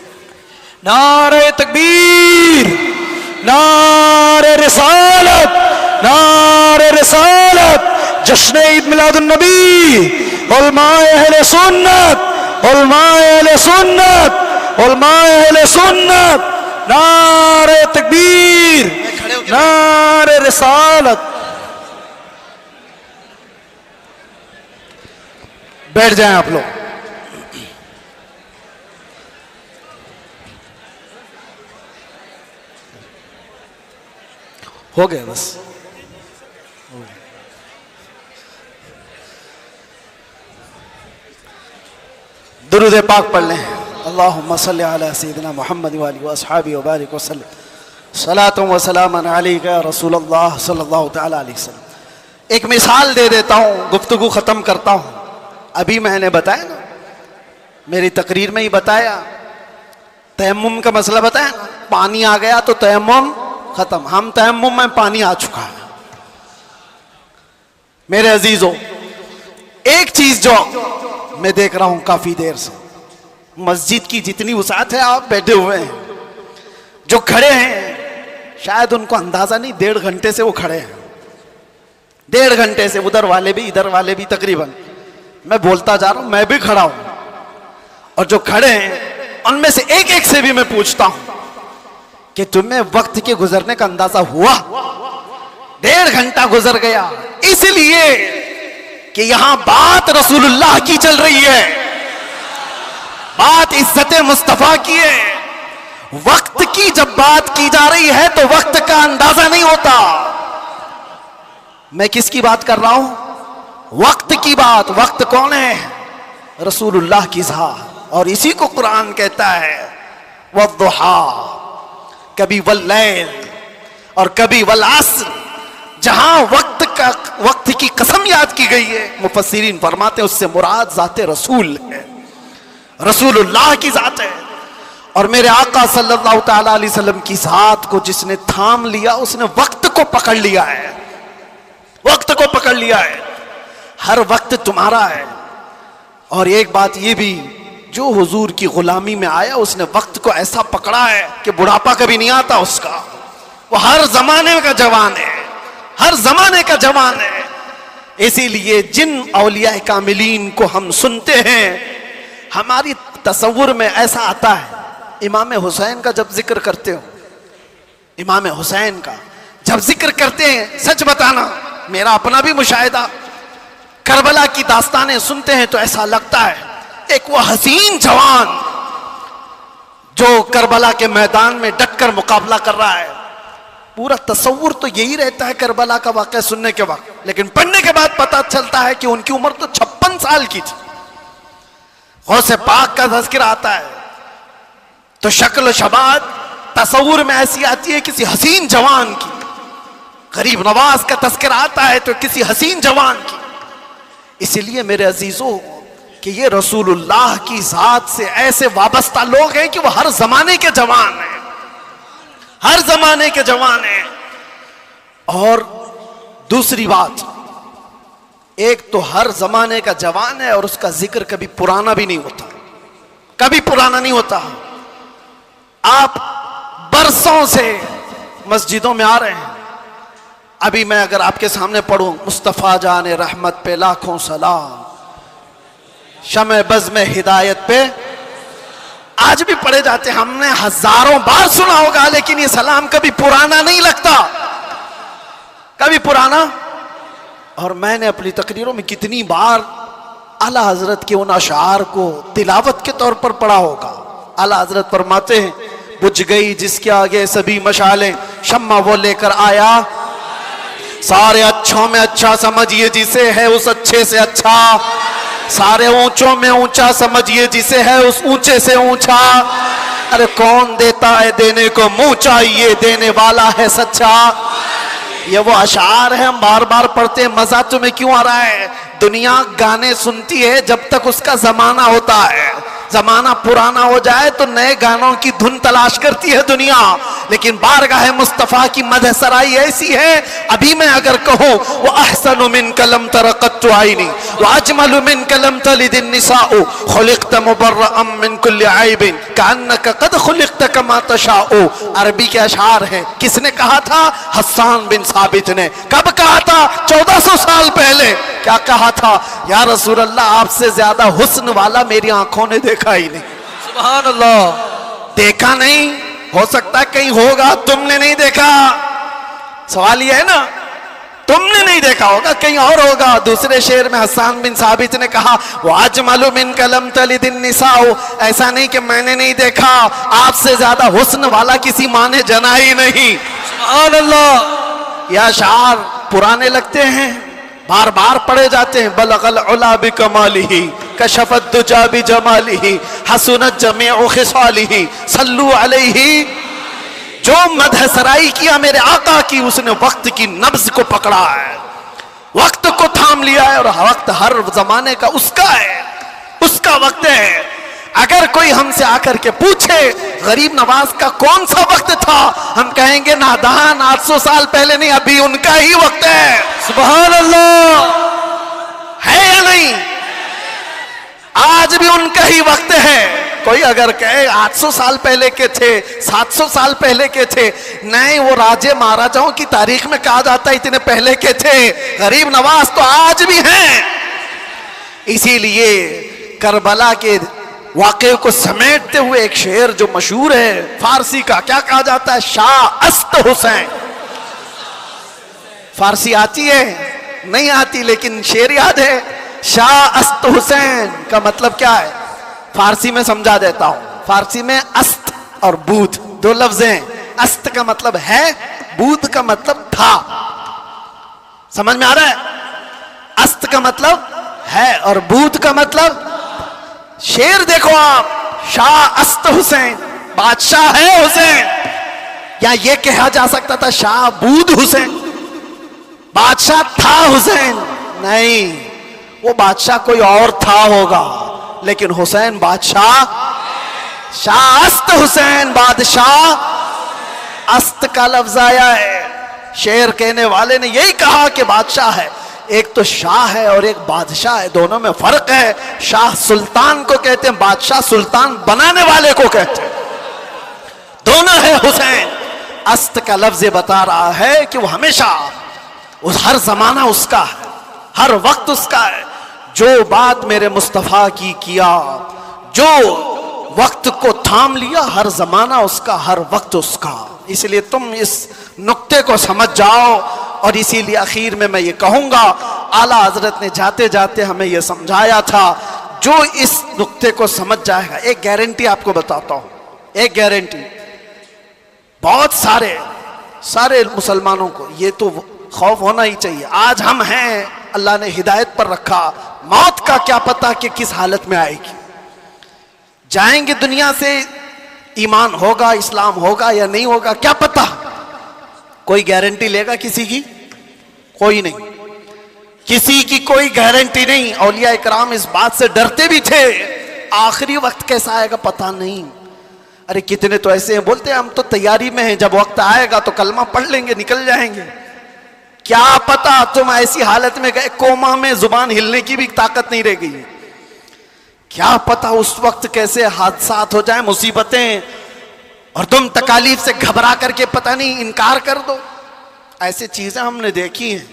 नारे तकबीर, नारे रिसालत, नारे रिसालत, जश्न ईद मिलादुन नबी, उलमाए अहले सुन्नत, उलमाए अहले सुन्नत, उलमाए अहले सुन्नत, नारे तकबीर, नारे रिसालत। बैठ जाएं आप लोग। हो गया बस। दुरूद पाक पढ़ लें। अल्लाहुम्मा सल्ली अला सय्यिदिना मुहम्मद व आलिहि व अस्हाबिहि व बारिक वसल्लम। सलातुन व सलामुन अलैका या रसूलल्लाह सल्लल्लाहु तआला अलैहि वसल्लम। एक मिसाल दे देता हूँ, गुफ्तगू ख़त्म करता हूँ। अभी मैंने बताया ना, मेरी तकरीर में ही बताया, तयम्मुम का मसला बताया ना, पानी आ गया तो तयम्मुम ख़त्म। हम तयम्मुम में पानी आ चुका है। मेरे अजीजों, एक चीज़ जो मैं देख रहा हूं काफी देर से, मस्जिद की जितनी वसाअत है, आप बैठे हुए हैं, जो खड़े हैं शायद उनको अंदाजा नहीं, 1.5 घंटे से वो खड़े हैं, 1.5 घंटे से। उधर वाले भी, इधर वाले भी, तकरीबन मैं बोलता जा रहा हूं, मैं भी खड़ा हूं। और जो खड़े हैं उनमें से एक एक से भी मैं पूछता हूं कि तुम्हें वक्त के गुजरने का अंदाजा हुआ? 1.5 घंटा गुजर गया, इसलिए कि यहां बात रसूलुल्लाह की चल रही है, बात इज्जत मुस्तफा की है। वक्त की जब बात की जा रही है तो वक्त का अंदाजा नहीं होता। मैं किसकी बात कर रहा हूं? वक्त की बात। वक्त कौन है? रसूलुल्लाह की ज़ात। और इसी को कुरान कहता है वद्दुहा, कभी वल्लैल और कभी वल अस्र। जहां वक्त की कसम याद की गई है, मुफस्सिरीन फरमाते हैं उससे मुराद ज़ाते रसूल है, रसूलुल्लाह की ज़ात है। और मेरे आका सल्लल्लाहु ताला अलैहि वसल्लम की ज़ात को जिसने थाम लिया, उसने वक्त को पकड़ लिया है, वक्त को पकड़ लिया है। हर वक्त तुम्हारा है। और एक बात ये भी, जो हुजूर की गुलामी में आया उसने वक्त को ऐसा पकड़ा है कि बुढ़ापा कभी नहीं आता उसका। वो हर जमाने का जवान है, हर जमाने का जवान है। इसीलिए जिन औलिया कामिलीन को हम सुनते हैं, हमारी तसव्वुर में ऐसा आता है, इमाम हुसैन का जब जिक्र करते हो, इमाम हुसैन का जब जिक्र करते हैं, सच बताना मेरा अपना भी मुशाहिदा, करबला की दास्तानें सुनते हैं तो ऐसा लगता है एक वो हसीन जवान जो करबला के मैदान में डटकर मुकाबला कर रहा है, पूरा तस्वुर तो यही रहता है करबला का वाक़या सुनने के वक्त, लेकिन पढ़ने के बाद पता चलता है कि उनकी उम्र तो 56 साल की थी। गौसे पाक का तज़किरा आता है तो शक्ल शबात तस्वुर में ऐसी आती है किसी हसीन जवान की, गरीब नवाज का तज़किरा आता है तो किसी हसीन जवान की। इसलिए मेरे अजीजों कि ये रसूलुल्लाह की जात से ऐसे वाबस्ता लोग हैं कि वो हर जमाने के जवान हैं, हर जमाने के जवान हैं। और दूसरी बात, एक तो हर जमाने का जवान है और उसका जिक्र कभी पुराना भी नहीं होता, कभी पुराना नहीं होता। आप बरसों से मस्जिदों में आ रहे हैं, अभी मैं अगर आपके सामने पढ़ूं मुस्तफ़ा जाने रहमत पे लाखों सलाम, शमे बज़ में हिदायत पे, आज भी पढ़े जाते हैं, हमने हजारों बार सुना होगा, लेकिन ये सलाम कभी पुराना नहीं लगता, कभी पुराना। और मैंने अपनी तकरीरों में कितनी बार आला हजरत के उन अशार को तिलावत के तौर पर पढ़ा होगा। आला हजरत फरमाते हैं, बुझ गई जिसके आगे सभी मशालें, शम्मा वो लेकर आया, सारे अच्छों में अच्छा समझिए जिसे है उस अच्छे से अच्छा, सारे ऊंचों में ऊंचा समझिए जिसे है उस ऊंचे से ऊंचा। अरे कौन देता है देने को मुंह चाहिए, देने वाला है सच्चा। ये वो अशार है, हम बार बार पढ़ते हैं, मजा तुम्हें क्यों आ रहा है? दुनिया गाने सुनती है जब तक उसका जमाना होता है, जमाना पुराना हो जाए तो नए गानों की धुन तलाश करती है दुनिया। लेकिन बारगाह मुस्तफ़ा की मदह सराई ऐसी है, अभी मैं अगर कहूँ वो अहसनु मिन कलम तरक़त्तु आइनी व अजमलु मिन कलम तलिदिन निसाउ खुलिक़्त मुबर्रअम मिन कुल्लि ऐबिन कअन्नक क़द खुलिक़्त कमा तशाउ। अरबी के अशार हैं। किसने कहा था? हस्सान बिन साबित ने। कब कहा था? 1400 साल पहले। क्या कहा था? या रसूल अल्लाह, आपसे ज्यादा हुस्न वाला मेरी आंखों ने देखा ही नहीं। सुभान अल्लाह। देखा नहीं, हो सकता है कहीं होगा, तुमने नहीं देखा। सवाल ये है ना, तुमने नहीं देखा होगा, कहीं और होगा। दूसरे शेर में हस्सान बिन साबित ने कहा, वाजमलु मिन कलम तलिदिन निसाउ, ऐसा नहीं कि मैंने नहीं देखा, आपसे ज्यादा हुस्न वाला किसी माँ ने जना ही नहीं। सुभान अल्लाह। यह अशार पुराने लगते हैं, बार बार पढ़े जाते हैं। बलगल उला बिकमालिही कशफत दुजा बिजमालिही हसनत जमीउ खिसालिही सल्लु अलैहि। जो मदह सराई किया मेरे आका की, उसने वक्त की नब्ज को पकड़ा है, वक्त को थाम लिया है। और वक्त हर जमाने का उसका है, उसका वक्त है। अगर कोई हमसे आकर के पूछे गरीब नवाज का कौन सा वक्त था, हम कहेंगे नादान, 800 साल पहले नहीं, अभी उनका ही वक्त है। सुभान अल्लाह। है या नहीं? आज भी उनका ही वक्त है। कोई अगर कहे 800 साल पहले के थे, 700 साल पहले के थे, नहीं, वो राजे महाराजाओं की तारीख में कहा जाता है इतने पहले के थे। गरीब नवाज तो आज भी हैं। इसीलिए करबला के वाक़े को समेटते हुए एक शेर जो मशहूर है फारसी का, क्या कहा जाता है? शाह अस्त हुसैन। फारसी आती है? नहीं आती, लेकिन शेर याद है। शाह अस्त हुसैन का मतलब क्या है? फारसी में समझा देता हूं। फारसी में अस्त और बूध दो लफ्ज हैं। अस्त का मतलब है, बूध का मतलब था। समझ में आ रहा है? अस्त का मतलब है और बूध का मतलब। शेर देखो आप, शाह अस्त हुसैन, बादशाह है हुसैन। या ये कहा जा सकता था शाह बूद हुसैन, बादशाह था हुसैन। नहीं, वो बादशाह कोई और था होगा, लेकिन हुसैन बादशाह। शाह अस्त हुसैन, बादशाह। अस्त का लफ्ज आया है। शेर कहने वाले ने यही कहा कि बादशाह है। एक तो शाह है और एक बादशाह है, दोनों में फर्क है। शाह सुल्तान को कहते हैं, बादशाह सुल्तान बनाने वाले को कहते हैं। दोनों है हुसैन। अस्त का लफ्ज बता रहा है कि वो हमेशा, उस हर जमाना उसका है, हर वक्त उसका है। जो बात मेरे मुस्तफ़ा की किया, जो वक्त को थाम लिया, हर जमाना उसका, हर वक्त उसका। इसलिए तुम इस नुक्ते को समझ जाओ। और इसीलिए आखिर में मैं ये कहूँगा, आला हजरत ने जाते जाते हमें ये समझाया था, जो इस नुक्ते को समझ जाएगा। एक गारंटी आपको बताता हूँ, एक गारंटी, बहुत सारे मुसलमानों को ये तो खौफ होना ही चाहिए। आज हम हैं, अल्लाह ने हिदायत पर रखा, मौत का क्या पता कि किस हालत में आएगी। जाएंगे दुनिया से, ईमान होगा, इस्लाम होगा या नहीं होगा, क्या पता। कोई गारंटी लेगा किसी की? कोई नहीं, किसी की कोई गारंटी नहीं। औलिया इकराम इस बात से डरते भी थे, आखिरी वक्त कैसा आएगा पता नहीं। अरे कितने तो ऐसे हैं, बोलते हैं हम तो तैयारी में हैं, जब वक्त आएगा तो कलमा पढ़ लेंगे, निकल जाएंगे। क्या पता तुम ऐसी हालत में गए, कोमा में, जुबान हिलने की भी ताकत नहीं रह गई। क्या पता उस वक्त कैसे हादसात हो जाए, मुसीबतें, और तुम तकालीफ से घबरा करके पता नहीं इनकार कर दो। ऐसी चीजें हमने देखी हैं,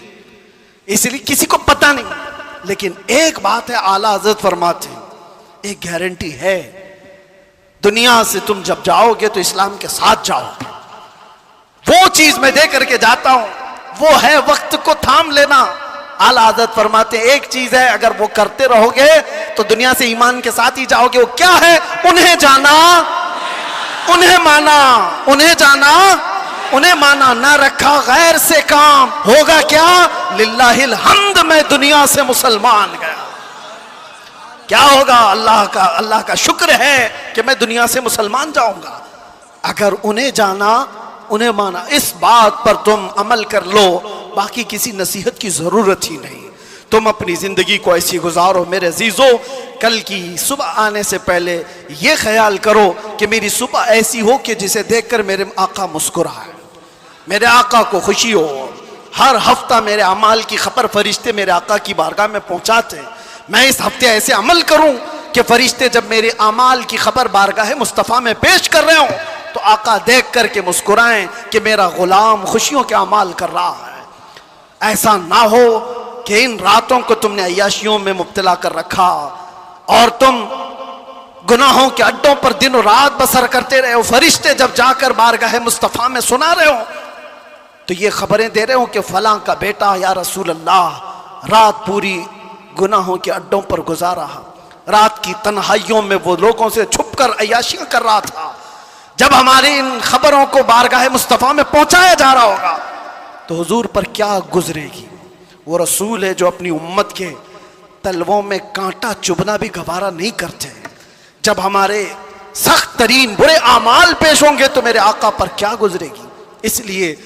इसलिए किसी को पता नहीं। लेकिन एक बात है, आला हजरत फरमाते हैं, एक गारंटी है, दुनिया से तुम जब जाओगे तो इस्लाम के साथ जाओगे। वो चीज मैं दे करके जाता हूं, वो है वक्त को थाम लेना। आला हजरत फरमाते हैं, एक चीज है, अगर वो करते रहोगे तो दुनिया से ईमान के साथ ही जाओगे। वो क्या है? उन्हें जाना, उन्हें माना, उन्हें जाना, उन्हें माना। ना रखा गैर से काम, होगा क्या? लिल्लाहिल हम्द, मैं दुनिया से मुसलमान गया। क्या होगा? अल्लाह का शुक्र है कि मैं दुनिया से मुसलमान जाऊंगा। अगर उन्हें जाना, उन्हें माना, इस बात पर तुम अमल कर लो, बाकी किसी नसीहत की जरूरत ही नहीं। तुम अपनी जिंदगी को ऐसी गुजारो मेरे अजीजों, कल की सुबह आने से पहले ये ख्याल करो कि मेरी सुबह ऐसी हो कि जिसे देखकर मेरे आका मुस्कुराए, मेरे आका को खुशी हो। हर हफ्ता मेरे अमाल की खबर फरिश्ते मेरे आका की बारगाह में पहुंचाते। मैं इस हफ्ते ऐसे अमल करूं कि फरिश्ते जब मेरे अमाल की खबर बारगाह मुस्तफ़ा में पेश कर रहे हो तो आका देख करके मुस्कुराएं कि मेरा गुलाम खुशियों के अमाल कर रहा है। ऐसा ना हो कि इन रातों को तुमने अय्याशियों में मुब्तला कर रखा और तुम गुनाहों के अड्डों पर दिनों रात बसर करते रहे हो। फरिश्ते जब जाकर बारगाह मुस्तफ़ा में सुना रहे हो तो ये खबरें दे रहे हो कि फलां का बेटा या रसूल अल्लाह रात पूरी गुनाहों के अड्डों पर गुजारा, रात की तन्हाइयों में वो लोगों से छुपकर अय्याशियां कर रहा था। जब हमारी इन खबरों को बारगाह मुस्तफ़ा में पहुंचाया जा रहा होगा तो हुजूर पर क्या गुजरेगी। वो रसूल है जो अपनी उम्मत के तलवों में कांटा चुभना भी गवारा नहीं करते। जब हमारे सख्त तरीन बुरे आमाल पेश होंगे तो मेरे आका पर क्या गुजरेगी। इसलिए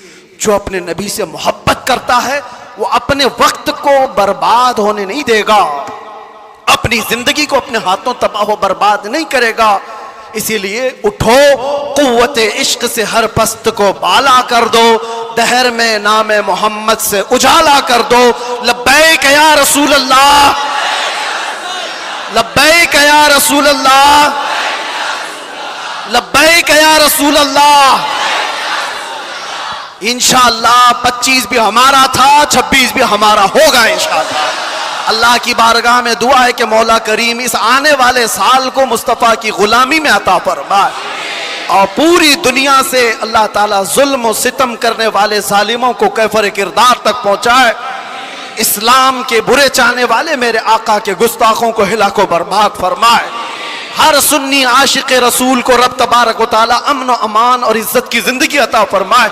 जो अपने नबी से मोहब्बत करता है वो अपने वक्त को बर्बाद होने नहीं देगा, अपनी जिंदगी को अपने हाथों तबाह बर्बाद नहीं करेगा। इसीलिए उठो, कुव्वत इश्क से हर पस्त को बाला कर दो, दहर में नामे मोहम्मद से उजाला कर दो। लब्बैक या रसूल अल्लाह, लब्बैक या रसूल अल्लाह, लब्बैक या रसूल अल्लाह। इंशाअल्लाह 25 भी हमारा था, 26 भी हमारा होगा इंशाअल्लाह। अल्लाह की बारगाह में दुआ है कि मौला करीम इस आने वाले साल को मुस्तफ़ा की गुलामी में अता फरमाए और पूरी दुनिया से अल्लाह ताला जुल्म और सितम करने वाले जालिमों को कैफर किरदार तक पहुंचाए। इस्लाम के बुरे चाहने वाले मेरे आका के गुस्ताखों को हिलाको बर्बाद फरमाए। हर सुन्नी आशिक रसूल को रब तबारक व तआला अमन व अमान और इज्जत की जिंदगी अता फरमाए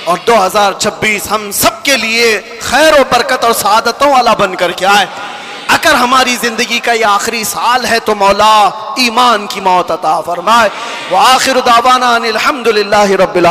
और 2026 हम सब के लिए खैर और बरकत और सआदतों वाला बन करके आए। अगर हमारी जिंदगी का ये आखिरी साल है तो मौला ईमान की मौत अता फरमाए। व आखिर दावाना अनिल हम्दुलिल्लाहि रब्बिल